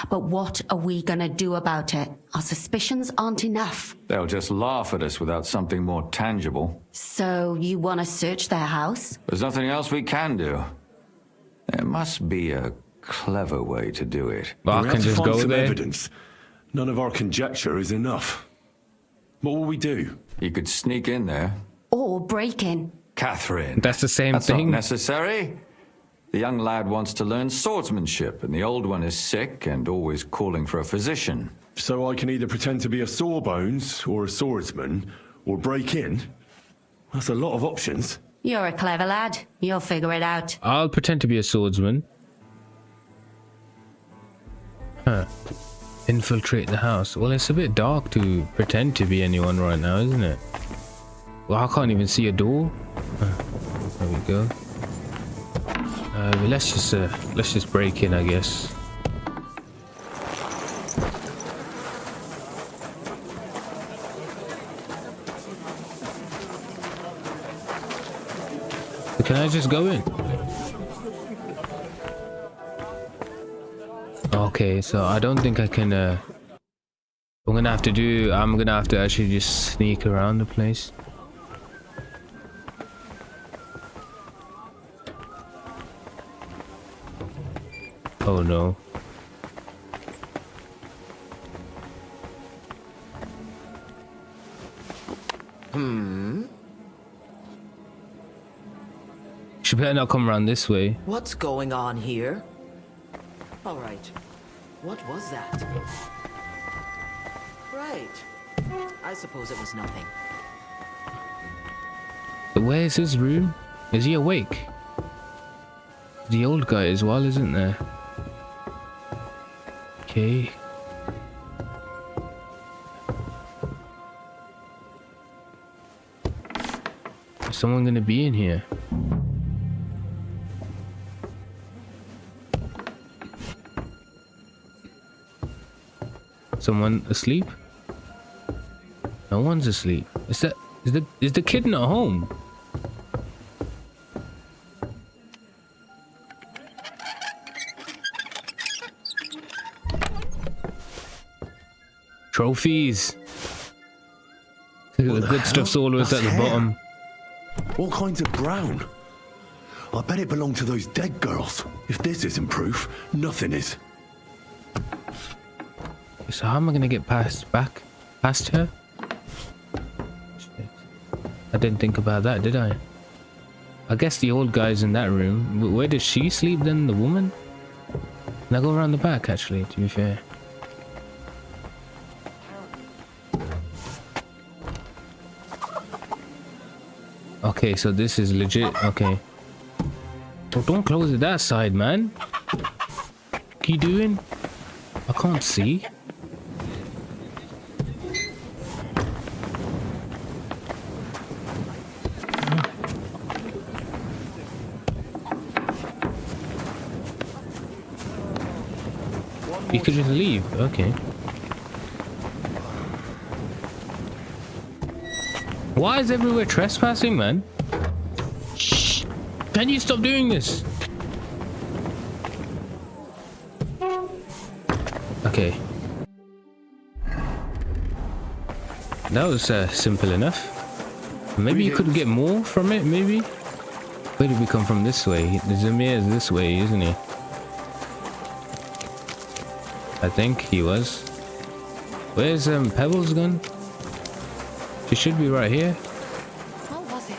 Speaker 4: But what are we gonna do about it? Our suspicions aren't enough.
Speaker 7: They'll just laugh at us without something more tangible.
Speaker 4: So you want to search their house?
Speaker 7: There's nothing else we can do. There must be a clever way to do it.
Speaker 1: Well, I can just go there.
Speaker 3: Evidence. None of our conjecture is enough. What will we do?
Speaker 7: You could sneak in there.
Speaker 4: Or break in.
Speaker 7: Katherine.
Speaker 1: That's the same
Speaker 7: That's
Speaker 1: thing.
Speaker 7: Not necessary. The young lad wants to learn swordsmanship, and the old one is sick and always calling for a physician.
Speaker 3: So I can either pretend to be a sawbones or a swordsman, or break in? That's a lot of options.
Speaker 4: You're a clever lad. You'll figure it out.
Speaker 1: I'll pretend to be a swordsman. Huh. Infiltrate the house. Well, it's a bit dark to pretend to be anyone right now, isn't it? Well, I can't even see a door. There we go. But let's just break in, I guess. Can I just go in? Okay, so I don't think I can. I'm gonna have to actually just sneak around the place. Oh no. She better not come around this way.
Speaker 10: What's going on here? All right. What was that? Right. I suppose it was nothing.
Speaker 1: But where's his room? Is he awake? The old guy as well, isn't there? Okay. Is someone gonna be in here? Someone asleep? No one's asleep. Is the kid not home? Trophies. The good stuff's always at the bottom.
Speaker 3: All kinds of brown. I bet it belonged to those dead girls. If this isn't proof, nothing is.
Speaker 1: So how am I gonna get past her? Shit. I didn't think about that, did I? I guess the old guy's in that room. Where does she sleep then, the woman? Can I go around the back actually, to be fair? Okay, so this is legit. Okay. Oh, don't close it that side, man. What are you doing? I can't see. You could just leave. Okay. Why is everywhere trespassing, man? Shh! Can you stop doing this? Okay. That was simple enough. Maybe you could get more from it, maybe? Where did we come from this way? The Zemir is this way, isn't he? I think he was. Where's Pebbles gone? She should be right here.
Speaker 4: What was it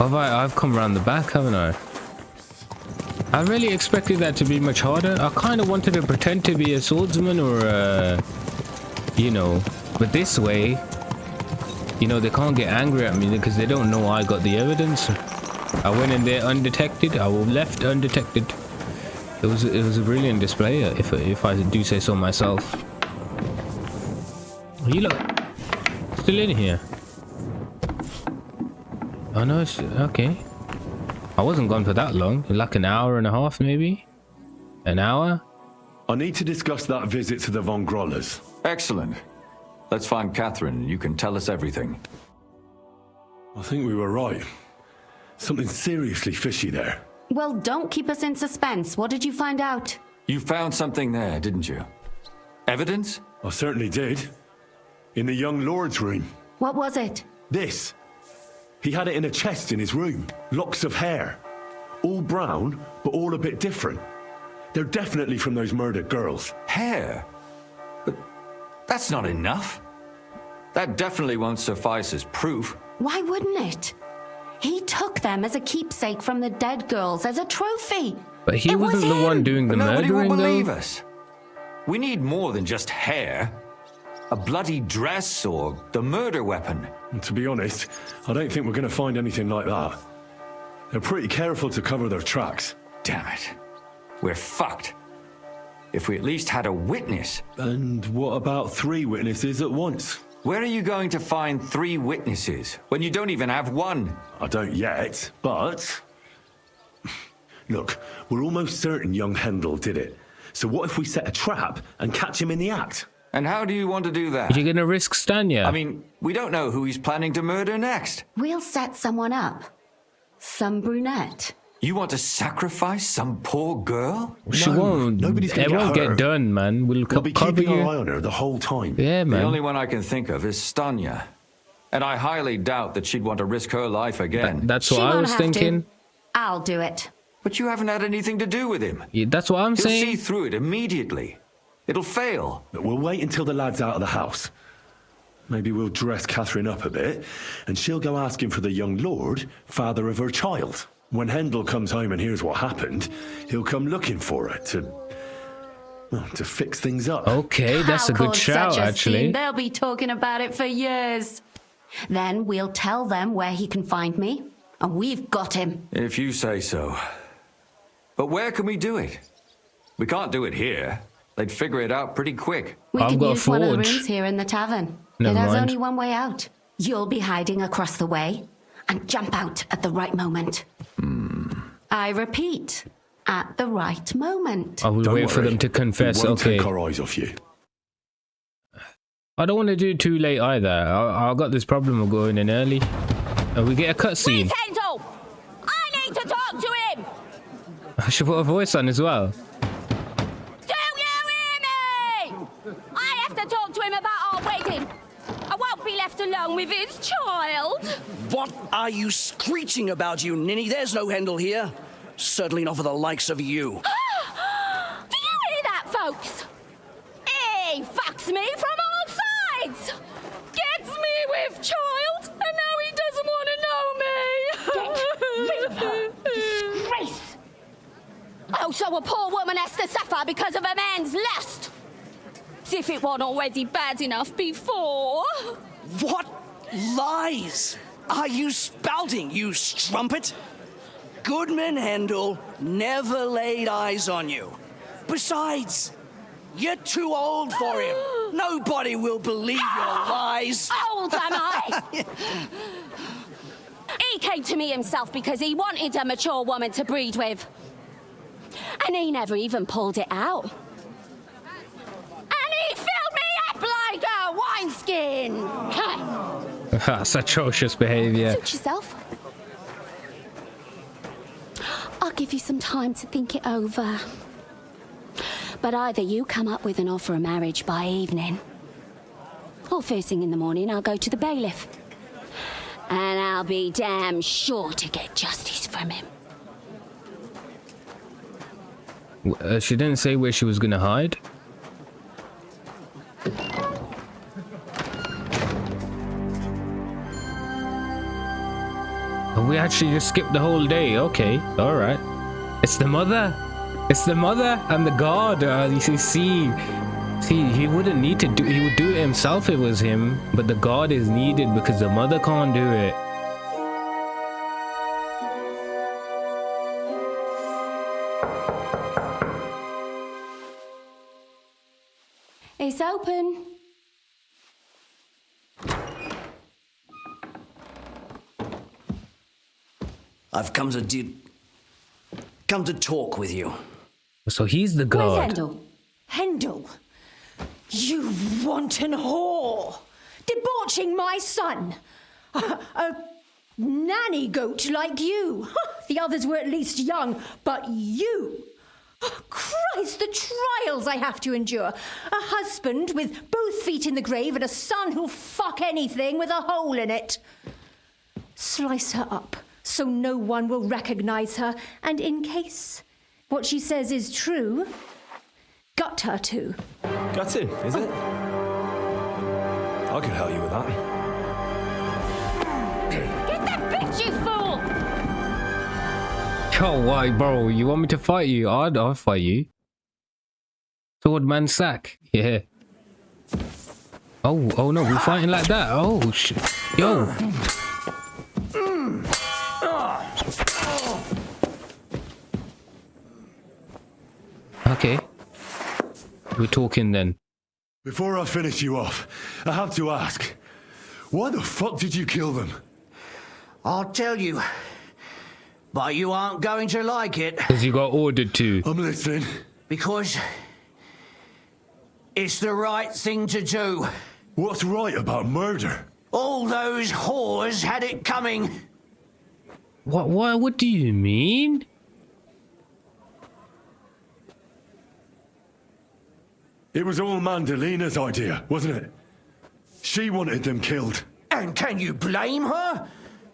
Speaker 4: I wanted?
Speaker 1: I've come around the back, haven't I? I really expected that to be much harder. I kind of wanted to pretend to be a swordsman or you know, but this way, you know, they can't get angry at me because they don't know I got the evidence. I went in there undetected. I was left undetected. It was a brilliant display, if I do say so myself. You look still in here. Oh no, it's okay. I wasn't gone for that long. Like an hour and a half, maybe. An hour.
Speaker 3: I need to discuss that visit to the von Grolles.
Speaker 7: Excellent. Let's find Katherine. You can tell us everything.
Speaker 3: I think we were right. Something seriously fishy there.
Speaker 4: Well, don't keep us in suspense. What did you find out?
Speaker 7: You found something there, didn't you? Evidence?
Speaker 3: I certainly did. In the young lord's room.
Speaker 4: What was it?
Speaker 3: This. He had it in a chest in his room. Locks of hair. All brown, but all a bit different. They're definitely from those murdered girls.
Speaker 7: Hair? But that's not enough. That definitely won't suffice as proof.
Speaker 4: Why wouldn't it? He took them as a keepsake from the dead girls, as a trophy.
Speaker 1: But he wasn't the one doing the murdering,
Speaker 7: Nobody will believe
Speaker 1: though.
Speaker 7: us. We need more than just hair. A bloody dress or the murder weapon.
Speaker 3: And to be honest, I don't think we're going to find anything like that. They're pretty careful to cover their tracks.
Speaker 7: Damn it. We're fucked. If we at least had a witness.
Speaker 3: And what about 3 witnesses at once?
Speaker 7: Where are you going to find 3 witnesses when you don't even have one?
Speaker 3: I don't yet, but... Look, we're almost certain young Hendel did it. So what if we set a trap and catch him in the act?
Speaker 7: And how do you want to do that?
Speaker 1: You're gonna risk Stanya.
Speaker 7: I mean, we don't know who he's planning to murder next.
Speaker 4: We'll set someone up. Some brunette.
Speaker 7: You want to sacrifice some poor girl?
Speaker 1: She won't.
Speaker 3: Nobody's gonna
Speaker 1: It won't
Speaker 3: get
Speaker 1: get done, man. We'll
Speaker 3: be
Speaker 1: cover
Speaker 3: keeping
Speaker 1: you.
Speaker 3: our eye on her the whole time.
Speaker 1: Yeah, man.
Speaker 7: The only one I can think of is Stanya. And I highly doubt that she'd want to risk her life again.
Speaker 1: That's what I was thinking.
Speaker 4: I'll do it.
Speaker 7: But you haven't had anything to do with him.
Speaker 1: Yeah, that's what I'm
Speaker 7: He'll
Speaker 1: saying.
Speaker 7: see through it immediately. It'll fail.
Speaker 3: But we'll wait until the lad's out of the house. Maybe we'll dress Katherine up a bit, and she'll go asking for the young lord, father of her child. When Hendel comes home and hears what happened, he'll come looking for her to fix things up.
Speaker 1: Okay, that's a good
Speaker 4: cause
Speaker 1: shout,
Speaker 4: such a
Speaker 1: actually.
Speaker 4: scene. They'll be talking about it for years. Then we'll tell them where he can find me, and we've got him.
Speaker 7: If you say so. But where can we do it? We can't do it here. They'd figure it out pretty quick.
Speaker 4: We
Speaker 1: I've
Speaker 4: can
Speaker 1: got a
Speaker 4: use one of the
Speaker 1: forge.
Speaker 4: rooms here in the tavern.
Speaker 1: Never
Speaker 4: it has
Speaker 1: mind.
Speaker 4: only one way out. You'll be hiding across the way and jump out at the right moment. I repeat, at the right moment.
Speaker 1: I will
Speaker 3: Don't
Speaker 1: wait for
Speaker 3: worry.
Speaker 1: them to confess.
Speaker 3: We won't
Speaker 1: Okay.
Speaker 3: take our eyes off you.
Speaker 1: I don't want to do it too late either. I got this problem of going in early. And we get a cutscene.
Speaker 16: Hendel! I need to talk to him!
Speaker 1: I should put a voice on as well.
Speaker 16: Do you hear me? I have to talk to him about our wedding. I won't be left alone with his child.
Speaker 17: What are you screeching about, you ninny? There's no Hendel here. Certainly not for the likes of you.
Speaker 16: Do you hear that, folks? He fucks me from all sides. Gets me with child, and now he doesn't want to know me. Disgrace! Oh, so a poor woman has to suffer because of a man's lust. As if it wasn't already bad enough before.
Speaker 17: What lies are you spouting, you strumpet? Goodman Hendel never laid eyes on you. Besides, you're too old for him. Nobody will believe your lies.
Speaker 16: Old am I? He came to me himself because he wanted a mature woman to breed with. And he never even pulled it out. And he filled me up like a wineskin.
Speaker 1: That's atrocious behavior.
Speaker 16: Suit yourself. I'll give you some time to think it over. But either you come up with an offer of marriage by evening, or first thing in the morning I'll go to the bailiff. And I'll be damn sure to get justice from him.
Speaker 1: She didn't say where she was going to hide. Oh, we actually just skipped the whole day. Okay, all right. It's the mother. It's the mother and the god. You see, he wouldn't need to do. He would do it himself if it was him. But the god is needed because the mother can't do it.
Speaker 4: It's open.
Speaker 17: I've come to talk with you.
Speaker 1: So he's the
Speaker 4: Where's
Speaker 1: god.
Speaker 4: Hendel?
Speaker 2: Hendel, you wanton whore! Debauching my son! A nanny goat like you! The others were at least young, but you! Christ, the trials I have to endure! A husband with both feet in the grave and a son who'll fuck anything with a hole in it. Slice her up so no one will recognize her, and in case what she says is true, gut her too.
Speaker 13: Gutting, is it? I could help you with that.
Speaker 16: Get that bitch, you fool!
Speaker 1: Oh, why, bro? You want me to fight you? I'll fight you. Sword man sack. Yeah. Oh no, we're fighting like that. Oh shit. Yo. Okay. We're talking then.
Speaker 3: Before I finish you off, I have to ask, why the fuck did you kill them?
Speaker 10: I'll tell you, but you aren't going to like it.
Speaker 1: Because you got ordered to.
Speaker 3: I'm listening.
Speaker 10: Because it's the right thing to do.
Speaker 3: What's right about murder?
Speaker 10: All those whores had it coming.
Speaker 1: What do you mean?
Speaker 3: It was all Mandalina's idea, wasn't it? She wanted them killed.
Speaker 10: And can you blame her?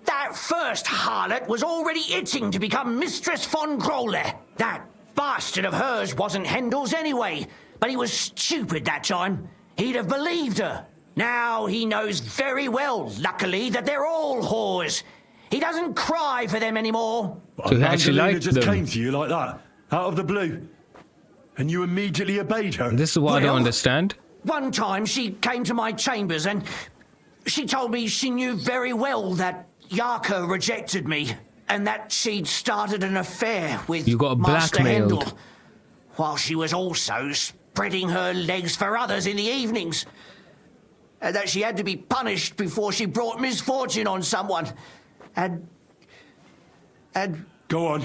Speaker 10: That first harlot was already itching to become Mistress von Grolles. That bastard of hers wasn't Handel's anyway, but he was stupid that time. He'd have believed her. Now he knows very well, luckily, that they're all whores. He doesn't cry for them anymore.
Speaker 1: So he actually liked
Speaker 3: just
Speaker 1: them.
Speaker 3: came to you like that, out of the blue, and you immediately obeyed her.
Speaker 1: This is what I don't understand.
Speaker 10: One time she came to my chambers and she told me she knew very well that Yarka rejected me and that she'd started an affair with
Speaker 1: You got
Speaker 10: Master
Speaker 1: blackmailed.
Speaker 10: Handel, while she was also spreading her legs for others in the evenings. And that she had to be punished before she brought misfortune on someone. And...
Speaker 3: Go on.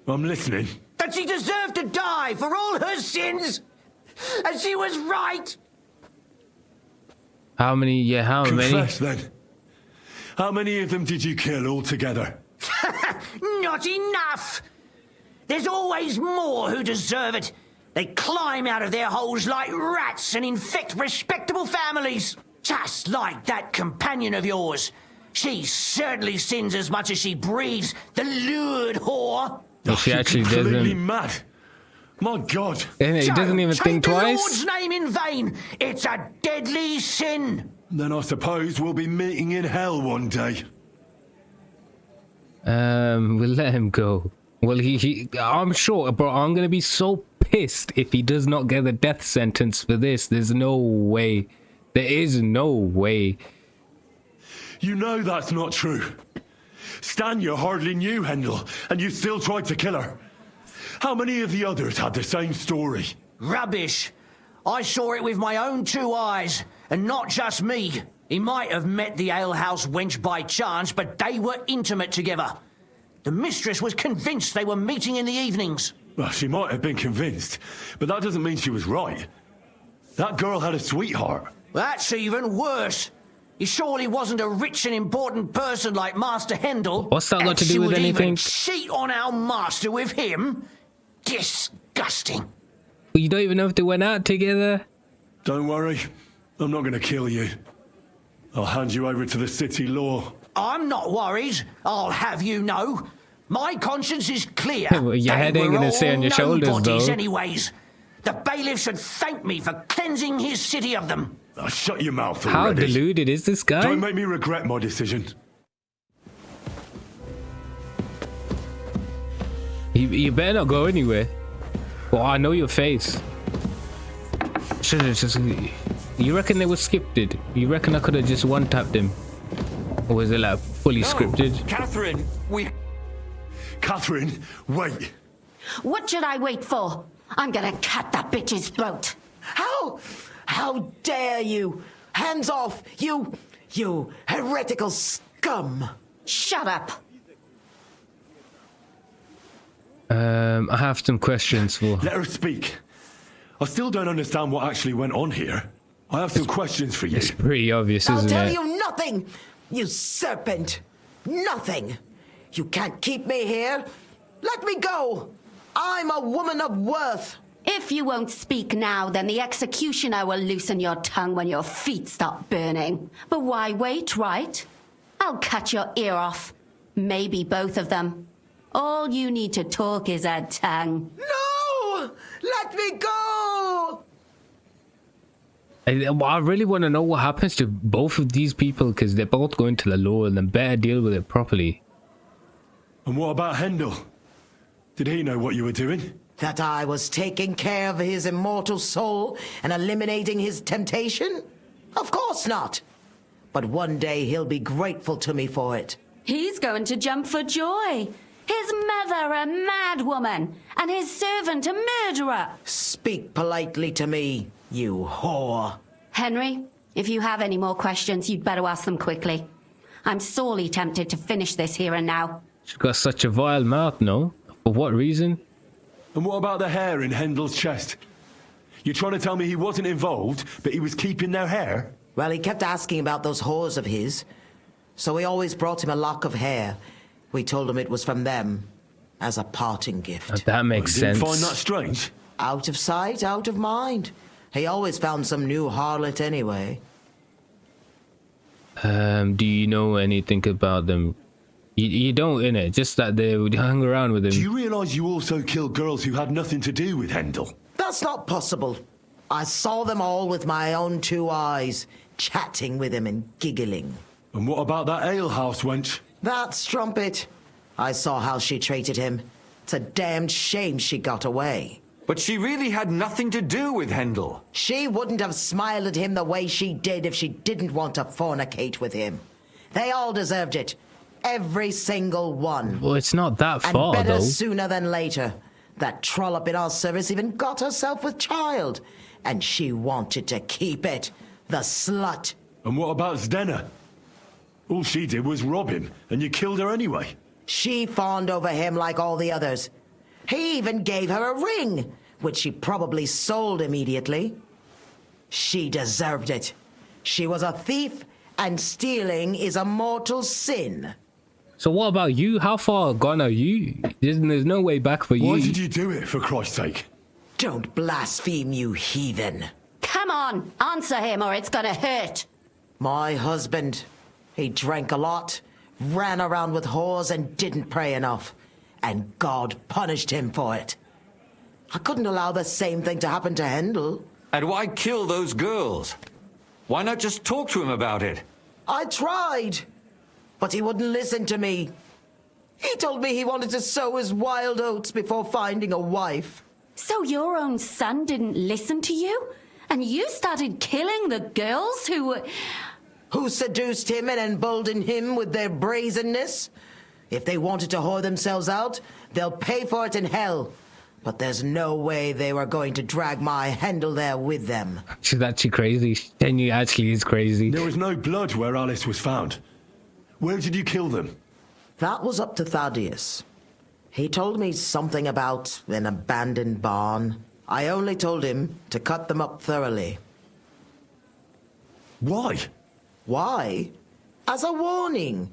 Speaker 3: I'm listening.
Speaker 10: That she deserved to die for all her sins. And she was right.
Speaker 1: How many? Yeah, how
Speaker 3: Confess,
Speaker 1: many?
Speaker 3: then. How many of them did you kill altogether?
Speaker 10: Not enough. There's always more who deserve it. They climb out of their holes like rats and infect respectable families. Just like that companion of yours. She certainly sins as much as she breathes, the lured whore.
Speaker 1: Well, she actually
Speaker 3: completely
Speaker 1: doesn't.
Speaker 3: mad. My God.
Speaker 1: And he doesn't even think
Speaker 10: Take the
Speaker 1: twice.
Speaker 10: Lord's name in vain. It's a deadly sin.
Speaker 3: Then I suppose we'll be meeting in hell one day.
Speaker 1: We'll let him go. Well, I'm sure, bro. I'm gonna be so pissed if he does not get a death sentence for this. There's no way. There is no way.
Speaker 3: You know that's not true. Stanya hardly knew Handel, and you still tried to kill her. How many of the others had the same story?
Speaker 10: Rubbish. I saw it with my own two eyes, and not just me. He might have met the alehouse wench by chance, but they were intimate together. The mistress was convinced they were meeting in the evenings.
Speaker 3: Well, she might have been convinced, but that doesn't mean she was right. That girl had a sweetheart.
Speaker 10: That's even worse. He surely wasn't a rich and important person like Master Handel.
Speaker 1: What's that got
Speaker 10: and
Speaker 1: to
Speaker 10: she
Speaker 1: do with
Speaker 10: would
Speaker 1: anything?
Speaker 10: Even cheat on our master with him? Disgusting.
Speaker 1: You don't even know if they went out together.
Speaker 3: Don't worry. I'm not going to kill you. I'll hand you over to the city law.
Speaker 10: I'm not worried. I'll have you know. My conscience is clear.
Speaker 1: Well, your head ain't gonna stay on your shoulders,
Speaker 10: nobodies
Speaker 1: though.
Speaker 10: anyways. The bailiff should thank me for cleansing his city of them.
Speaker 3: Shut your mouth
Speaker 1: How
Speaker 3: already.
Speaker 1: deluded is this guy?
Speaker 3: Don't make me regret my decision.
Speaker 1: You better not go anywhere. Well, I know your face. Should have just. You reckon they were scripted? You reckon I could have just one-tapped him? Or was it like fully scripted?
Speaker 9: Katherine,
Speaker 3: Katherine, wait.
Speaker 4: What should I wait for? I'm gonna cut that bitch's throat.
Speaker 18: How dare you? Hands off, you heretical scum.
Speaker 4: Shut up.
Speaker 1: I have some questions for.
Speaker 3: Let her speak. I still don't understand what actually went on here. I have some questions for you.
Speaker 1: It's pretty obvious,
Speaker 18: I'll
Speaker 1: isn't
Speaker 18: tell
Speaker 1: it?
Speaker 18: you nothing, you serpent. Nothing. You can't keep me here. Let me go. I'm a woman of worth.
Speaker 4: If you won't speak now, then the executioner will loosen your tongue when your feet stop burning. But why wait, right? I'll cut your ear off. Maybe both of them. All you need to talk is a tongue.
Speaker 18: No! Let me go!
Speaker 1: I really want to know what happens to both of these people because they're both going to the law and then better deal with it properly.
Speaker 3: And what about Handel? Did he know what you were doing?
Speaker 18: That I was taking care of his immortal soul and eliminating his temptation? Of course not. But one day he'll be grateful to me for it.
Speaker 4: He's going to jump for joy. His mother a mad woman, and his servant a murderer.
Speaker 18: Speak politely to me, you whore.
Speaker 4: Henry, if you have any more questions, you'd better ask them quickly. I'm sorely tempted to finish this here and now.
Speaker 1: She's got such a vile mouth, no? For what reason?
Speaker 3: And what about the hair in Handel's chest? You're trying to tell me he wasn't involved, but he was keeping their hair?
Speaker 18: Well, he kept asking about those whores of his, so we always brought him a lock of hair. We told him it was from them, as a parting gift.
Speaker 1: That makes
Speaker 3: You didn't
Speaker 1: sense.
Speaker 3: find that strange?
Speaker 18: Out of sight, out of mind. He always found some new harlot anyway.
Speaker 1: Do you know anything about them? You don't, innit? Just that they would hang around with him.
Speaker 3: Do you realise you also killed girls who had nothing to do with Hendel?
Speaker 18: That's not possible. I saw them all with my own 2 eyes, chatting with him and giggling.
Speaker 3: And what about that alehouse wench?
Speaker 18: That strumpet. I saw how she treated him. It's a damned shame she got away.
Speaker 7: But she really had nothing to do with Hendel.
Speaker 18: She wouldn't have smiled at him the way she did if she didn't want to fornicate with him. They all deserved it. Every single one.
Speaker 1: Well, it's not that far,
Speaker 18: and better
Speaker 1: though.
Speaker 18: Sooner than later. That trollop in our service even got herself with child. And she wanted to keep it. The slut.
Speaker 3: And what about Zdena? All she did was rob him, and you killed her anyway.
Speaker 18: She fawned over him like all the others. He even gave her a ring, which she probably sold immediately. She deserved it. She was a thief, and stealing is a mortal sin.
Speaker 1: So what about you? How far gone are you? There's no way back for you.
Speaker 3: Why did you do it, for Christ's sake?
Speaker 18: Don't blaspheme, you heathen.
Speaker 4: Come on, answer him or it's gonna hurt.
Speaker 18: My husband. He drank a lot, ran around with whores and didn't pray enough. And God punished him for it. I couldn't allow the same thing to happen to Hendel.
Speaker 7: And why kill those girls? Why not just talk to him about it?
Speaker 18: I tried, but he wouldn't listen to me. He told me he wanted to sow his wild oats before finding a wife.
Speaker 4: So your own son didn't listen to you? And you started killing the girls who were...
Speaker 18: Who seduced him and emboldened him with their brazenness? If they wanted to whore themselves out, they'll pay for it in hell. But there's no way they were going to drag my Hendel there with them.
Speaker 1: She's actually crazy. Stanya actually is crazy.
Speaker 3: There was no blood where Alice was found. Where did you kill them?
Speaker 18: That was up to Thaddeus. He told me something about an abandoned barn. I only told him to cut them up thoroughly.
Speaker 3: Why?
Speaker 18: Why? As a warning.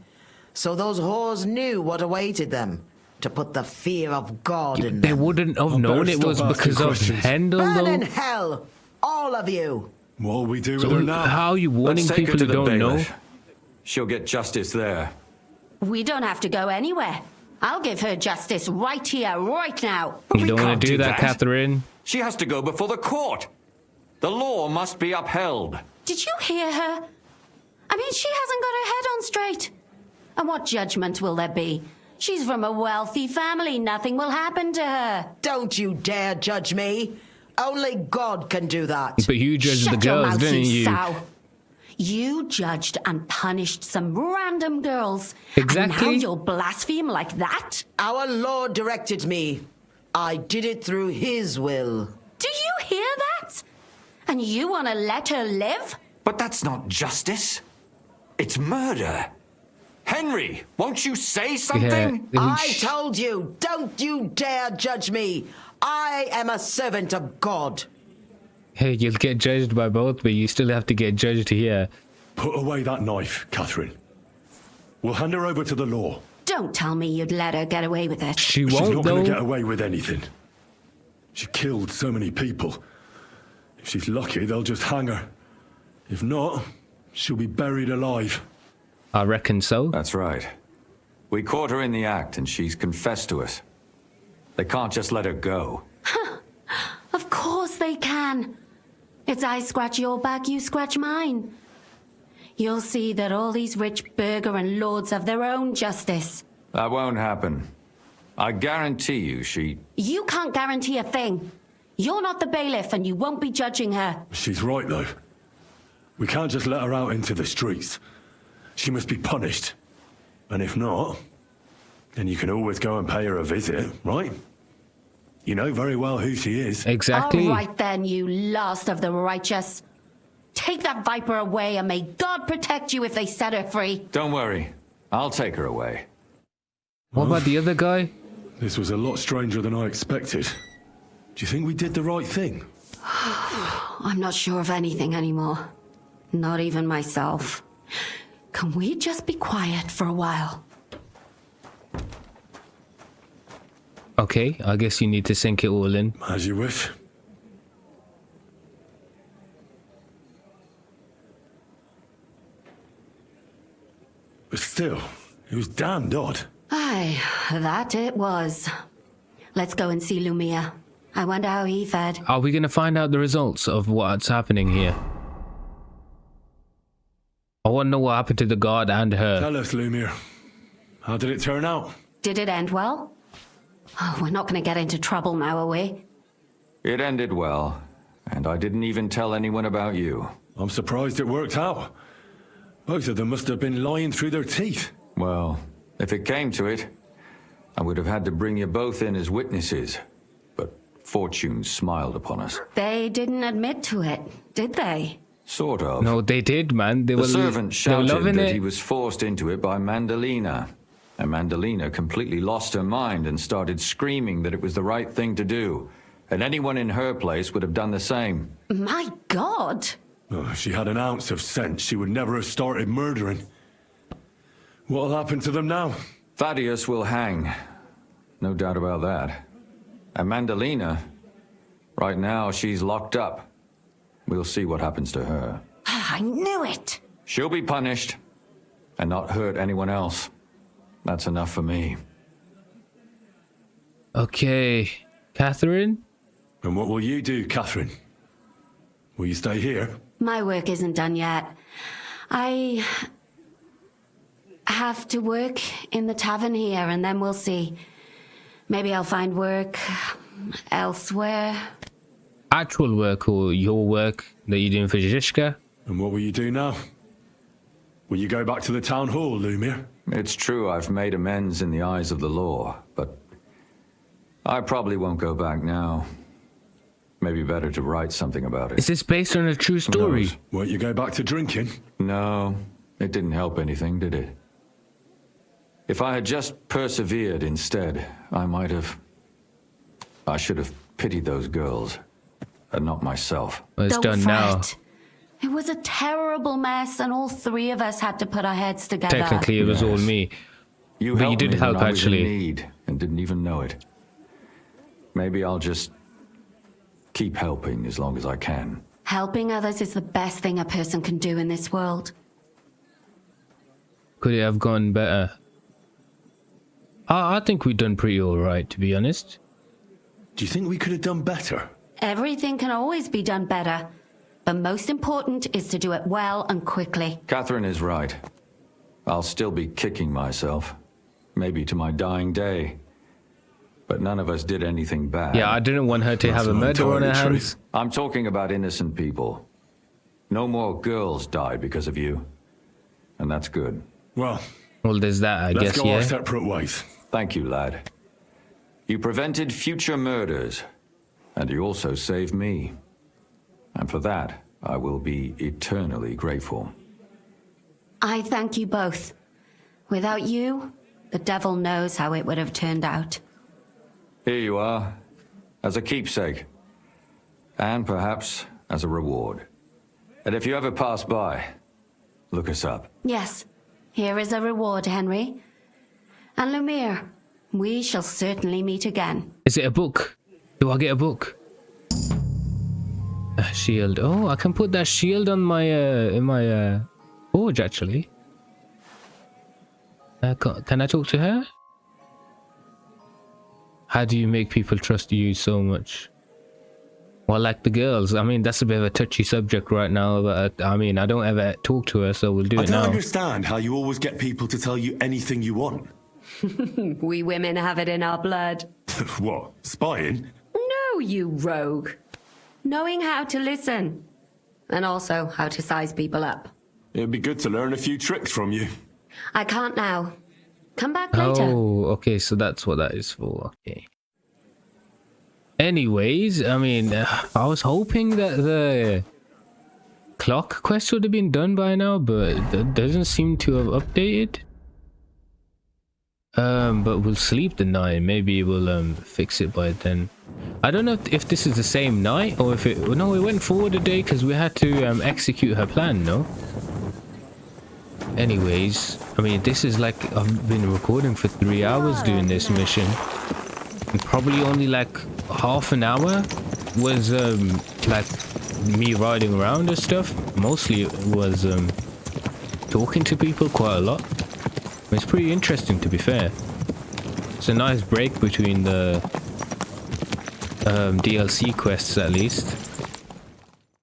Speaker 18: So those whores knew what awaited them. To put the fear of God in them.
Speaker 1: They wouldn't have known it was because of Hendel,
Speaker 18: Burn in
Speaker 1: though.
Speaker 18: hell! All of you!
Speaker 3: What will we do
Speaker 1: So
Speaker 3: with her now?
Speaker 1: how are you warning
Speaker 7: Let's take
Speaker 1: people
Speaker 7: her to
Speaker 1: who
Speaker 7: the
Speaker 1: don't know?
Speaker 7: bailiff. She'll get justice there.
Speaker 4: We don't have to go anywhere. I'll give her justice right here, right now.
Speaker 1: You don't want to do that, Katherine.
Speaker 7: She has to go before the court. The law must be upheld.
Speaker 4: Did you hear her? I mean, she hasn't got her head on straight. And what judgment will there be? She's from a wealthy family. Nothing will happen to her.
Speaker 18: Don't you dare judge me. Only God can do that.
Speaker 1: But you judged
Speaker 4: Shut
Speaker 1: the
Speaker 4: your
Speaker 1: girls,
Speaker 4: mouth,
Speaker 1: didn't you?
Speaker 4: sow. You judged and punished some random girls.
Speaker 1: Exactly.
Speaker 4: And now you'll blaspheme like that?
Speaker 18: Our Lord directed me. I did it through His will.
Speaker 4: Do you hear that? And you want to let her live?
Speaker 7: But that's not justice. It's murder. Henry, won't you say something?
Speaker 1: Yeah.
Speaker 18: I told you, don't you dare judge me. I am a servant of God.
Speaker 1: Hey, you'll get judged by both, but you still have to get judged here.
Speaker 3: Put away that knife, Katherine. We'll hand her over to the law.
Speaker 4: Don't tell me you'd let her get away with it.
Speaker 1: She
Speaker 3: She's
Speaker 1: won't,
Speaker 3: not going
Speaker 1: though.
Speaker 3: to get away with anything. She killed so many people. If she's lucky, they'll just hang her. If not, she'll be buried alive.
Speaker 1: I reckon so.
Speaker 7: That's right. We caught her in the act and she's confessed to us. They can't just let her go.
Speaker 4: Of course they can. It's I scratch your back, you scratch mine. You'll see that all these rich burgher and lords have their own justice.
Speaker 7: That won't happen. I guarantee you she...
Speaker 4: You can't guarantee a thing. You're not the bailiff and you won't be judging her.
Speaker 3: She's right, though. We can't just let her out into the streets. She must be punished. And if not, then you can always go and pay her a visit, right? You know very well who she is.
Speaker 1: Exactly.
Speaker 4: All right then, you last of the righteous. Take that viper away and may God protect you if they set her free.
Speaker 7: Don't worry. I'll take her away.
Speaker 1: What about the other guy?
Speaker 3: This was a lot stranger than I expected. Do you think we did the right thing?
Speaker 4: I'm not sure of anything anymore. Not even myself. Can we just be quiet for a while?
Speaker 1: Okay, I guess you need to sink it all in.
Speaker 3: As you wish. But still, it was damned odd.
Speaker 4: Aye, that it was. Let's go and see Lumiere. I wonder how he fared.
Speaker 1: Are we going to find out the results of what's happening here? I want to know what happened to the guard and her.
Speaker 3: Tell us, Lumiere. How did it turn out?
Speaker 4: Did it end well? Oh, we're not going to get into trouble now, are we?
Speaker 7: It ended well, and I didn't even tell anyone about you.
Speaker 3: I'm surprised it worked out. Both of them must have been lying through their teeth.
Speaker 7: Well, if it came to it, I would have had to bring you both in as witnesses. But fortune smiled upon us.
Speaker 4: They didn't admit to it, did they?
Speaker 7: Sort of.
Speaker 1: No, they did, man.
Speaker 7: The servant shouted that he was forced into it by Mandalina. And Mandalina completely lost her mind and started screaming that it was the right thing to do. And anyone in her place would have done the same.
Speaker 4: My God!
Speaker 3: Oh, if she had an ounce of sense, she would never have started murdering. What'll happen to them now?
Speaker 7: Thaddeus will hang. No doubt about that. And Mandalina, right now she's locked up. We'll see what happens to her.
Speaker 4: I knew it!
Speaker 7: She'll be punished, and not hurt anyone else. That's enough for me.
Speaker 1: Okay, Katherine?
Speaker 3: And what will you do, Katherine? Will you stay here?
Speaker 4: My work isn't done yet. I have to work in the tavern here, and then we'll see. Maybe I'll find work elsewhere.
Speaker 1: Actual work or your work that you're doing for Zizka?
Speaker 3: And what will you do now? Will you go back to the town hall, Lumiere?
Speaker 7: It's true I've made amends in the eyes of the law, but I probably won't go back now. Maybe better to write something about it.
Speaker 1: Is this based on a true story?
Speaker 3: Won't you go back to drinking?
Speaker 7: No, it didn't help anything, did it? If I had just persevered instead, I should have pitied those girls, and not myself.
Speaker 1: Well, it's
Speaker 4: Don't
Speaker 1: done now.
Speaker 4: fret. It was a terrible mess, and all three of us had to put our heads together.
Speaker 1: Technically, it was all me. But you did
Speaker 7: me
Speaker 1: help,
Speaker 7: when I was in
Speaker 1: actually.
Speaker 7: need and didn't even know it. Maybe I'll just keep helping as long as I can.
Speaker 4: Helping others is the best thing a person can do in this world.
Speaker 1: Could it have gone better? I think we've done pretty alright, to be honest.
Speaker 3: Do you think we could have done better?
Speaker 4: Everything can always be done better, but most important is to do it well and quickly.
Speaker 7: Katherine is right. I'll still be kicking myself, maybe to my dying day. But none of us did anything bad.
Speaker 1: Yeah, I didn't want her to have a murder on her hands.
Speaker 7: I'm talking about innocent people. No more girls died because of you. And that's good.
Speaker 3: Well,
Speaker 1: there's that, I
Speaker 3: let's
Speaker 1: guess,
Speaker 3: go
Speaker 1: yeah.
Speaker 3: our separate ways.
Speaker 7: Thank you, lad. You prevented future murders, and you also saved me. And for that, I will be eternally grateful.
Speaker 4: I thank you both. Without you, the devil knows how it would have turned out.
Speaker 7: Here you are, as a keepsake, and perhaps as a reward. And if you ever pass by, look us up.
Speaker 4: Yes, here is a reward, Henry. And Lumiere, we shall certainly meet again.
Speaker 1: Is it a book? Do I get a book? A shield. Oh, I can put that shield on my in my forge, actually. Can I talk to her? How do you make people trust you so much? Well, like the girls. I mean, that's a bit of a touchy subject right now, but I mean, I don't ever talk to her, so we'll do it now.
Speaker 3: I don't understand how you always get people to tell you anything you want.
Speaker 4: We women have it in our blood.
Speaker 3: What? Spying?
Speaker 4: No, you rogue. Knowing how to listen. And also how to size people up.
Speaker 3: It'd be good to learn a few tricks from you.
Speaker 4: I can't now. Come back later.
Speaker 1: Oh, okay, so that's what that is for. Okay. Anyways, I mean, I was hoping that the clock quest would have been done by now, but it doesn't seem to have updated. But we'll sleep the night. Maybe we'll fix it by then. I don't know if this is the same night or if it. No, it went forward a day because we had to execute her plan. No. Anyways, I mean, this is like I've been recording for 3 hours doing this mission. and probably only like half an hour was like me riding around and stuff. Mostly it was talking to people quite a lot. It's pretty interesting, to be fair. It's a nice break between the DLC quests, at least.